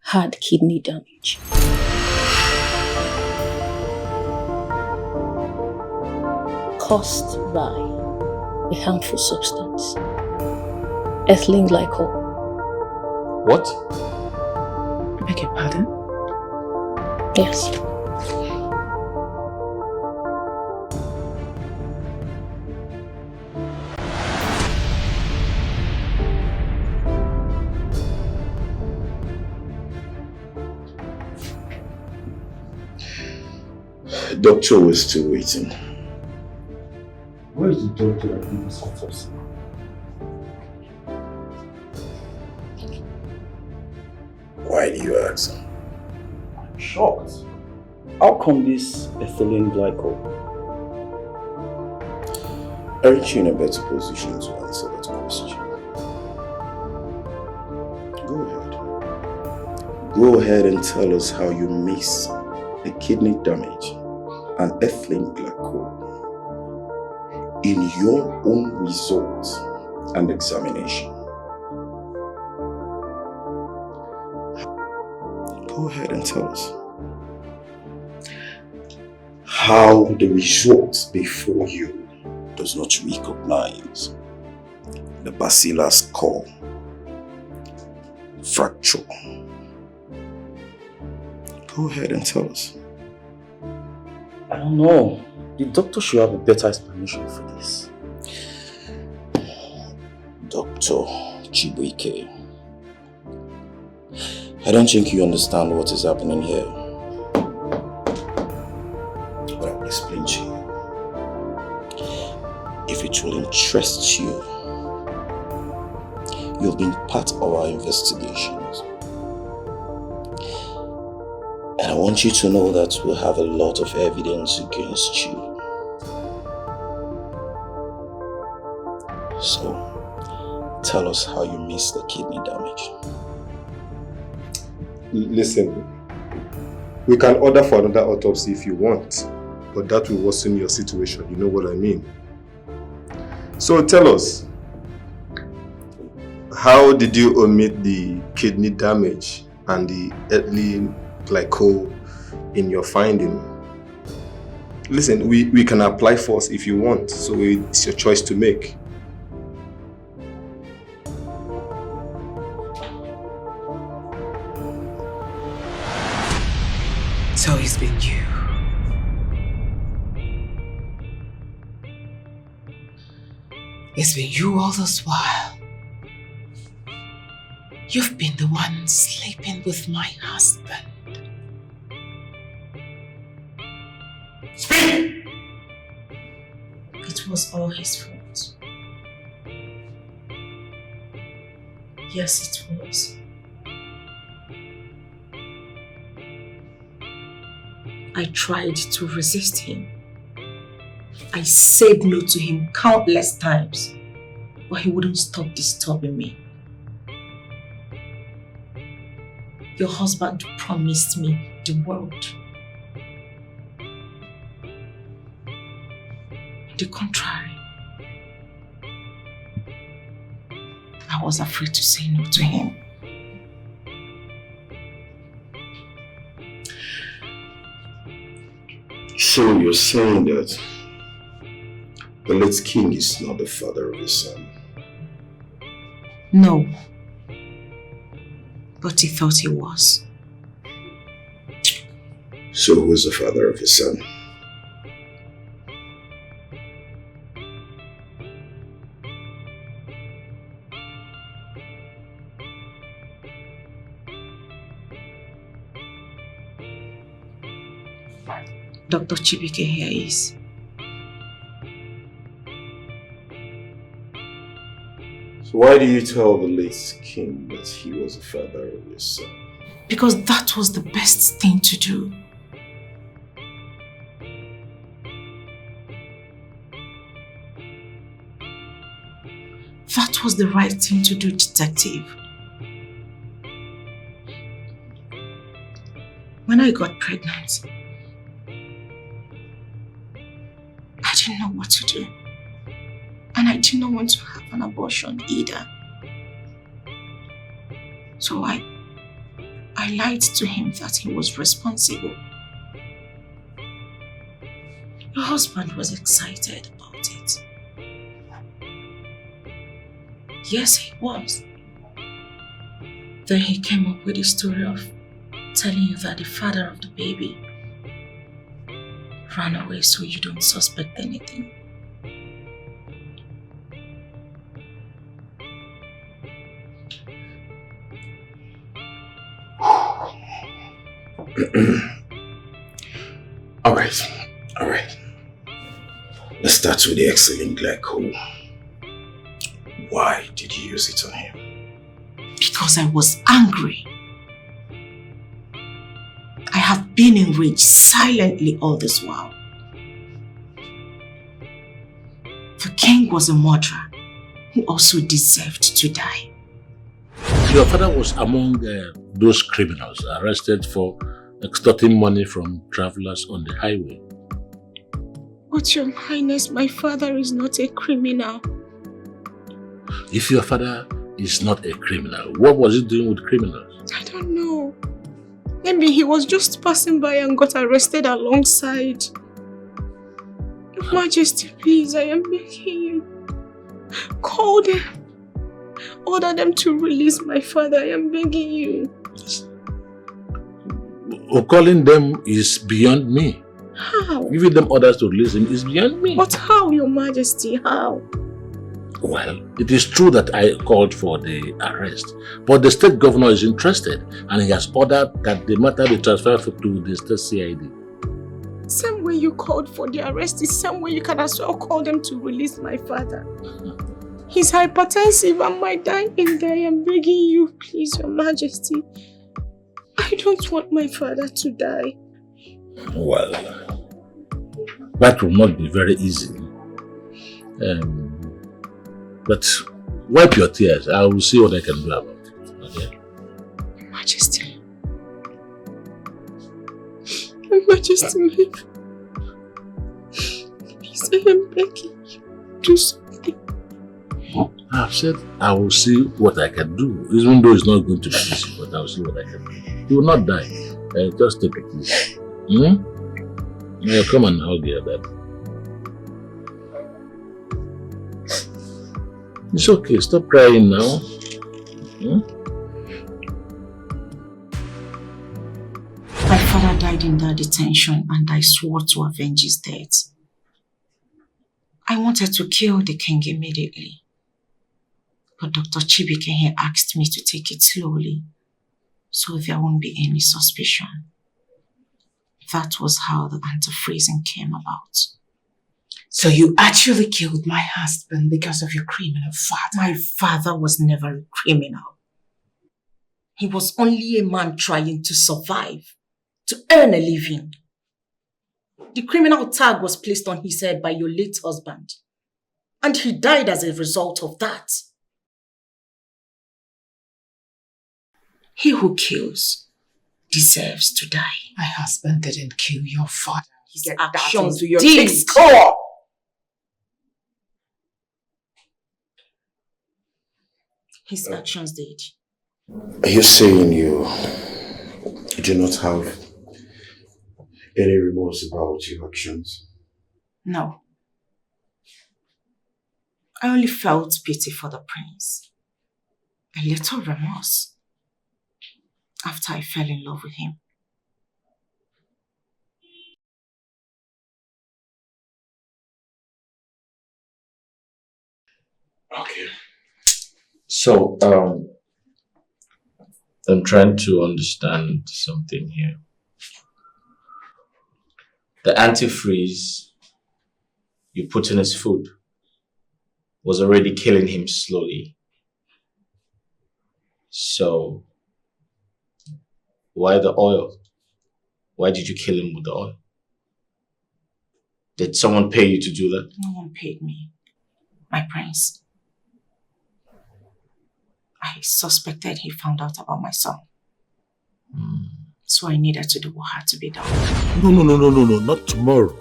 had kidney damage. Caused by a harmful substance, ethylene glycol. What? I beg your pardon? Yes. Doctor, we're still waiting. Where is the doctor that did this autopsy? Why do you ask? I'm shocked. How come this ethylene glycol? Aren't you in a better position to answer that question? Go ahead. Go ahead and tell us how you miss the kidney damage and ethylene glycol in your own results and examination. Go ahead and tell us how the results before you does not recognize the basilar skull fracture. Go ahead and tell us. I don't know. The doctor should have a better explanation for this. Dr. Chibuike, I don't think you understand what is happening here. But I will explain to you. If it will interest you, you've been part of our investigations. And I want you to know that we'll have a lot of evidence against you. So, tell us how you missed the kidney damage. Listen, we can order for another autopsy if you want, but that will worsen your situation, you know what I mean? So tell us, how did you omit the kidney damage and the ethylene glycol in your finding? Listen, we can apply force if you want, so it's your choice to make. So it's been you. It's been you all this while. You've been the one sleeping with my husband. Speak! It was all his fault. Yes, it was. I tried to resist him. I said no to him countless times, but he wouldn't stop disturbing me. Your husband promised me the world. On the contrary, I was afraid to say no to him. So you're saying that the late king is not the father of his son? No. But he thought he was. So who is the father of his son? Dr. Chibuike here is. So why do you tell the late king that he was the father of your son? Because that was the best thing to do. That was the right thing to do, detective. When I got pregnant, I didn't know what to do. And I did not want to have an abortion either. So I lied to him that he was responsible. Your husband was excited about it. Yes, he was. Then he came up with the story of telling you that the father of the baby ran away so you don't suspect anything. All right. Let's start with the excellent glycol. Why did you use it on him? Because I was angry. I have been enraged silently all this while. The king was a murderer who also deserved to die. Your father was among those criminals arrested for extorting money from travelers on the highway. But Your Highness, my father is not a criminal. If your father is not a criminal, what was he doing with criminals? I don't know. Maybe he was just passing by and got arrested alongside. Your Majesty, please, I am begging you. Call them. Order them to release my father. I am begging you. Calling them is beyond me. How? Giving them orders to release him is beyond me. But how, Your Majesty? How? Well, it is true that I called for the arrest, but the state governor is interested and he has ordered that the matter be transferred to the state CID. Same way you called for the arrest is same way you can as well call them to release my father. He's hypertensive and might die in there. I am begging you, please, Your Majesty. I don't want my father to die. Well, that will not be very easy. But wipe your tears. I will see what I can do about it. Okay? Your Majesty. Your Majesty, please, I am begging you. Do something. I've said I will see what I can do, even though it's not going to be easy, but I will see what I can do. He will not die. Just take it easy. Now come and hug your dad. It's okay, stop crying now. My father died in that detention and I swore to avenge his death. I wanted to kill the king immediately. But Dr. Chibike here asked me to take it slowly, so there won't be any suspicion. That was how the anti-freezing came about. So you actually killed my husband because of your criminal father? My father was never a criminal. He was only a man trying to survive, to earn a living. The criminal tag was placed on his head by your late husband, and he died as a result of that. He who kills deserves to die. My husband didn't kill your father. His actions to your did. score. His actions did. Are you saying you do not have any remorse about your actions? No. I only felt pity for the prince. A little remorse. After I fell in love with him. Okay. So, I'm trying to understand something here. The antifreeze you put in his food was already killing him slowly So, why the oil? Why did you kill him with the oil? Did someone pay you to do that? No one paid me, my prince. I suspected he found out about my son. So I needed to do what had to be done. No, not tomorrow.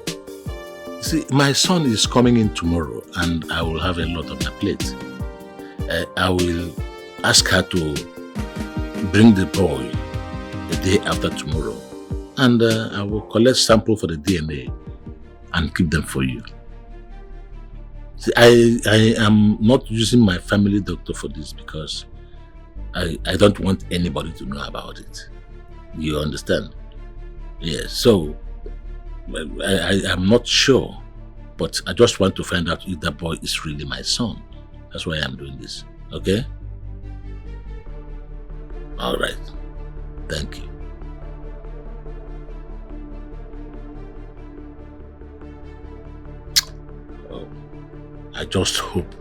See, my son is coming in tomorrow and I will have a lot on my plate. I will ask her to bring the boy the day after tomorrow and I will collect sample for the DNA and keep them for you. See, I am not using my family doctor for this because I don't want anybody to know about it. You understand? Yes, so I am not sure, but I just want to find out if that boy is really my son. That's why I'm doing this, okay? All right, thank you. Oh, I just hope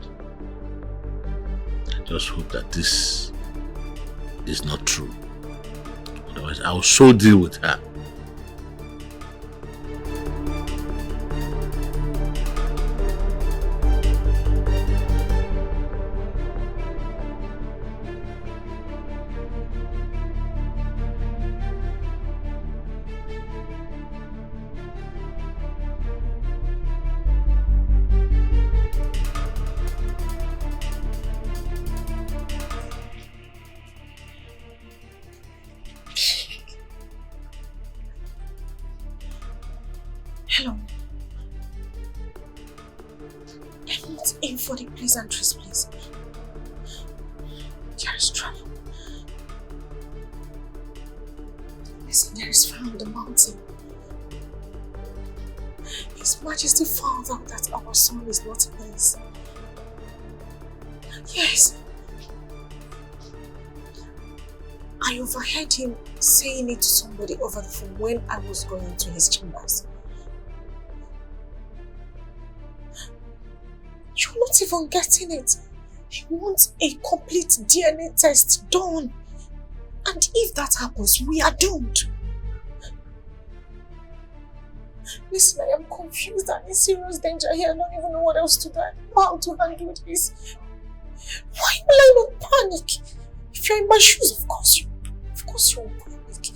that this is not true. Otherwise, I'll so deal with her. Hello. I'm not in for the pleasantries, please. There is trouble. Listen, there is fire on the mountain. His Majesty found out that our son is not his. Yes. I overheard him saying it to somebody over the phone when I was going to his chambers. You're not even getting it. He wants a complete DNA test done. And if that happens, we are doomed. Listen, I am confused and in serious danger here. I don't even know what else to do. I don't know how to handle this. Why will I not panic? If you're in my shoes, of course you will panic.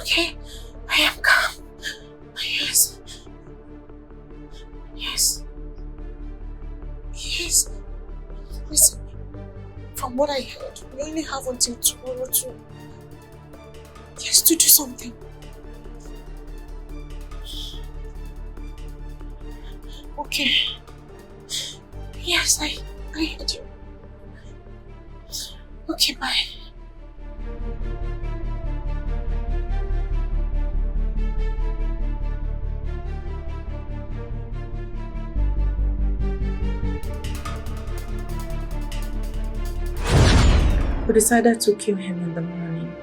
Okay, I am calm. Yes. Listen, from what I heard, we only have until tomorrow to do something. Okay. Yes, I heard you. Okay, bye. We decided to kill him in the morning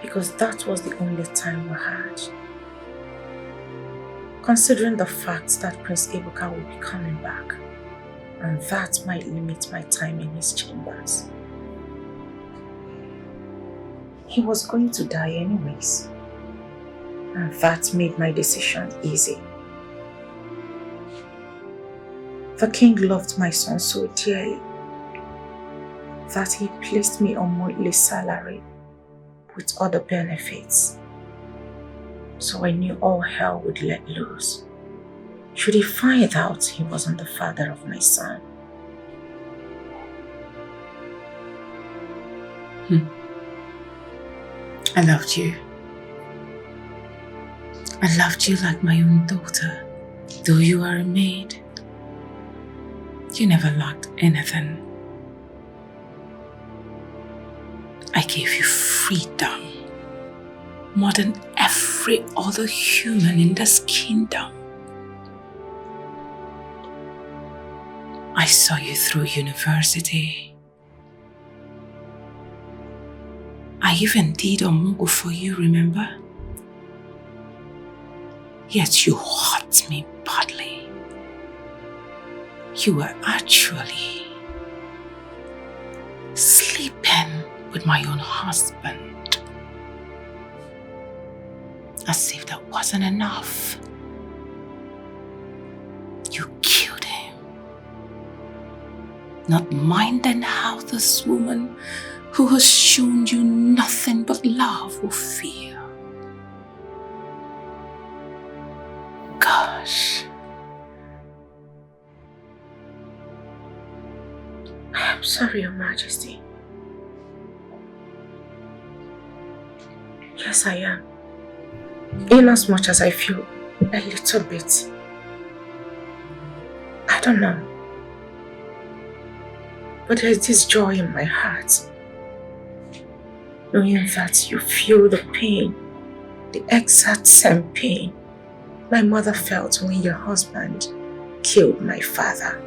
because that was the only time we had. Considering the fact that Prince Ebuka will be coming back, and that might limit my time in his chambers. He was going to die anyways, and that made my decision easy. The king loved my son so dearly that he placed me on monthly salary with other benefits. So I knew all hell would let loose should he find out he wasn't the father of my son. I loved you. I loved you like my own daughter. Though you are a maid, you never lacked anything. I gave you freedom more than every other human in this kingdom. I saw you through university. I even did onmogo for you, remember? Yet you hurt me badly. You were actually with my own husband. As if that wasn't enough. You killed him. Not minding how this woman who has shown you nothing but love will feel. Gosh. I am sorry, Your Majesty. Yes, I am. Inasmuch as I feel a little bit, I don't know, but there's this joy in my heart, knowing that you feel the pain, the exact same pain my mother felt when your husband killed my father.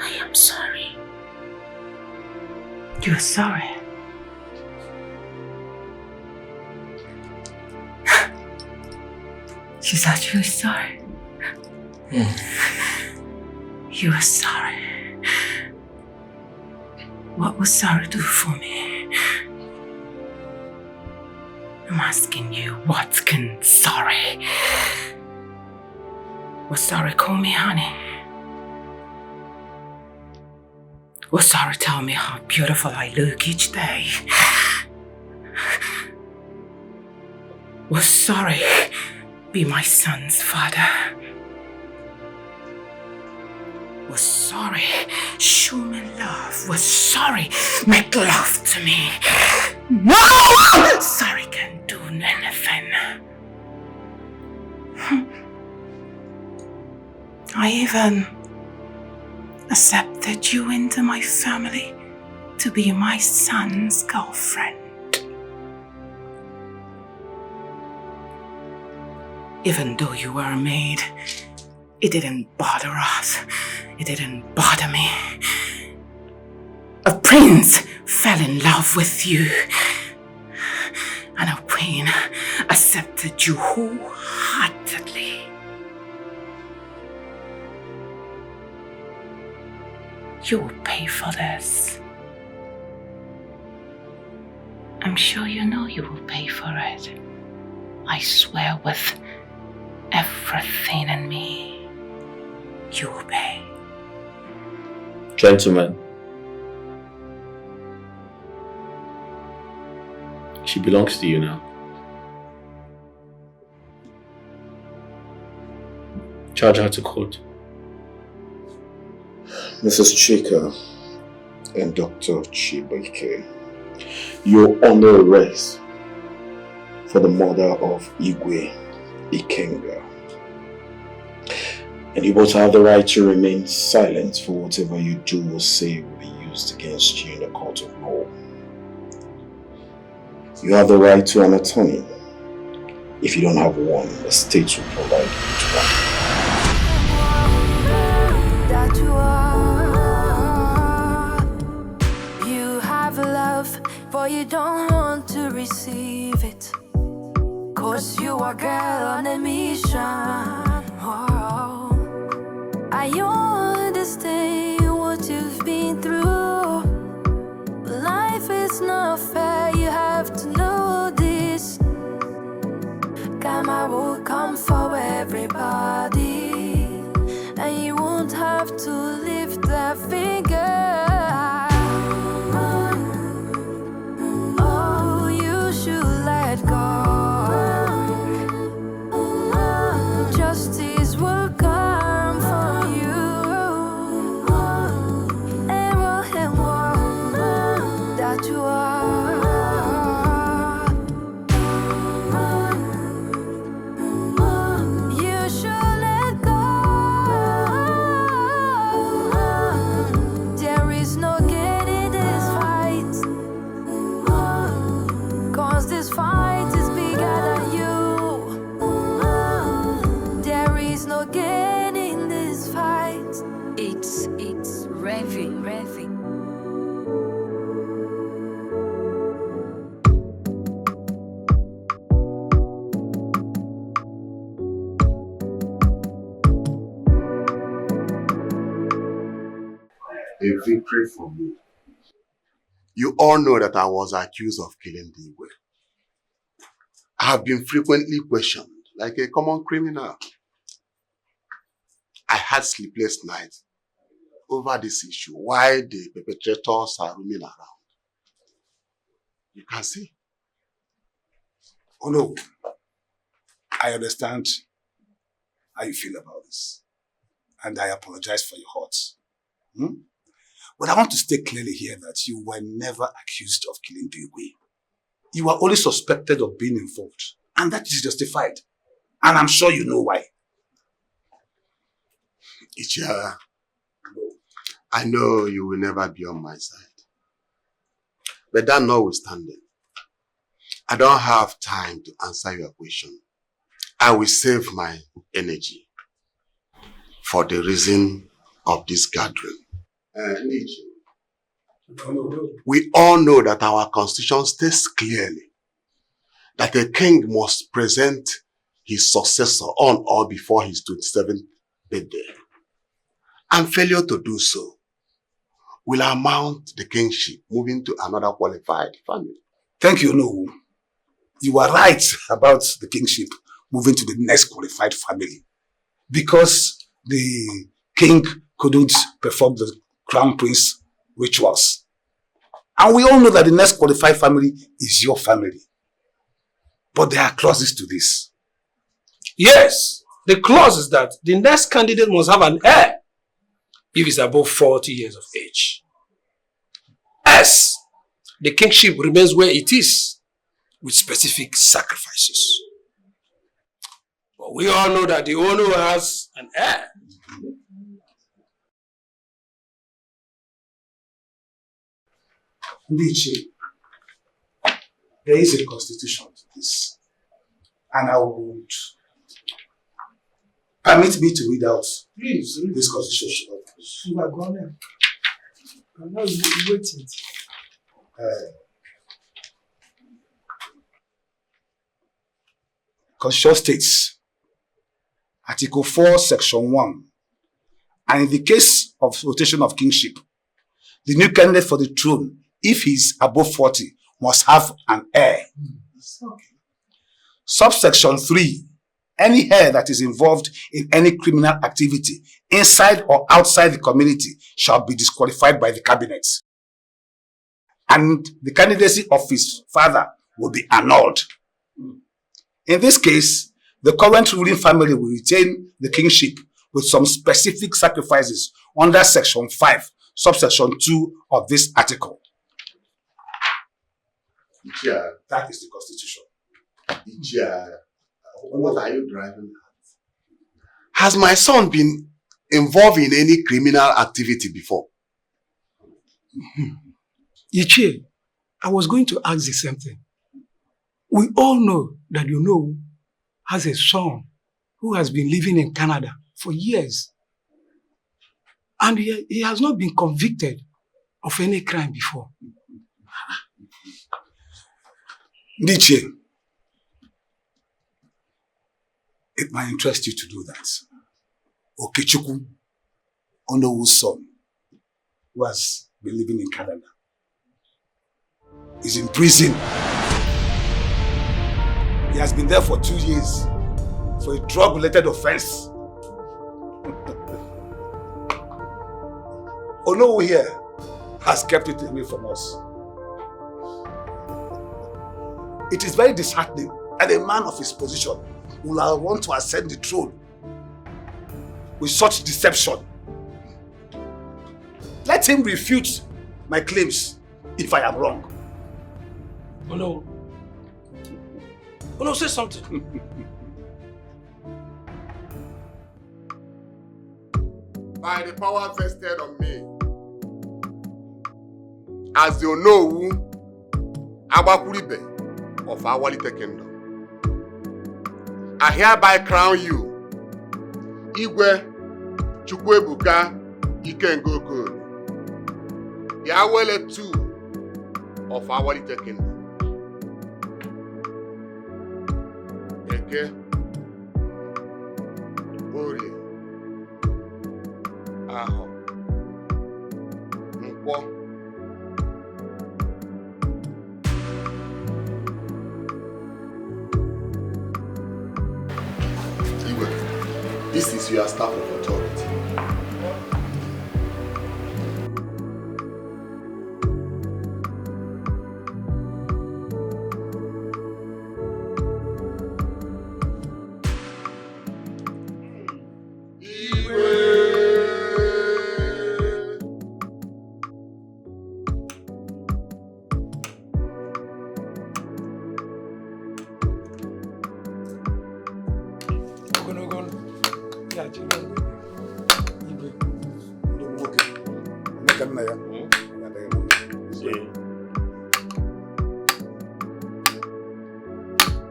I am sorry. You're sorry? She's actually sorry. You are sorry. What will sorry do for me? I'm asking you, what can sorry? Will sorry call me honey? Will sorry tell me how beautiful I look each day? Will sorry be my son's father? Was sorry show me love? Was sorry make love to me? No! Sorry can't do anything. I even accepted you into my family to be my son's girlfriend. Even though you were a maid, it didn't bother us. It didn't bother me. A prince fell in love with you. And a queen accepted you wholeheartedly. You will pay for this. I'm sure you know you will pay for it. I swear with everything in me, you will pay. Gentlemen, she belongs to you now. Charge her to court. Mrs. Chika and Dr. Chibike, you're under arrest for the murder of Igwe Ikenga. And you both have the right to remain silent, for whatever you do or say will be used against you in the court of law. You have the right to an attorney. If you don't have one, the state will provide you with one. You have love, but you don't want to receive it. 'Cause you are a girl on a mission. Oh, I understand what you've been through. But life is not fair, you have to know this. Karma will come for everybody, and you won't have to lift that finger. Oh, you should let go. Justice will come for you. And that you are. You should let go. There is no gain in this fight. 'Cause this fight is bigger than you. There is no gain in this fight. It's revving. A victory for me. You all know that I was accused of killing Dikeh. I have been frequently questioned like a common criminal. I had sleepless nights over this issue, why the perpetrators are roaming around. You can see. Oh no, I understand how you feel about this. And I apologize for your hurts. But I want to state clearly here that you were never accused of killing Dikeh. You were only suspected of being involved. And that is justified. And I'm sure you know why. Ichia, I know you will never be on my side. But that notwithstanding, I don't have time to answer your question. I will save my energy for the reason of this gathering. We all know that our constitution states clearly that a king must present his successor on or before his 27th birthday. And failure to do so will amount the kingship moving to another qualified family. Thank you, no. You are right about the kingship moving to the next qualified family. Because the king couldn't perform the crown prince rituals. And we all know that the next qualified family is your family. But there are clauses to this. Yes, the clause is that the next candidate must have an heir if he's above 40 years of age. As the kingship remains where it is with specific sacrifices. But we all know that the owner has an heir. Ndiche, there is a constitution to this. And I would permit me to read out this constitution. You are gone. I'm not waiting. Constitution states, Article 4, Section 1, and in the case of rotation of kingship, the new candidate for the throne, if he is above 40, must have an heir. Okay. Subsection 3, any heir that is involved in any criminal activity inside or outside the community shall be disqualified by the cabinet. And the candidacy of his father will be annulled. In this case, the current ruling family will retain the kingship with some specific sacrifices under Section 5, subsection 2 of this article. Yeah. That is the constitution. Yeah. What are you driving at? Has my son been involved in any criminal activity before? Ichie, I was going to ask the same thing. We all know that you know has a son who has been living in Canada for years. And he has not been convicted of any crime before. Ndiche, it might interest you to do that. Okechukwu, Onowu's son, who has been living in Canada, is in prison. He has been there for 2 years for a drug-related offense. Onowu here has kept it away from us. It is very disheartening that a man of his position will want to ascend the throne with such deception. Let him refute my claims if I am wrong. Oh no. Oh no, say something. By the power vested on me as the Onowu Agbakuribe of Awalite Kingdom, I hereby crown you Igwe Chukwuebuka Ikengokoro, the Awele II of Awalite Kingdom. Eke, Ori, Aho, This is your staff of authority.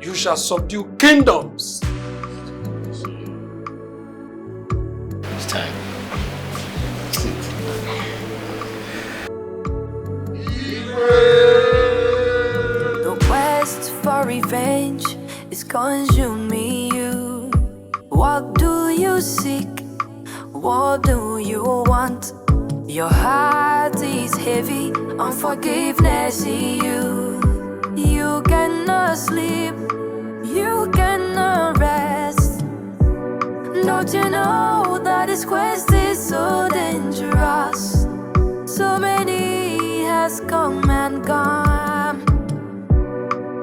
You shall subdue kingdoms. It's time. The quest for revenge is consuming you. What do you seek? What do you want? Your heart is heavy, unforgiveness in you. You cannot sleep, you cannot rest. Don't you know that this quest is so dangerous? So many has come and gone.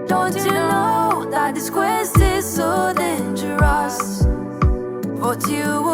Don't you know that this quest is so dangerous? But you